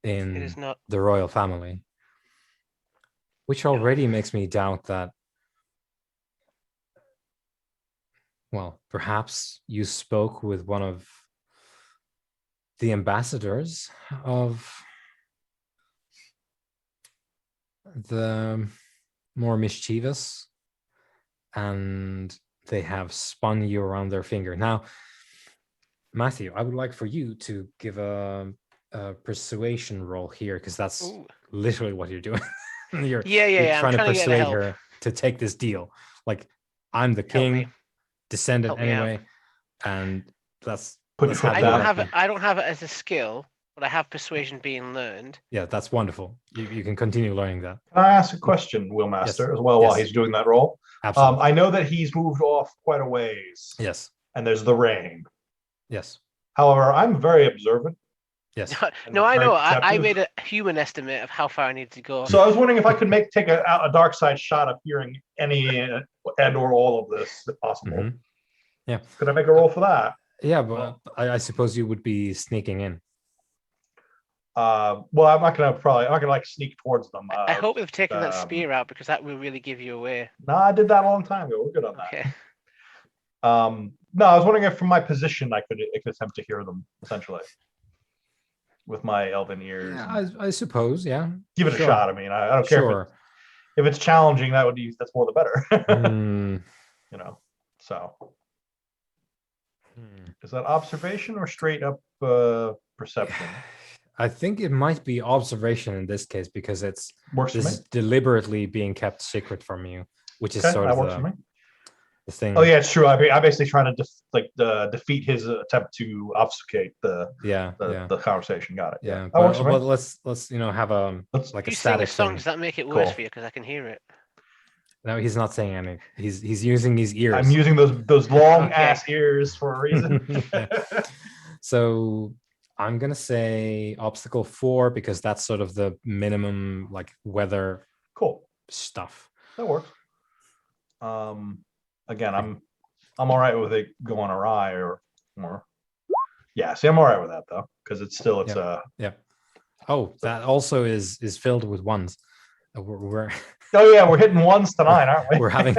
It is in not. the royal family, which already makes me doubt that, well, perhaps you spoke with one of the ambassadors of the more mischievous, and they have spun you around their finger. Now, Matthew, I would like for you to give a persuasion roll here, because that's Ooh. literally what you're doing. you're Yeah. trying to I'm trying to get the persuade help. her to take this deal. Like, I'm the Help me. king, descendant Help me out. anyway, and let's Put let's your have foot I your don't down. have it. I don't have it as a skill, but I have persuasion being learned. Yeah, that's wonderful. You can continue learning that. Can I ask a question, Wheelmaster, as well while Yes. he's doing that roll? Absolutely. I know that he's moved off quite a ways. Yes. And there's the rain. Yes. However, I'm very observant. Yes. No, I very know. I perceptive. made a human estimate of how far I need to go. So I was wondering if I could take a dark side shot of hearing any and or all of this, if possible. Mhm. Yeah. Could I make a roll for that? Yeah, but I suppose you would be sneaking in. Well, I'm not gonna like sneak towards them. I hope they've taken that spear out, because that will really give you away. No, I did that a long time ago. We're good on that. Okay. No, I was wondering if from my position I could attempt to hear them, essentially, with my elven ears. Yeah, I suppose. Yeah. Give it a shot. I mean, I don't care Sure. if it's challenging. That's more the better. Mm. You know. So, is that observation or straight up perception? I think it might be observation in this case, because it's Works for me. deliberately being kept secret from you, which is Okay, sort that of works for me. the thing. Oh yeah, it's true. I'm basically trying to defeat his attempt to obfuscate the conversation. Got it. Yeah. That works for me. But let's have a Let's- like If a you sing a static song, thing. does that make it worse Cool. for you? Because I can hear it. No, he's not saying anything. He's using his ears. I'm using those long Okay. ass ears for a reason. Yeah. So I'm gonna say obstacle 4, because that's sort of the minimum like weather Cool. stuff. That works. Again, I'm all right with it going awry or more. Yeah, see, I'm all right with that though, because it's Yeah. Oh, that also is filled with ones. We're Oh yeah, we're hitting ones tonight, aren't we? we're having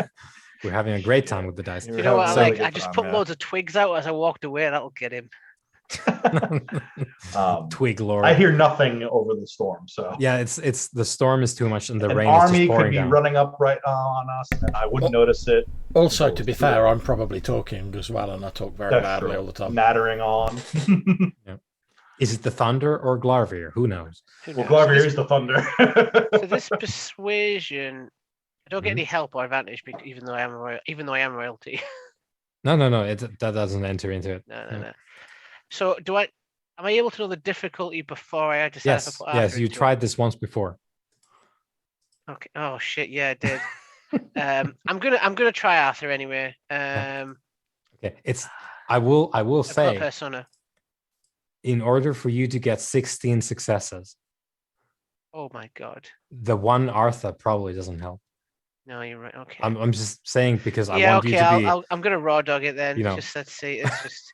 a great time with the dice. You're You know what? having a really good I just time, put yeah. loads of twigs out as I walked away. That'll get him. Twig lord. I hear nothing over the storm, so Yeah, it's the storm is too much, and the an rain is army just could pouring be down. running up right on us, and I wouldn't notice it. Also, to be fair, I'm probably talking as well, and I talk very That's loudly true. all the time. Nattering on. Is it the thunder or Glarvir? Who knows? Who Well, knows? Glarvir This- is the thunder. So this persuasion, I don't get any help or advantage, even though I am royalty. No. That doesn't enter into it. No. So am I able to know the difficulty before I decide if I Yes, put Arthur yes. You into it? tried this once before. Okay. Oh shit! Yeah, I did. I'm gonna try Arthur anyway. Okay, I will I've got say, persona. in order for you to get 16 successes, Oh my god. the one Artha probably doesn't help. No, you're right. Okay. I'm just saying, because I yeah. want Okay. you to be. I'm gonna raw dog it then. you know. Just let's see. It's just.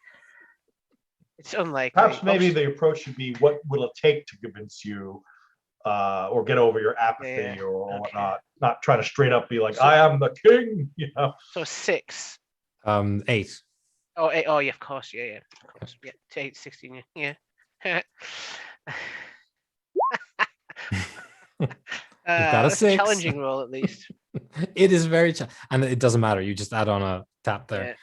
It's unlikely. Perhaps maybe the approach should be, what will it take to convince you or get over your apathy or okay. whatnot? Not trying to straight up be like, So- I am the king, you know. So 6. 8. Oh, 8. Oh, yeah, of course. Yeah. Of course. Yeah. 8, 16. Yeah. got a That's 6. challenging roll at least. It is very, and it doesn't matter. You just add on a tap there.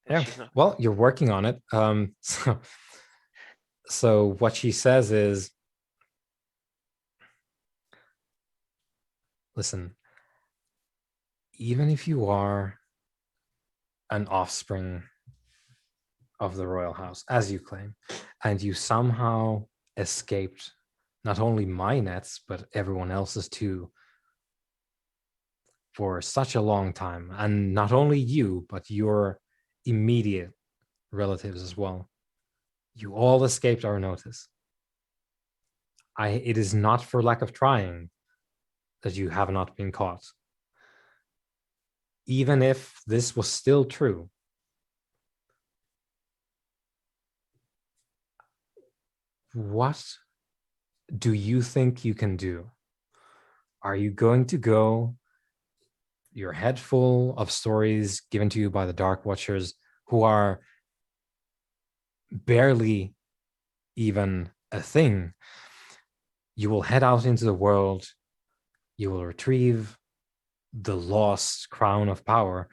Yeah. She's not- Well, you're working on it. So what she says is, listen, even if you are an offspring of the royal house, as you claim, and you somehow escaped not only my nets, but everyone else's too, for such a long time, and not only you, but your immediate relatives as well, you all escaped our notice. It is not for lack of trying that you have not been caught. Even if this was still true, what do you think you can do? Are you going to go, your head full of stories given to you by the Dark Watchers, who are barely even a thing? You will head out into the world, you will retrieve the lost crown of power,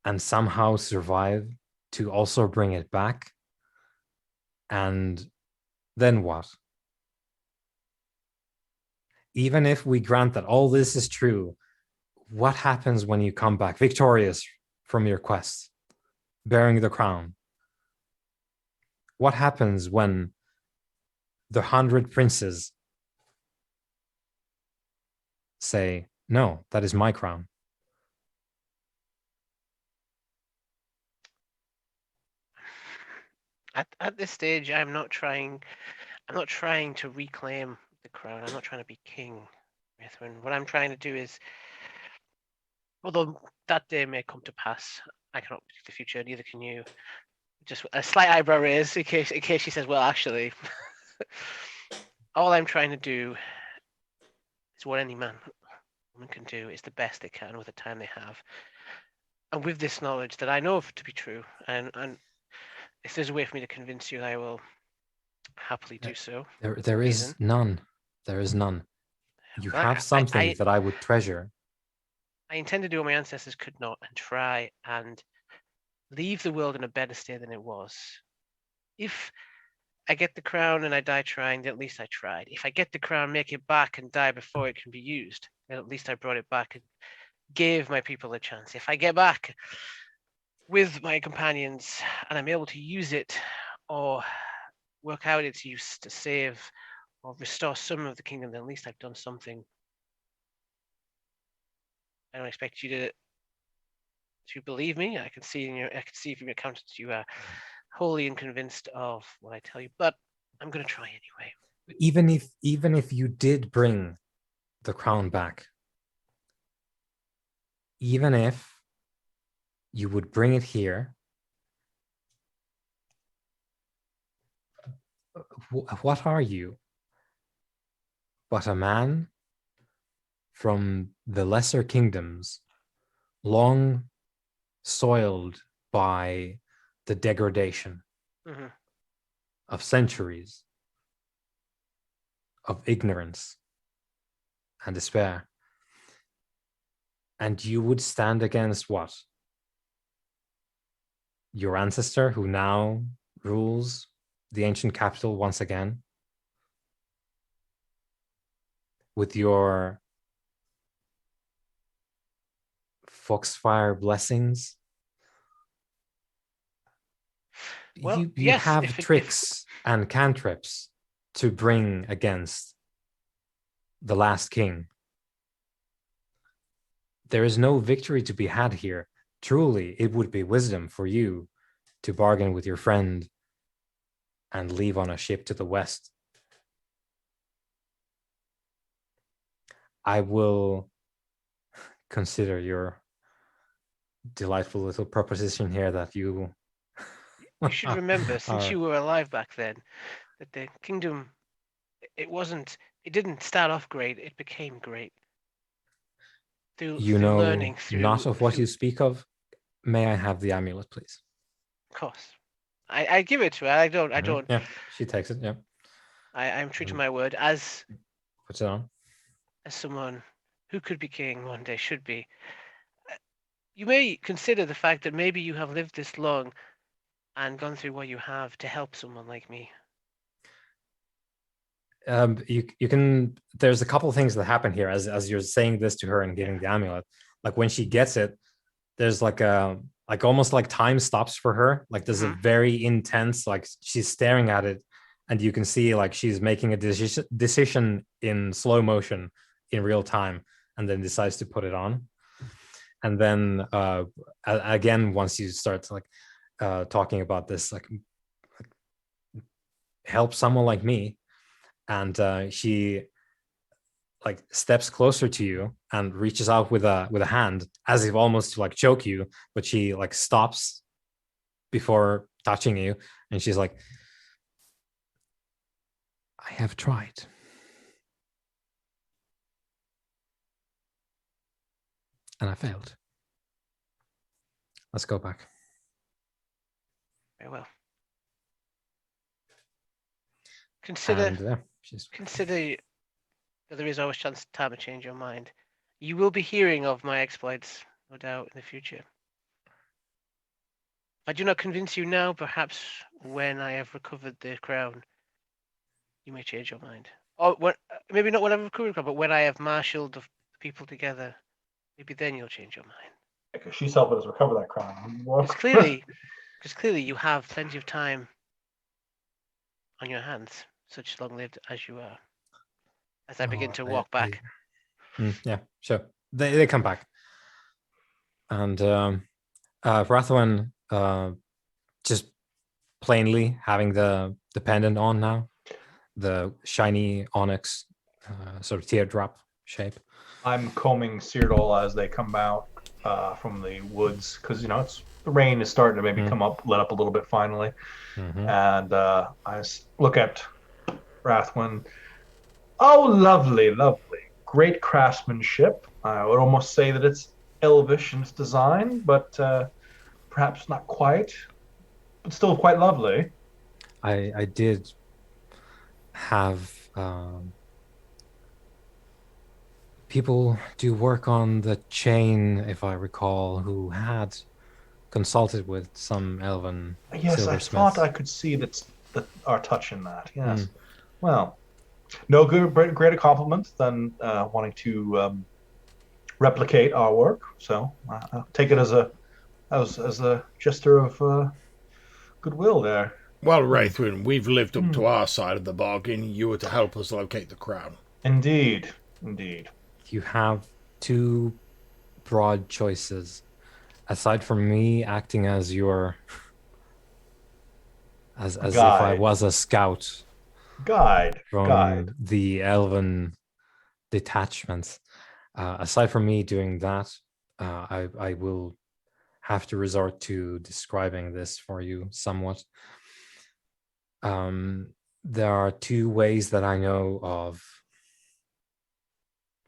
and somehow survive to also bring it back? And then what? Even if we grant that all this is true, what happens when you come back victorious from your quest, bearing the crown? What happens when the 100 princes say, no, that is my crown? At this stage, I'm not trying to reclaim the crown. I'm not trying to be king, Mithrin. What I'm trying to do is, although that day may come to pass, I cannot predict the future, neither can you. Just a slight eyebrow raise in case she says, well, actually, all I'm trying to do is what any man woman can do, is the best they can with the time they have. And with this knowledge that I know to be true, and if there's a way for me to convince you, I will happily do so. There is none. There is none. You have something that I would treasure. I intend to do what my ancestors could not, and try and leave the world in a better state than it was. If I get the crown and I die trying, then at least I tried. If I get the crown, make it back, and die before it can be used, then at least I brought it back and gave my people a chance. If I get back with my companions and I'm able to use it or work out its use to save or restore some of the kingdom, then at least I've done something. I don't expect you to believe me. I can see from your countenance you are wholly unconvinced of what I tell you, but I'm going to try anyway. Even if you did bring the crown back, even if you would bring it here, what are you but a man from the lesser kingdoms, long soiled by the degradation of centuries of ignorance and despair? And you would stand against what? Your ancestor, who now rules the ancient capital once again, with your foxfire blessings? Well, you yes, have tricks and cantrips to bring against the last king. There is no victory to be had here. Truly, it would be wisdom for you to bargain with your friend and leave on a ship to the west. I will consider your delightful little proposition here that you should remember, since you were alive back then, that the kingdom, it didn't start off great, it became great. Through learning, not of what you speak of. May I have the amulet, please? Of course. I give it to her. I don't. Yeah, she takes it, yeah. I'm true to my word, as puts it on. As someone who could be king one day, should be. You may consider the fact that maybe you have lived this long and gone through what you have to help someone like me. You can. There's a couple of things that happen here as you're saying this to her and giving the amulet. Like when she gets it, there's like almost like time stops for her. Like there's a very intense, like she's staring at it, and you can see like she's making a decision in slow motion in real time, and then decides to put it on. And then again, once you start like talking about this, like help someone like me, and she like steps closer to you and reaches out with a hand as if almost to like choke you, but she like stops before touching you, and she's like, I have tried, and I failed. Let's go back. Very well. Consider And, that there is always chance time to change your mind. You will be hearing of my exploits, no doubt, in the future. If I do not convince you now, perhaps when I have recovered the crown, you may change your mind. Or maybe not when I've recovered the crown, but when I have marshaled the people together, maybe then you'll change your mind. Because she's helping us recover that crown. Because clearly you have plenty of time on your hands, such long-lived as you are. As I begin to walk back. Yeah, sure. They come back. And Rathwen just plainly having the pendant on now, the shiny onyx sort of teardrop shape. I'm combing Cyril as they come out from the woods because the rain is starting to maybe come up, let up a little bit finally, and I look at Rathwen. Oh, lovely, lovely, great craftsmanship. I would almost say that it's elvish in its design, but perhaps not quite, but still quite lovely. I did have people do work on the chain, if I recall, who had consulted with some elven Yes, I silversmiths. thought I could see that our touch in that. Yes. Well, no greater compliment than wanting to replicate our work. So I'll take it as a gesture of goodwill there. Well, Rathwin, we've lived up to our side of the bargain. You were to help us locate the crown. Indeed. You have two broad choices. Aside from me acting as your as if I was a scout from the elven detachments. Aside from me doing that, I will have to resort to describing this for you somewhat. There are two ways that I know of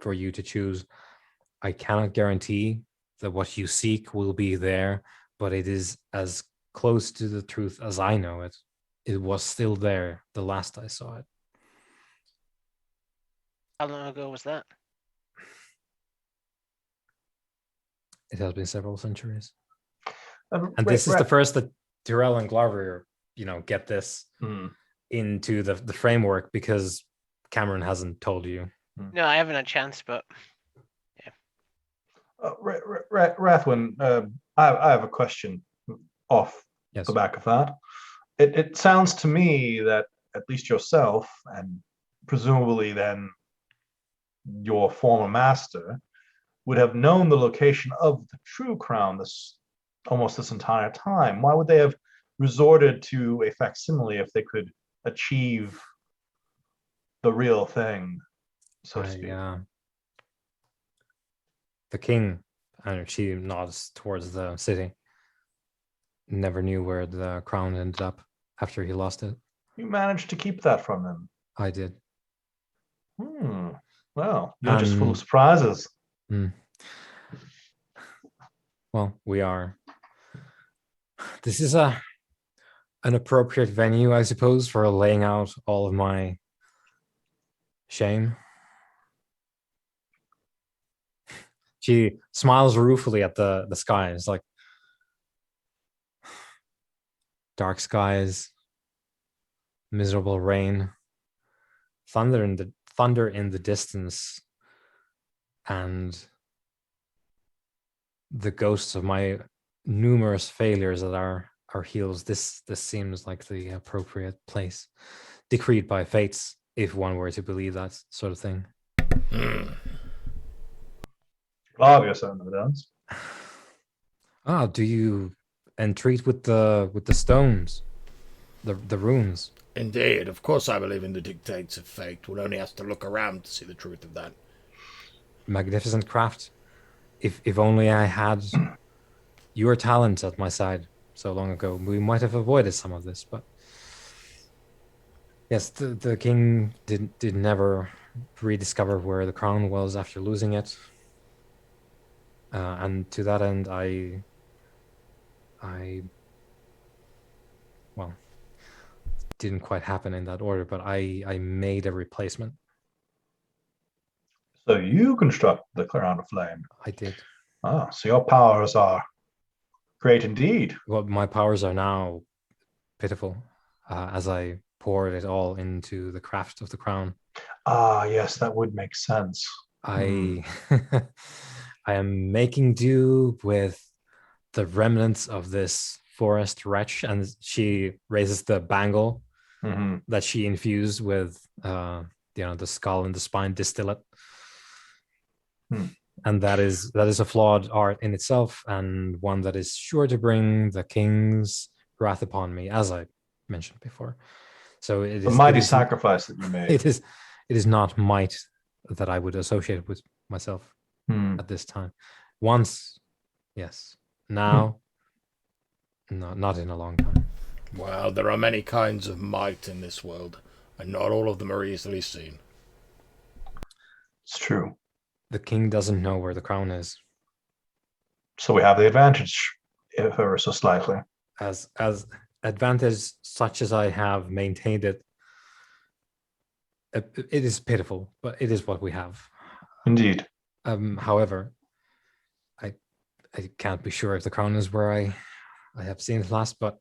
for you to choose. I cannot guarantee that what you seek will be there, but it is as close to the truth as I know it. It was still there the last I saw it. How long ago was that? It has been several centuries. And this is the first that Tyrell and Glover, get this into the framework, because Cameron hasn't told you. No, I haven't had a chance, but yeah. Rathwin, I have a question off the back of that. It sounds to me that at least yourself, and presumably then your former master, would have known the location of the true crown this entire time. Why would they have resorted to a facsimile if they could achieve the real thing, so to speak? The king, and she nods towards the city, never knew where the crown ended up after he lost it. You managed to keep that from him. I did. Well, you're just full of surprises. Well, we are. This is an appropriate venue, I suppose, for laying out all of my shame. She smiles ruefully at the skies, like dark skies, miserable rain, thunder in the distance, and the ghosts of my numerous failures at our heels. This seems like the appropriate place, decreed by fates, if one were to believe that sort of thing. Obvious evidence. Do you entreat with the stones, the runes? Indeed, of course I believe in the dictates of fate. One only has to look around to see the truth of that. Magnificent craft. If only I had your talent at my side so long ago, we might have avoided some of this. But yes, the king did never rediscover where the crown was after losing it, and to that end, well, didn't quite happen in that order, but I made a replacement. So you construct the Crown of Flame. I did. So your powers are great indeed. Well, my powers are now pitiful, as I poured it all into the craft of the crown. Yes, that would make sense. I I am making do with the remnants of this forest wretch, and she raises the bangle that she infused with the skull and the spine distillate. And that is a flawed art in itself, and one that is sure to bring the king's wrath upon me, as I mentioned before. So it is a mighty sacrifice that you made. It is not might that I would associate with myself at this time. Once, yes. Now, no, not in a long time. Well, there are many kinds of might in this world, and not all of them are easily seen. It's true. The king doesn't know where the crown is. So we have the advantage, if ever so slightly. As advantage such as I have maintained it, it is pitiful, but it is what we have. Indeed. However, I can't be sure if the crown is where I have seen it last, but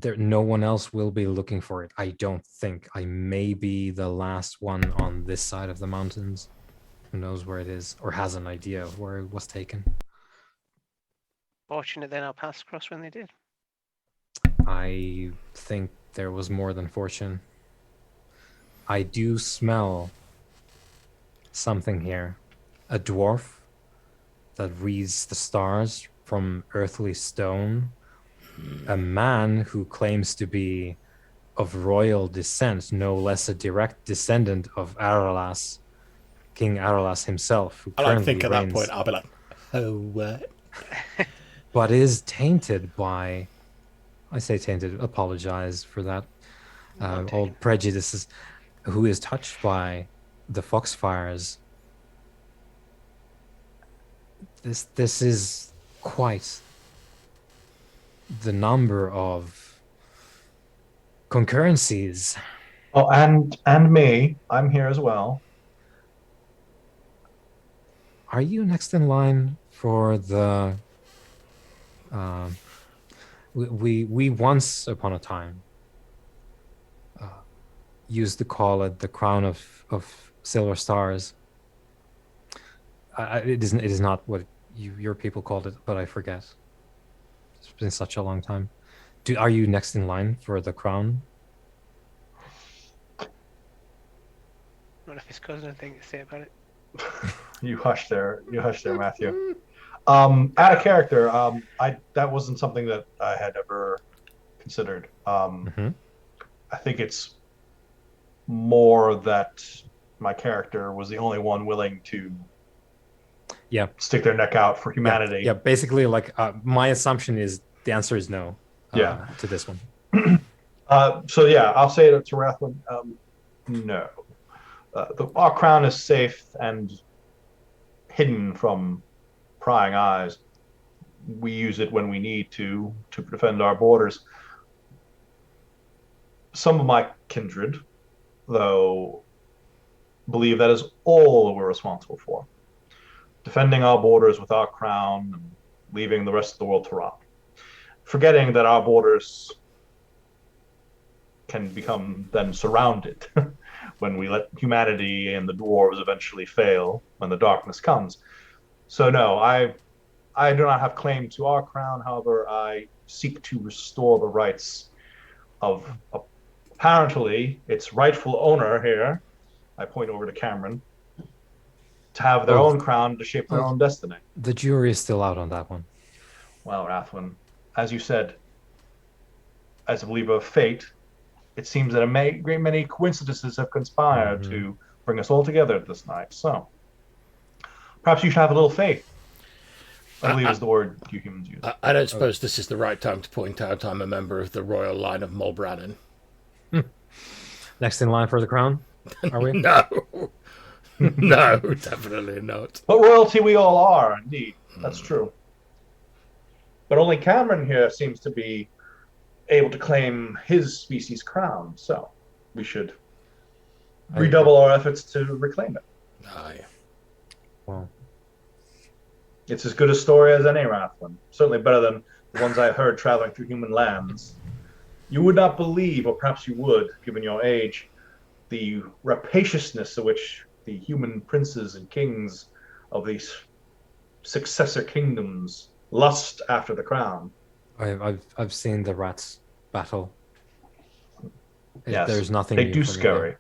no one else will be looking for it. I don't think. I may be the last one on this side of the mountains who knows where it is or has an idea of where it was taken. Fortunate then our paths crossed when they did. I think there was more than fortune. I do smell something here. A dwarf that reads the stars from earthly stone. A man who claims to be of royal descent, no less a direct descendant of Aralas, King Aralas himself. Who I think at that reigns, point I'll be like, oh, what? but is tainted by, I say tainted, apologize for that, old prejudices, who is touched by the foxfires. This is quite the number of concurrencies. Oh, and me. I'm here as well. Are you next in line for the we once upon a time used to call it the crown of silver stars. It is not what your people called it, but I forget. It's been such a long time. Are you next in line for the crown? What if his cousin had anything to say about it? You hush there, Matthew. Out of character, that wasn't something that I had ever considered. I think it's more that my character was the only one willing to stick their neck out for humanity. Yeah, basically, like my assumption is the answer is no. To this one. So yeah, I'll say it to Rathlin. No, our crown is safe and hidden from prying eyes. We use it when we need to defend our borders. Some of my kindred, though, believe that is all we're responsible for. Defending our borders with our crown and leaving the rest of the world to rot. Forgetting that our borders can become then surrounded when we let humanity and the dwarves eventually fail when the darkness comes. So no, I do not have claim to our crown. However, I seek to restore the rights of apparently its rightful owner here. I point over to Cameron, to have their own crown to shape their own destiny. The jury is still out on that one. Well, Rathwin, as you said, as a believer of fate, it seems that a great many coincidences have conspired to bring us all together this night. So perhaps you should have a little faith, I believe is the word you humans use. I don't suppose this is the right time to point out I'm a member of the royal line of Mulbrannan. Next in line for the crown, are we? No. No, definitely not. But royalty we all are, indeed. That's true. But only Cameron here seems to be able to claim his species' crown, so we should redouble our efforts to reclaim it. Aye. Well, it's as good a story as any, Rathwin. Certainly better than the ones I've heard traveling through human lands. You would not believe, or perhaps you would, given your age, the rapaciousness of which the human princes and kings of these successor kingdoms lust after the crown. I've seen the rats battle. Yes, there's nothing. They do scurry.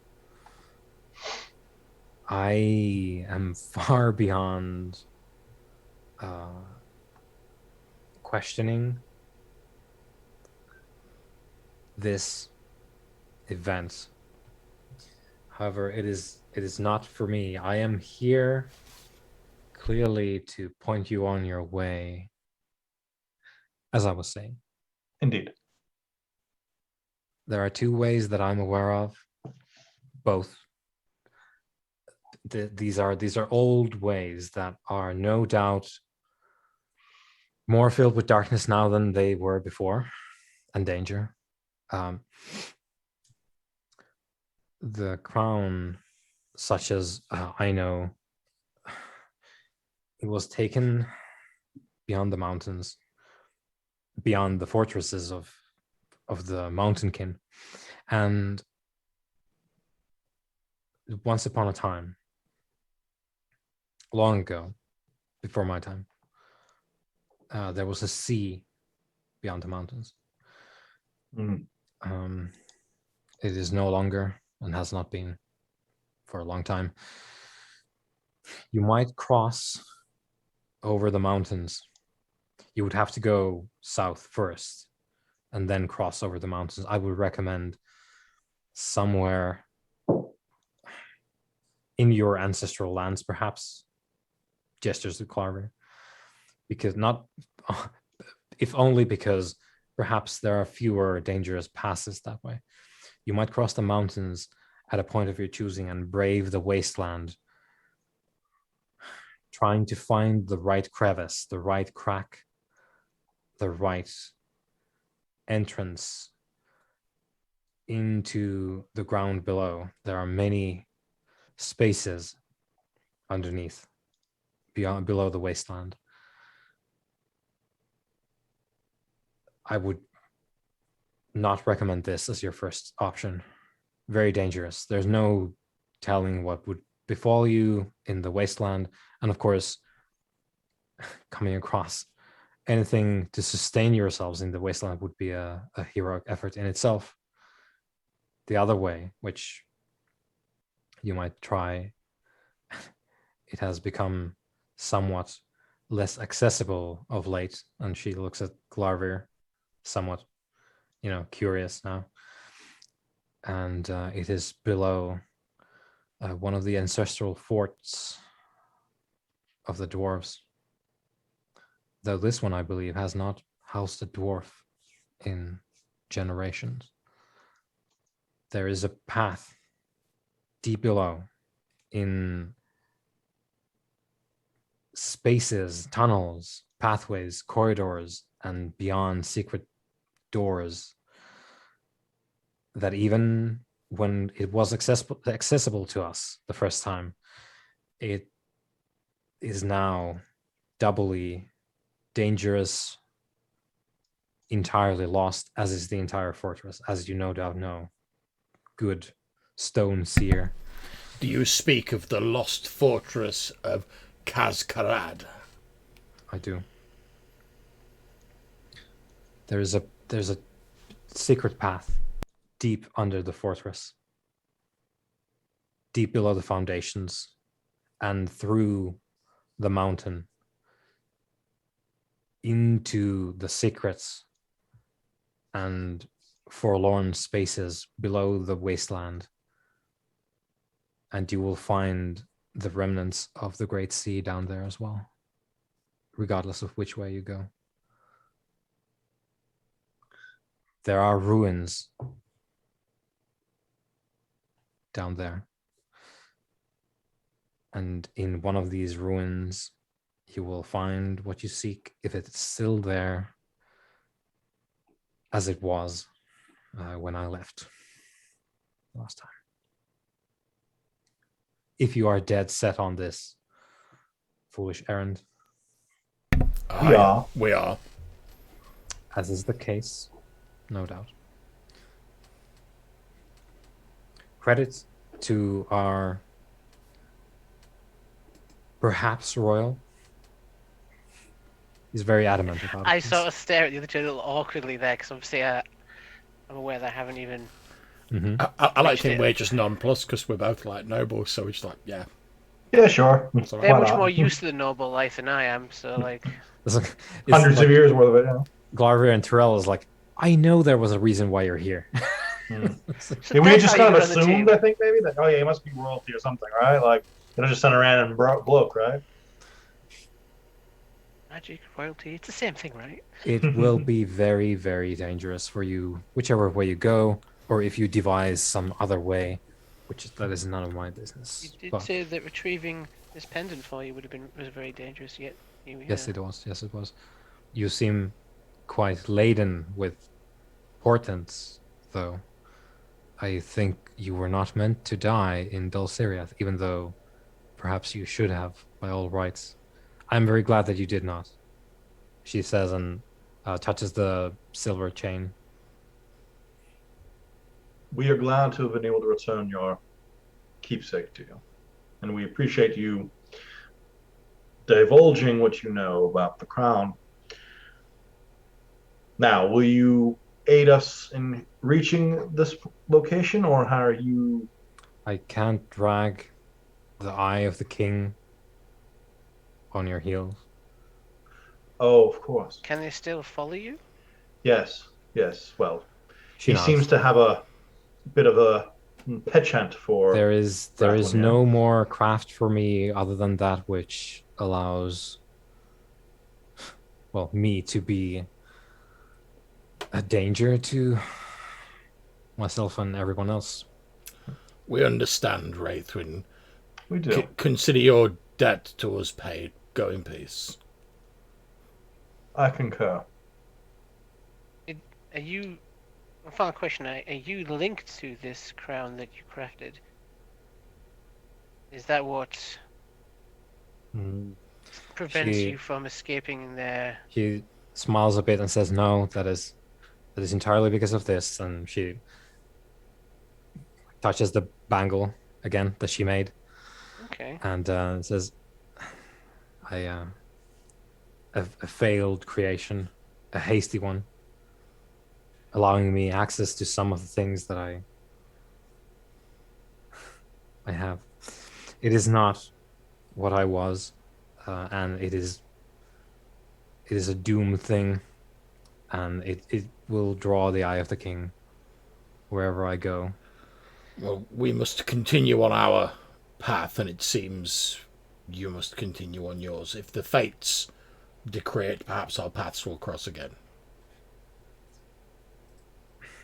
I am far beyond questioning this event. However, it is not for me. I am here clearly to point you on your way, as I was saying. Indeed. There are two ways that I'm aware of. Both. These are old ways that are no doubt more filled with darkness now than they were before, and danger. The crown, such as I know, it was taken beyond the mountains, beyond the fortresses of the mountainkin, and once upon a time, long ago, before my time, there was a sea beyond the mountains. It is no longer, and has not been for a long time. You might cross over the mountains. You would have to go south first and then cross over the mountains. I would recommend somewhere in your ancestral lands, perhaps, gestures to Clarver, because not, if only because perhaps there are fewer dangerous passes that way. You might cross the mountains at a point of your choosing and brave the wasteland, trying to find the right crevice, the right crack, the right entrance into the ground below. There are many spaces underneath, below the wasteland. I would not recommend this as your first option. Very dangerous. There's no telling what would befall you in the wasteland, and of course, coming across anything to sustain yourselves in the wasteland would be a heroic effort in itself. The other way, which you might try, it has become somewhat less accessible of late, and she looks at Glarvir somewhat, curious now. And it is below one of the ancestral forts of the dwarves. Though this one, I believe, has not housed a dwarf in generations. There is a path deep below, in spaces, tunnels, pathways, corridors, and beyond, secret doors that even when it was accessible to us the first time, it is now doubly dangerous, entirely lost, as is the entire fortress, as you no doubt know, good stone seer. Do you speak of the lost fortress of Kazkarad? I do. There's a secret path deep under the fortress, deep below the foundations, and through the mountain into the secrets and forlorn spaces below the wasteland. And you will find the remnants of the Great Sea down there as well, regardless of which way you go. There are ruins down there. And in one of these ruins, you will find what you seek, if it's still there, as it was when I left last time. If you are dead set on this foolish errand, We are. as is the case, no doubt. Credit to our perhaps royal. He's very adamant about I this. sort of stare at the other two a little awkwardly there because obviously I'm aware that I haven't even. I like to think it. we're just nonplussed because we're both like nobles, so we're just like, yeah. Yeah, sure. It's all They're right. much not? more used to the noble life than I am, so like. It's Hundreds like of years worth of it. Yeah. Glarvir and Tyrell is like, I know there was a reason why you're here. So Yeah, we that's just how kind you of run the team. assumed, I think, maybe that he must be royalty or something, right? Like they don't just send a random bloke, right? Magic, royalty, it's the same thing, right? It will be very, very dangerous for you, whichever way you go, or if you devise some other way, that is none of my business. You did But say that retrieving this pendant for you was very dangerous. Yet, yes, it was. Yes, it was. You seem quite laden with portents, though. I think you were not meant to die in Dulciriath, even though perhaps you should have by all rights. I'm very glad that you did not, she says, and touches the silver chain. We are glad to have been able to return your keepsake to you, and we appreciate you divulging what you know about the crown. Now, will you aid us in reaching this location, or how are you? I can't drag the eye of the king on your heels. Oh, of course. Can they still follow you? Yes. Well, She he nods. seems to have a bit of a penchant for. There is Rathlin, yeah. no more craft for me other than that which allows, well, me to be a danger to myself and everyone else. We understand, Wraithwin. We do. Consider your debt to us paid. Go in peace. I concur. Are you? A final question: Are you linked to this crown that you crafted? Is that what prevents you from escaping there? She smiles a bit and says, "No, that is entirely because of this." And she touches the bangle again that she made. Okay. And says, a failed creation, a hasty one, allowing me access to some of the things that I have. It is not what I was, and it is a doomed thing, and it will draw the eye of the king wherever I go. Well, we must continue on our path, and it seems you must continue on yours. If the fates decree it, perhaps our paths will cross again.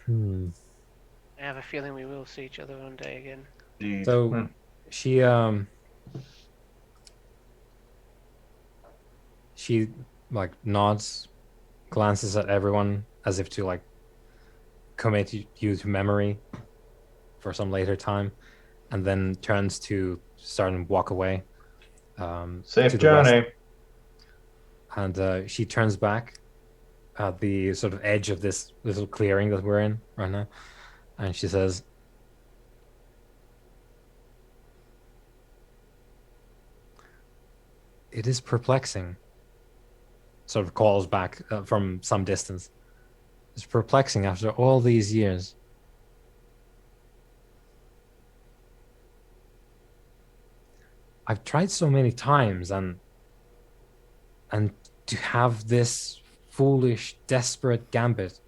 I have a feeling we will see each other one day again. Indeed. So she like nods, glances at everyone as if to like commit you to memory for some later time, and then turns to start and walk away. Safe to the west. journey. And she turns back at the sort of edge of this little clearing that we're in right now, and she says, it is perplexing. Sort of calls back from some distance. It's perplexing after all these years. I've tried so many times, and to have this foolish, desperate gambit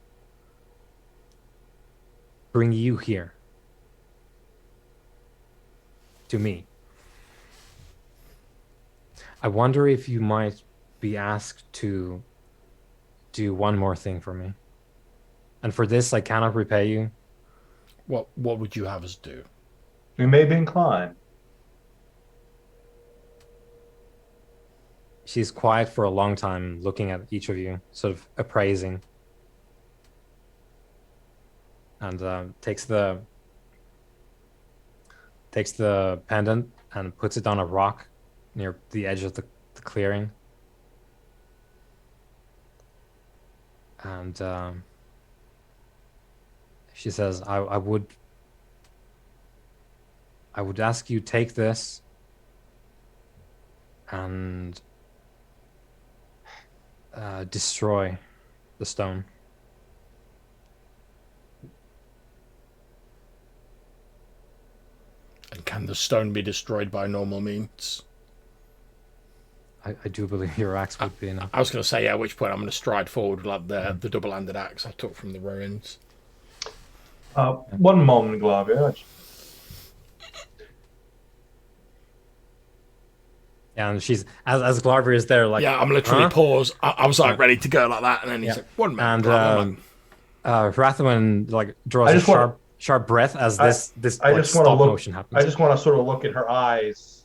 bring you here to me. I wonder if you might be asked to do one more thing for me. And for this, I cannot repay you. What would you have us do? We may be inclined. She's quiet for a long time, looking at each of you, sort of appraising. And takes the pendant and puts it on a rock near the edge of the clearing. And she says, I would ask you take this and destroy the stone. And can the stone be destroyed by normal means? I do believe your axe would be enough. I was going to say, at which point I'm going to stride forward with like the double-handed axe I took from the ruins. One moment, Glavia. Yeah, and she's as Glarver is there, like, yeah, I'm literally huh? pause. I was like ready to go like that, and then he's like, "1 minute." And Rathwin like draws a sharp breath as this like, stop motion happens. I just want to sort of look in her eyes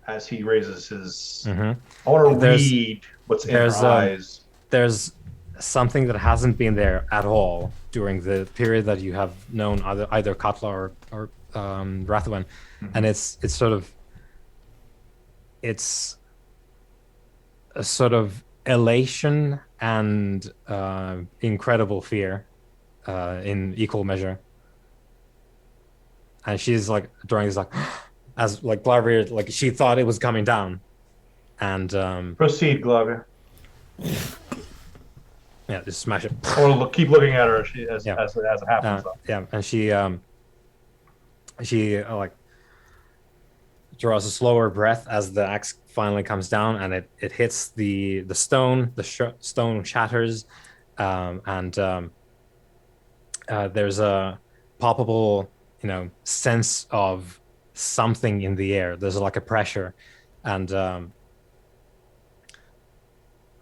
as he raises his. I want to read what's in her eyes. There's something that hasn't been there at all during the period that you have known either Katla or Rathwin, and it's sort of. It's a sort of elation and incredible fear in equal measure. And she's like during this, like, as like Glarvier, like she thought it was coming down. And proceed, Glarvier. Yeah, just smash it. Or keep looking at her as it happens. Yeah, and she like draws a slower breath as the axe finally comes down, and it hits the stone. The stone shatters, and there's a palpable, sense of something in the air. There's like a pressure, and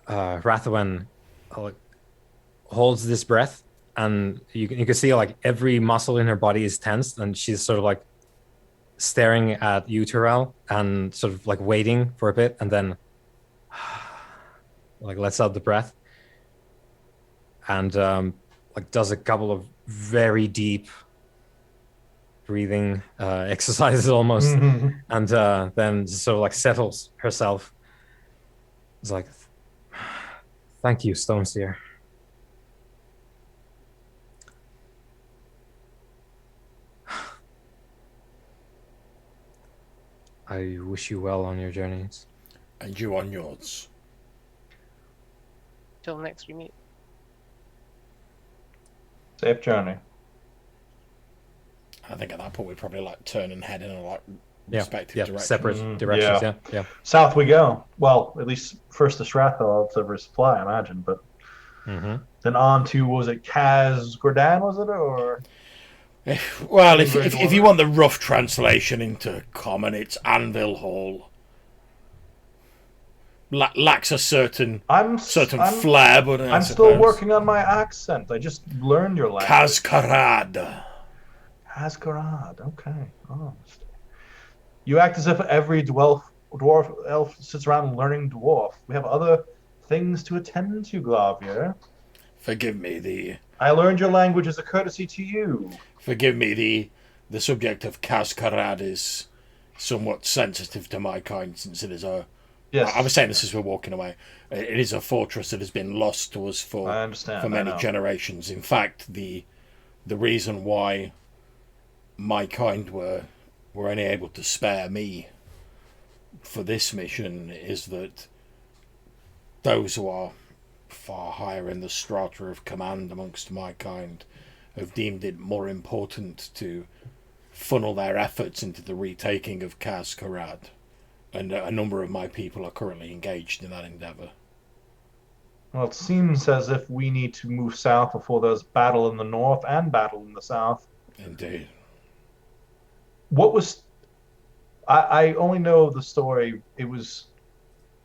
Rathwin holds this breath, and you can see like every muscle in her body is tensed, and she's sort of like staring at you, Tyrell, and sort of like waiting for a bit, and then like lets out the breath, and like does a couple of very deep breathing exercises almost, and then just sort of like settles herself. It's like, thank you, Stoneseer. I wish you well on your journeys. And you on yours. Till next we meet. Safe journey. I think at that point we'd probably like turn and head in a like respective directions. Separate directions. Yeah. South we go. Well, at least first to Strathel to resupply, I imagine, but then on to, was it Kaz Gordon, was it, or? Well, if you want the rough translation into common, it's Anvil Hall. Lacks a certain flair, but I'm still working on my accent. I just learned your language. Kazkarad. Kazkarad, okay. Oh. You act as if every dwarf elf sits around learning dwarf. We have other things to attend to, Glavier. Forgive me, I learned your language as a courtesy to you. Forgive me, the subject of Kazkarad is somewhat sensitive to my kind, since it is a... Yes. I was saying this as we're walking away. It is a fortress that has been lost to us for many generations. In fact, the reason why my kind were only able to spare me for this mission is that those who are far higher in the strata of command amongst my kind have deemed it more important to funnel their efforts into the retaking of Kaz-Karad, and a number of my people are currently engaged in that endeavour. Well, it seems as if we need to move south before there's battle in the north and battle in the south. Indeed. What was... I only know the story. It was,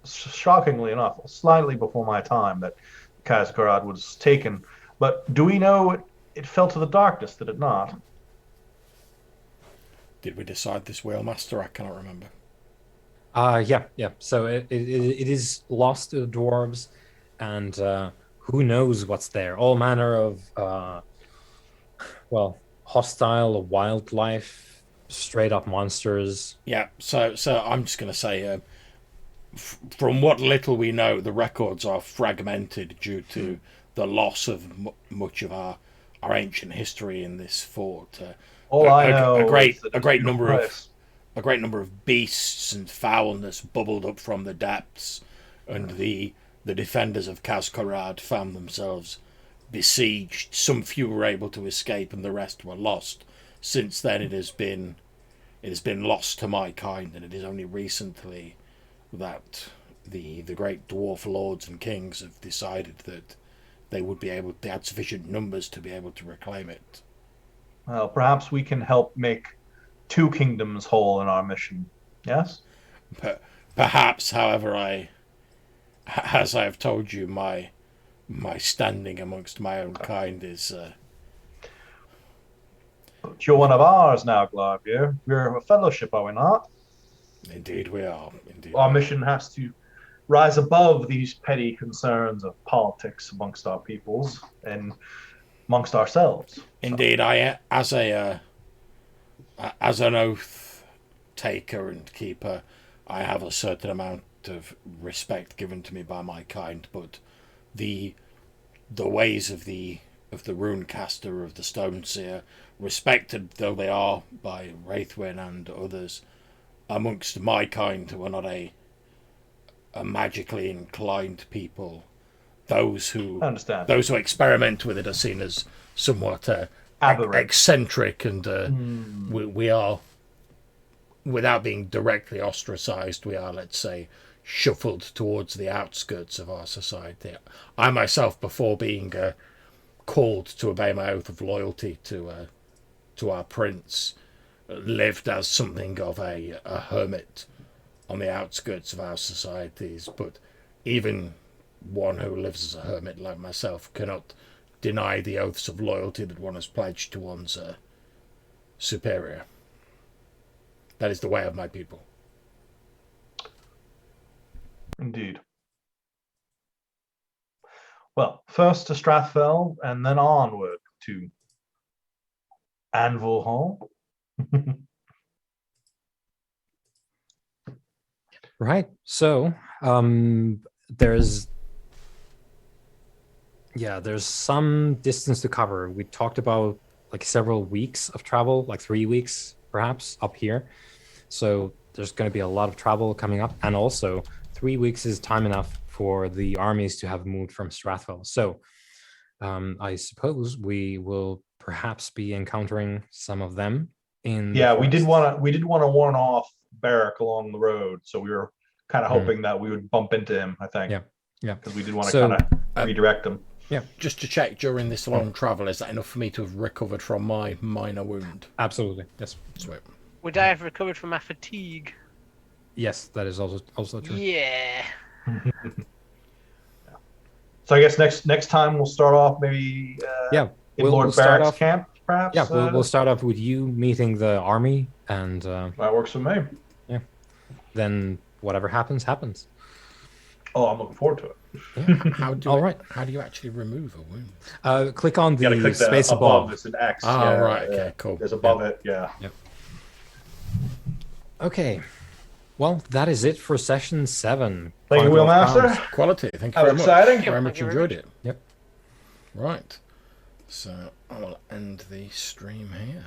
shockingly enough, slightly before my time that Kaz-Karad was taken. But do we know it fell to the darkness, did it not? Did we decide this, Whalemaster? I cannot remember. Yeah. So it is lost to the dwarves, and who knows what's there? All manner of hostile wildlife, straight up monsters. Yeah. So I'm just going to say, from what little we know, the records are fragmented due to the loss of much of our ancient history in this fort. All I know a great is that a great no number place. of a great number of beasts and foulness bubbled up from the depths, and the defenders of Kaz-Karad found themselves besieged. Some few were able to escape, and the rest were lost. Since then, it has been lost to my kind, and it is only recently that the great dwarf lords and kings have decided that they had sufficient numbers to be able to reclaim it. Well, perhaps we can help make two kingdoms whole in our mission. Yes? Perhaps, however, as I have told you, my standing amongst my own kind is... But you're one of ours now, Glarvier. We're a fellowship, are we not? Indeed we are. Indeed. Our mission has to rise above these petty concerns of politics amongst our peoples and amongst ourselves. Indeed, I as an oath taker and keeper, I have a certain amount of respect given to me by my kind, but the ways of the runecaster, of the stone seer, respected though they are by Wraithwyn and others amongst my kind, who are not a magically inclined people, those who experiment with it are seen as somewhat eccentric, and we are, without being directly ostracized, we are, let's say, shuffled towards the outskirts of our society. I myself, before being called to obey my oath of loyalty to our prince, lived as something of a hermit on the outskirts of our societies. But even one who lives as a hermit like myself cannot deny the oaths of loyalty that one has pledged to one's superior. That is the way of my people. Indeed. Well, first to Strathfell, and then onward to Anvil Hall. Right. So there's some distance to cover. We talked about like several weeks of travel, like 3 weeks perhaps up here. So there's going to be a lot of travel coming up, and also 3 weeks is time enough for the armies to have moved from Strathfell. So I suppose we will perhaps be encountering some of them in we did want to warn off Barrack along the road, so we were kind of hoping that we would bump into him, I think. Yeah, because we did want to kind of redirect him. Yeah, just to check, during this long travel, is that enough for me to have recovered from my minor wound? Absolutely, yes. Sweet. Would I have recovered from my fatigue? Yes, that is also true. Yeah. So I guess next time we'll start off maybe in Lord Barrack's camp, perhaps. Yeah, we'll start off with you meeting the army, and that works for me. Yeah. Then whatever happens. Oh, I'm looking forward to it. Yeah. How do you actually remove a wound? Click on the space above. It's an X. Right. Okay. Cool. There's above it. Yeah. Yep. Okay. Well, that is it for session 7. Thank you, Wheelmaster. Quality. Thank you very much. Exciting. Very much enjoyed it. Yep. Right. So I will end the stream here.